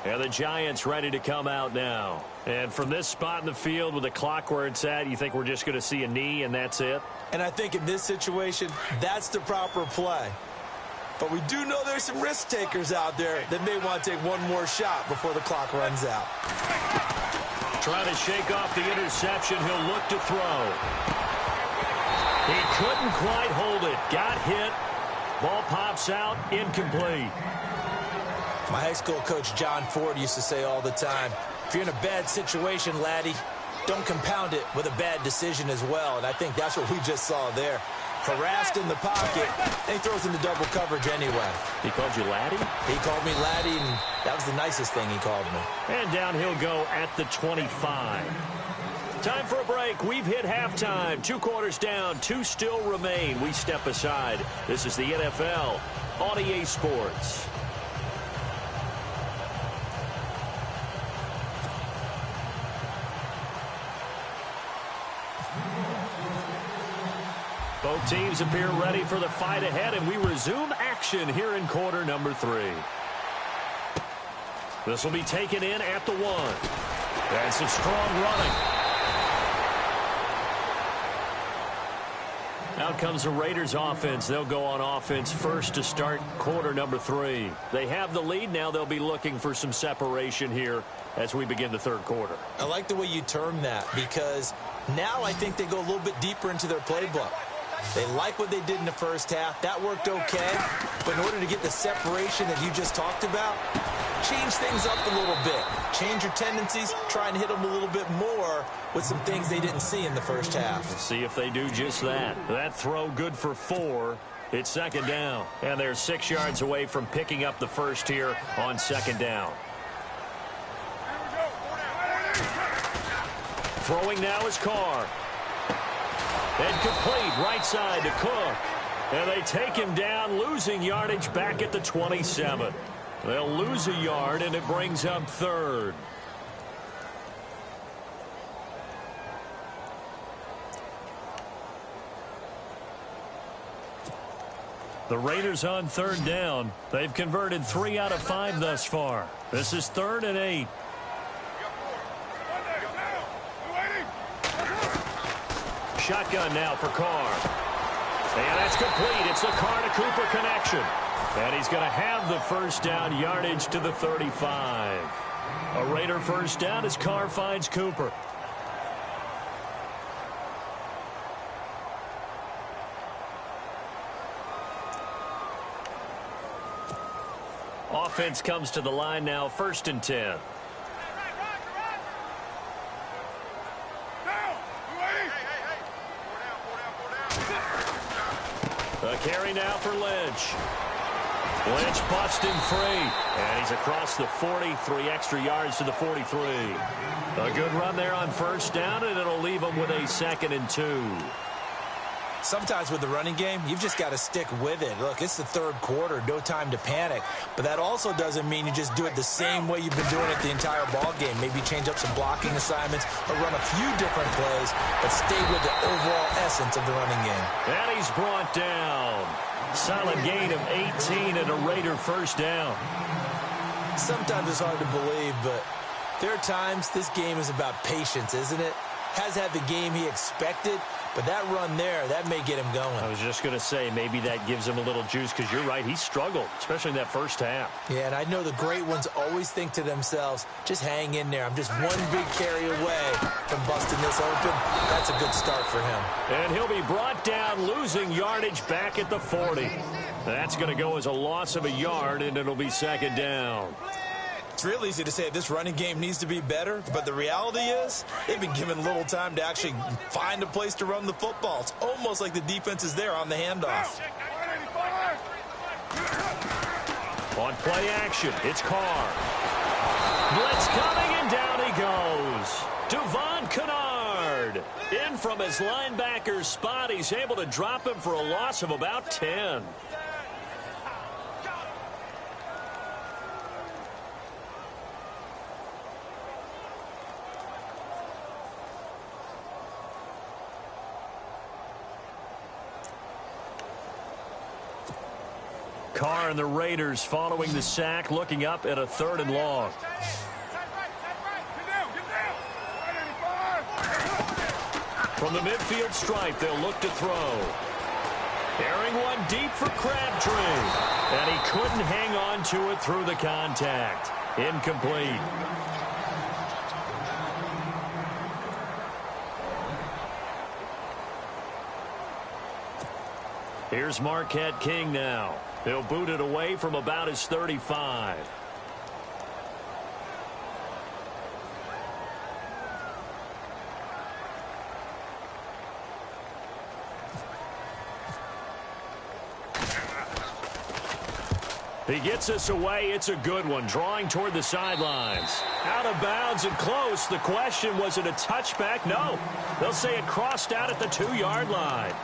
And the Giants ready to come out now. And from this spot in the field with the clock where it's at, you think we're just going to see a knee and that's it? And I think in this situation, that's the proper play. But we do know there's some risk takers out there that may want to take one more shot before the clock runs out. Trying to shake off the interception. He'll look to throw. He couldn't quite hold it. Got hit. Ball pops out. Incomplete. My high school coach, John Ford, used to say all the time, if you're in a bad situation, laddie, don't compound it with a bad decision as well. And I think that's what we just saw there. Harassed in the pocket, and he throws into double coverage anyway. He called you laddie? He called me laddie, and that was the nicest thing he called me. And down he'll go at the 25. Time for a break. We've hit halftime. 2 quarters down, 2 still remain. We step aside. This is the NFL on EA Sports. Both teams appear ready for the fight ahead, and we resume action here in quarter number 3. This will be taken in at the 1. And some strong running. Out comes the Raiders offense. They'll go on offense first to start quarter number 3. They have the lead. Now they'll be looking for some separation here as we begin the third quarter. I like the way you term that because now I think they go a little bit deeper into their playbook. They like what they did in the first half. That worked okay. But in order to get the separation that you just talked about, change things up a little bit. Change your tendencies. Try and hit them a little bit more with some things they didn't see in the first half. Let's see if they do just that. That throw good for 4. It's second down. And they're 6 yards away from picking up the first here on second down. Throwing now is Carr. And complete right side to Cook. And they take him down, losing yardage back at the 27. They'll lose a yard, and it brings up third. The Raiders on third down. They've converted 3 out of 5 thus far. This is 3rd and 8. Shotgun now for Carr. And that's complete. It's the Carr to Cooper connection. And he's going to have the first down, yardage to the 35. A Raider first down as Carr finds Cooper. Offense comes to the line now, 1st and 10. A carry now for Lynch. Lynch busts him free. And he's across the 40, 3 extra yards to the 43. A good run there on first down, and it'll leave him with a 2nd and 2. Sometimes with the running game, you've just got to stick with it. Look, it's the third quarter, no time to panic. But that also doesn't mean you just do it the same way you've been doing it the entire ball game. Maybe change up some blocking assignments or run a few different plays, but stay with the overall essence of the running game. And he's brought down. Solid gain of 18 and a Raider first down. Sometimes it's hard to believe, but there are times this game is about patience, isn't it? Has had the game he expected, but that run there, that may get him going. I was just going to say, maybe that gives him a little juice, because you're right, he struggled, especially in that first half. Yeah, and I know the great ones always think to themselves, just hang in there. I'm just one big carry away from busting this open. That's a good start for him. And he'll be brought down, losing yardage back at the 40. That's going to go as a loss of a yard, and it'll be 2nd down. It's real easy to say this running game needs to be better, but the reality is they've been given little time to actually find a place to run the football. It's almost like the defense is there on the handoff. On play action, it's Carr. Blitz coming, and down he goes. Devon Kennard. In from his linebacker spot. He's able to drop him for a loss of about 10. Carr and the Raiders following the sack, looking up at a 3rd and long. From the midfield stripe, they'll look to throw. Airing one deep for Crabtree. And he couldn't hang on to it through the contact. Incomplete. Here's Marquette King now. He'll boot it away from about his 35. He gets us away. It's a good one. Drawing toward the sidelines. Out of bounds and close. The question, was it a touchback? No. They'll say it crossed out at the 2-yard line.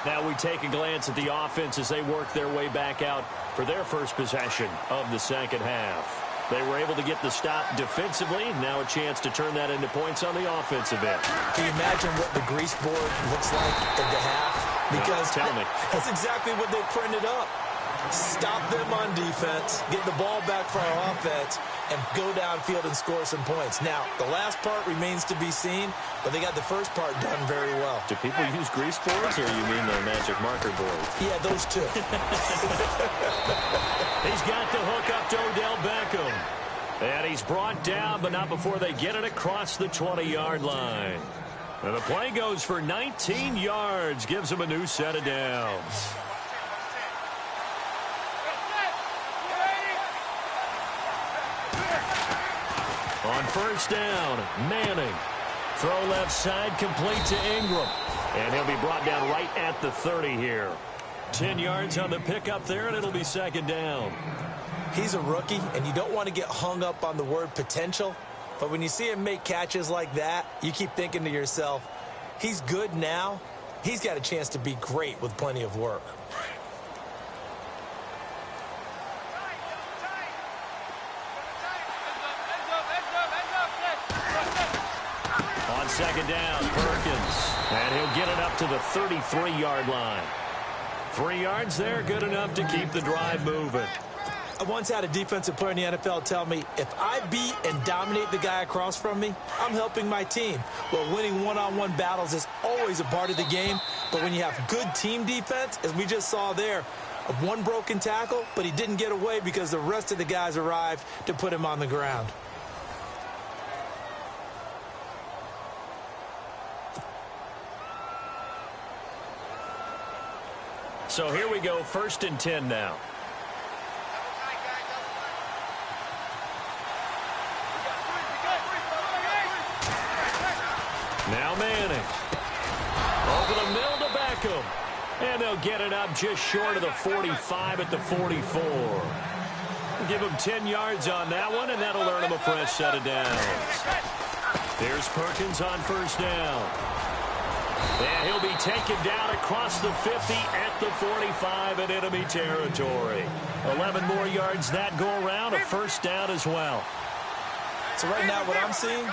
Now we take a glance at the offense as they work their way back out for their first possession of the second half. They were able to get the stop defensively. Now a chance to turn that into points on the offensive end. Can you imagine what the grease board looks like at the half? Because tell me. That's exactly what they printed up. Stop them on defense, get the ball back for our offense, and go downfield and score some points. Now, the last part remains to be seen, but they got the first part done very well. Do people use grease boards, or you mean the magic marker board? Yeah, those two. He's got the hook up to Odell Beckham. And he's brought down, but not before they get it across the 20-yard line. And the play goes for 19 yards, gives him a new set of downs. On first down, Manning. Throw left side, complete to Ingram. And he'll be brought down right at the 30 here. 10 yards on the pickup there, and it'll be second down. He's a rookie, and you don't want to get hung up on the word potential. But when you see him make catches like that, you keep thinking to yourself, he's good now. He's got a chance to be great with plenty of work. On second down, Perkins. And he'll get it up to the 33-yard line. 3 yards there, good enough to keep the drive moving. I once had a defensive player in the NFL tell me, if I beat and dominate the guy across from me, I'm helping my team. Well, winning one-on-one battles is always a part of the game, but when you have good team defense, as we just saw there, one broken tackle, but he didn't get away because the rest of the guys arrived to put him on the ground. So here we go, 1st and 10 now. Now Manning. Over the middle to Beckham. And they'll get it up just short of the 45 at the 44. Give him 10 yards on that one, and that'll earn him a fresh set of downs. Here's Perkins on first down. And he'll be taken down across the 50 at the 45 in enemy territory. 11 more yards that go around, a first down as well. So right now what I'm seeing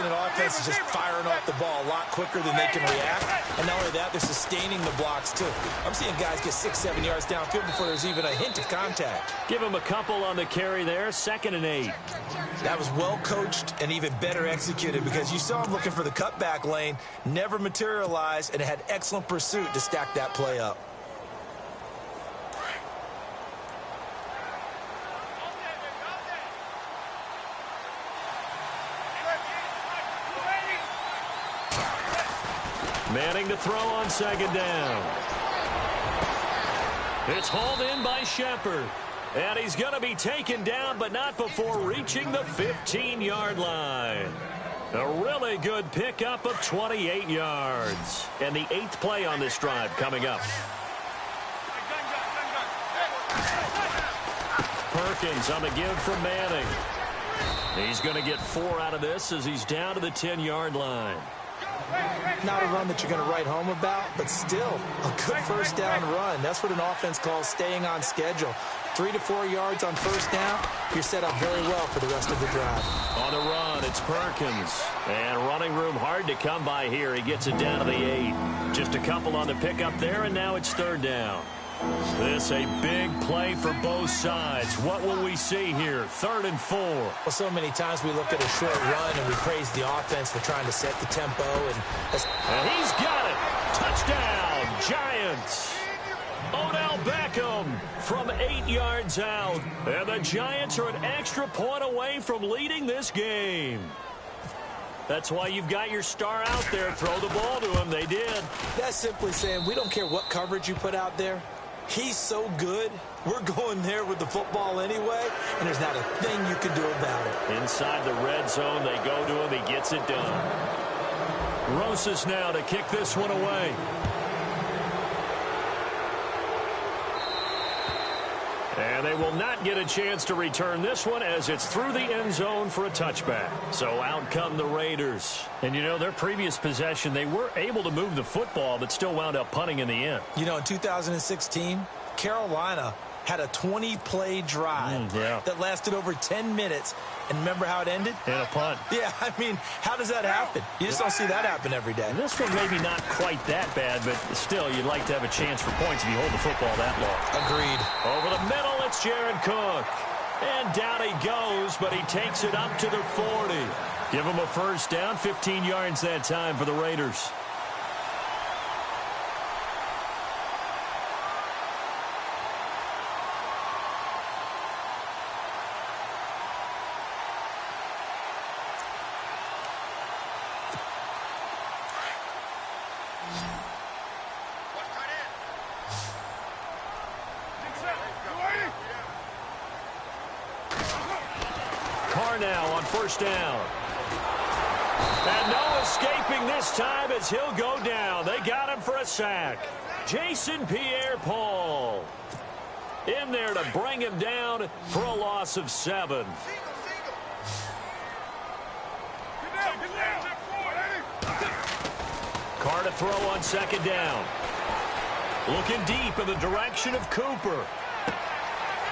an offense is just firing off the ball a lot quicker than they can react. And not only that, they're sustaining the blocks too. I'm seeing guys get 6-7 yards downfield before there's even a hint of contact. Give him a couple on the carry there, 2nd and 8. That was well coached and even better executed because you saw him looking for the cutback lane, never materialized, and had excellent pursuit to stack that play up. Manning to throw on second down. It's hauled in by Shepard. And he's going to be taken down, but not before reaching the 15-yard line. A really good pickup of 28 yards. And the 8th play on this drive coming up. Perkins on the give from Manning. He's going to get 4 out of this as he's down to the 10-yard line. Not a run that you're going to write home about, but still a good first down run. That's what an offense calls staying on schedule. 3 to 4 yards on first down, you're set up very well for the rest of the drive. On the run, it's Perkins. And running room hard to come by here. He gets it down to the 8. Just a couple on the pickup there, and now it's 3rd down. This a big play for both sides. What will we see here? 3rd and 4. Well, so many times we look at a short run and we praise the offense for trying to set the tempo. And he's got it. Touchdown, Giants. Odell Beckham from 8 yards out. And the Giants are an extra point away from leading this game. That's why you've got your star out there. Throw the ball to him. They did. That's simply saying we don't care what coverage you put out there. He's so good, we're going there with the football anyway, and there's not a thing you can do about it. Inside the red zone, they go to him. He gets it done. Rosas now to kick this one away. And they will not get a chance to return this one as it's through the end zone for a touchback. So out come the Raiders. And, you know, their previous possession, they were able to move the football but still wound up punting in the end. You know, in 2016, Carolina had a 20-play drive that lasted over 10 minutes. And remember how it ended? And a punt. Yeah, I mean, how does that happen? You just don't see that happen every day. And this one maybe not quite that bad, but still, you'd like to have a chance for points if you hold the football that long. Agreed. Over the middle, it's Jared Cook. And down he goes, but he takes it up to the 40. Give him a first down, 15 yards that time for the Raiders. Now on first down. And no escaping this time as he'll go down. They got him for a sack. Jason Pierre-Paul in there to bring him down for a loss of 7. Carr to throw on second down. Looking deep in the direction of Cooper.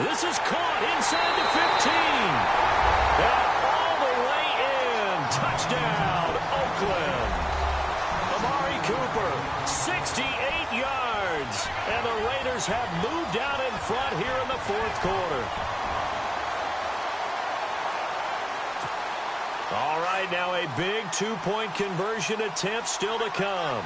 This is caught inside the 15. And all the way in. Touchdown, Oakland. Amari Cooper, 68 yards. And the Raiders have moved out in front here in the 4th quarter. All right, now a big 2-point conversion attempt still to come.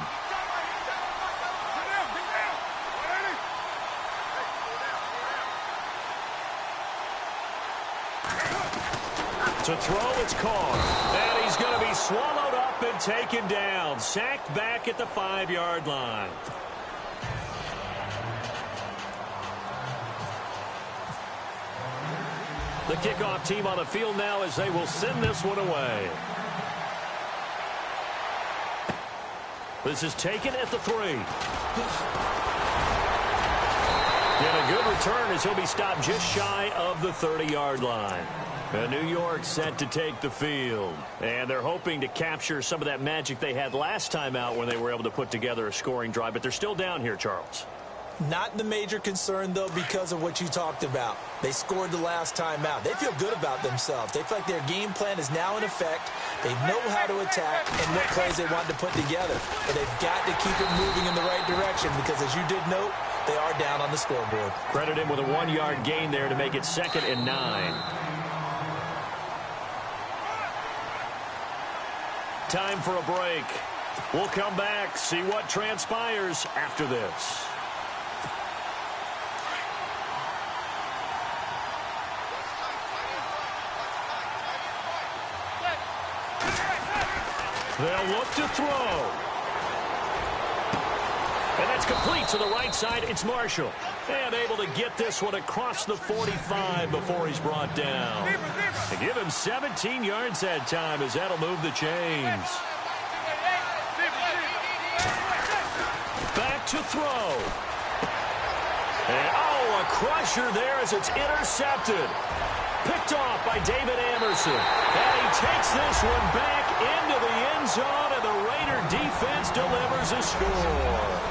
To throw, it's Carr. And he's going to be swallowed up and taken down. Sacked back at the 5-yard line. The kickoff team on the field now as they will send this one away. This is taken at the 3. And a good return as he'll be stopped just shy of the 30-yard line. New York set to take the field. And they're hoping to capture some of that magic they had last time out when they were able to put together a scoring drive. But they're still down here, Charles. Not the major concern, though, because of what you talked about. They scored the last time out. They feel good about themselves. They feel like their game plan is now in effect. They know how to attack and what plays they want to put together. But they've got to keep it moving in the right direction because, as you did note, they are down on the scoreboard. Credit him with a 1-yard gain there to make it 2nd and 9. Time for a break. We'll come back, see what transpires after this. They'll look to throw. And that's complete to the right side. It's Marshall. And able to get this one across the 45 before he's brought down. To give him 17 yards that time as that'll move the chains. Back to throw. And, oh, a crusher there as it's intercepted. Picked off by David Amerson. And he takes this one back into the end zone, and the Raider defense delivers a score.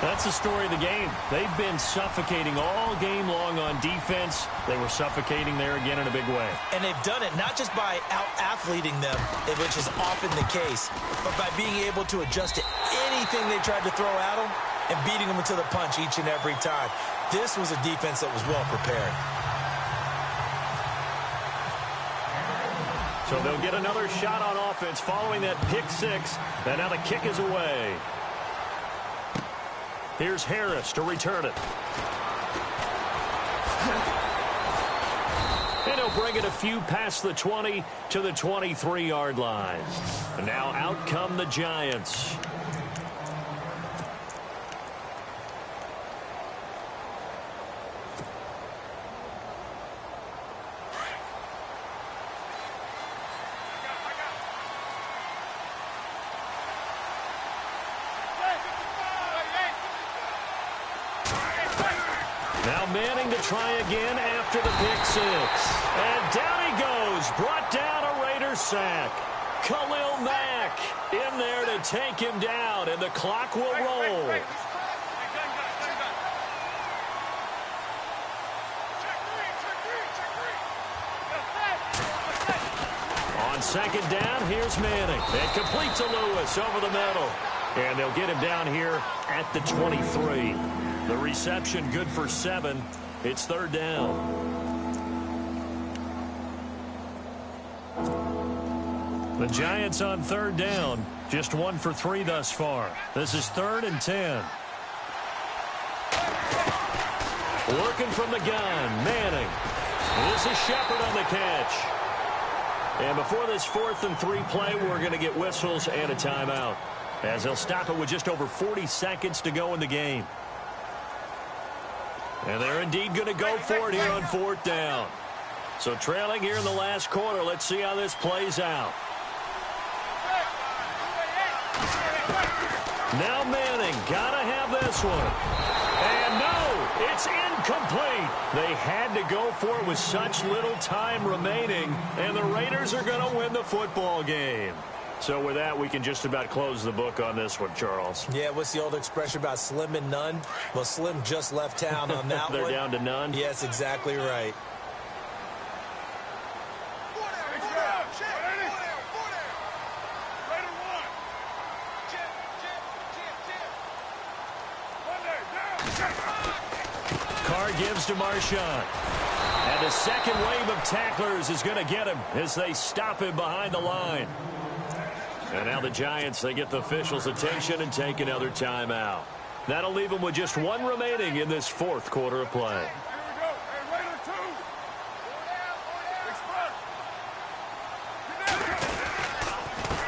That's the story of the game. They've been suffocating all game long on defense. They were suffocating there again in a big way. And they've done it not just by out-athleting them, which is often the case, but by being able to adjust to anything they tried to throw at them and beating them into the punch each and every time. This was a defense that was well prepared. So they'll get another shot on offense following that pick six. And now the kick is away. Here's Harris to return it. And he'll bring it a few past the 20 to the 23-yard line. And now out come the Giants. Now Manning to try again after the pick six. And down he goes. Brought down a Raider sack. Khalil Mack in there to take him down, and the clock will roll. On second down, here's Manning. And complete to Lewis over the middle. And they'll get him down here at the 23. The reception good for 7. It's third down. The Giants on third down. Just 1 for 3 thus far. This is 3rd and 10. Working from the gun, Manning. This is Shepard on the catch. And before this 4th and 3 play, we're going to get whistles and a timeout, as they'll stop it with just over 40 seconds to go in the game. And they're indeed going to go for it here on 4th down. So trailing here in the last quarter. Let's see how this plays out. Now Manning, gotta have this one. And no, it's incomplete. They had to go for it with such little time remaining, and the Raiders are going to win the football game. So with that, we can just about close the book on this one, Charles. Yeah, what's the old expression about slim and none? Well, Slim just left town on that one. They're down to none? Yes, exactly right. Carr gives to Marshawn. And a second wave of tacklers is going to get him as they stop him behind the line. And now the Giants, they get the officials' attention and take another timeout. That'll leave them with just 1 remaining in this 4th quarter of play.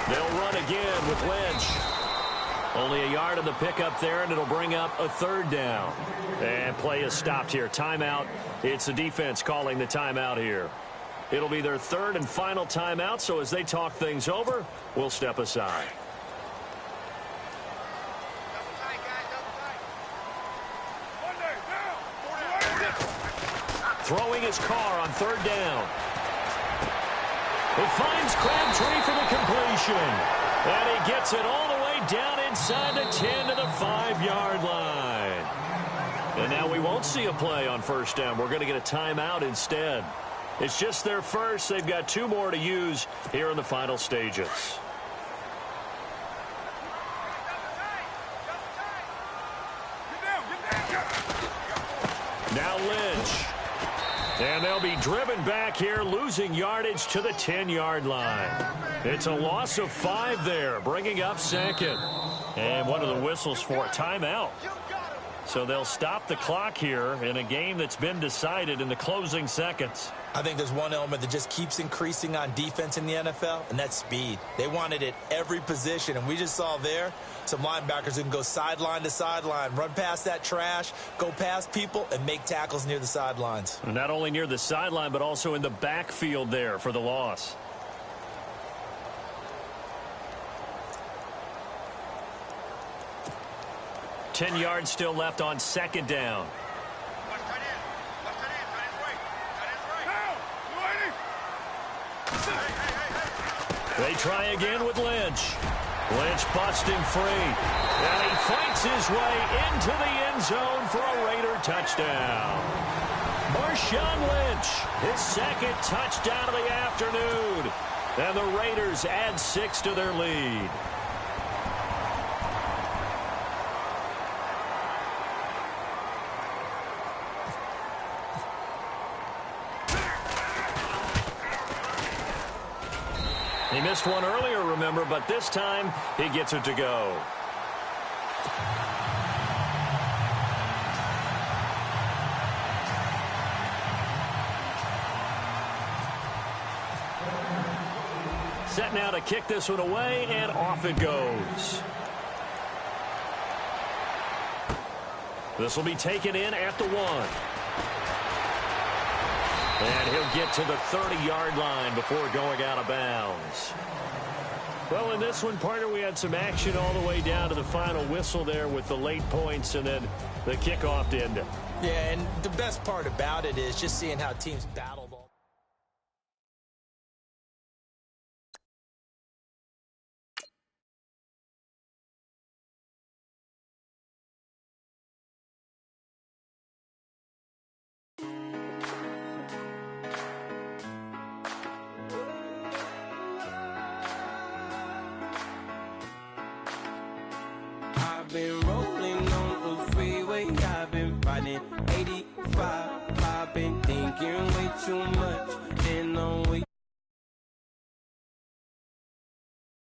They'll run again with Lynch. Only a yard on the pickup there, and it'll bring up a 3rd down. And play is stopped here. Timeout. It's the defense calling the timeout here. It'll be their 3rd and final timeout, so as they talk things over, we'll step aside. Throwing his Carr on 3rd down. It finds Crabtree for the completion. And he gets it all the way down inside the 10 to the 5-yard line. And now we won't see a play on 1st down. We're going to get a timeout instead. It's just their first. They've got 2 more to use here in the final stages. Now Lynch. And they'll be driven back here, losing yardage to the 10-yard line. It's a loss of 5 there, bringing up 2nd. And one of the whistles for a timeout. So they'll stop the clock here in a game that's been decided in the closing seconds. I think there's one element that just keeps increasing on defense in the NFL, and that's speed. They want it at every position, and we just saw there some linebackers who can go sideline to sideline, run past that trash, go past people, and make tackles near the sidelines. Not only near the sideline, but also in the backfield there for the loss. $10 yards still left on 2nd down. They try again with Lynch. Lynch busting free. And he fights his way into the end zone for a Raider touchdown. Marshawn Lynch, his second touchdown of the afternoon. And the Raiders add 6 to their lead. He missed one earlier, remember, but this time he gets it to go. Set now to kick this one away, and off it goes. This will be taken in at the 1. And he'll get to the 30-yard line before going out of bounds. Well, in this one, partner, we had some action all the way down to the final whistle there with the late points and then the kickoff to end it. Yeah, and the best part about it is just seeing how teams battled all. Been rolling on the freeway, I've been riding 85. I've been thinking way too much, and I'm way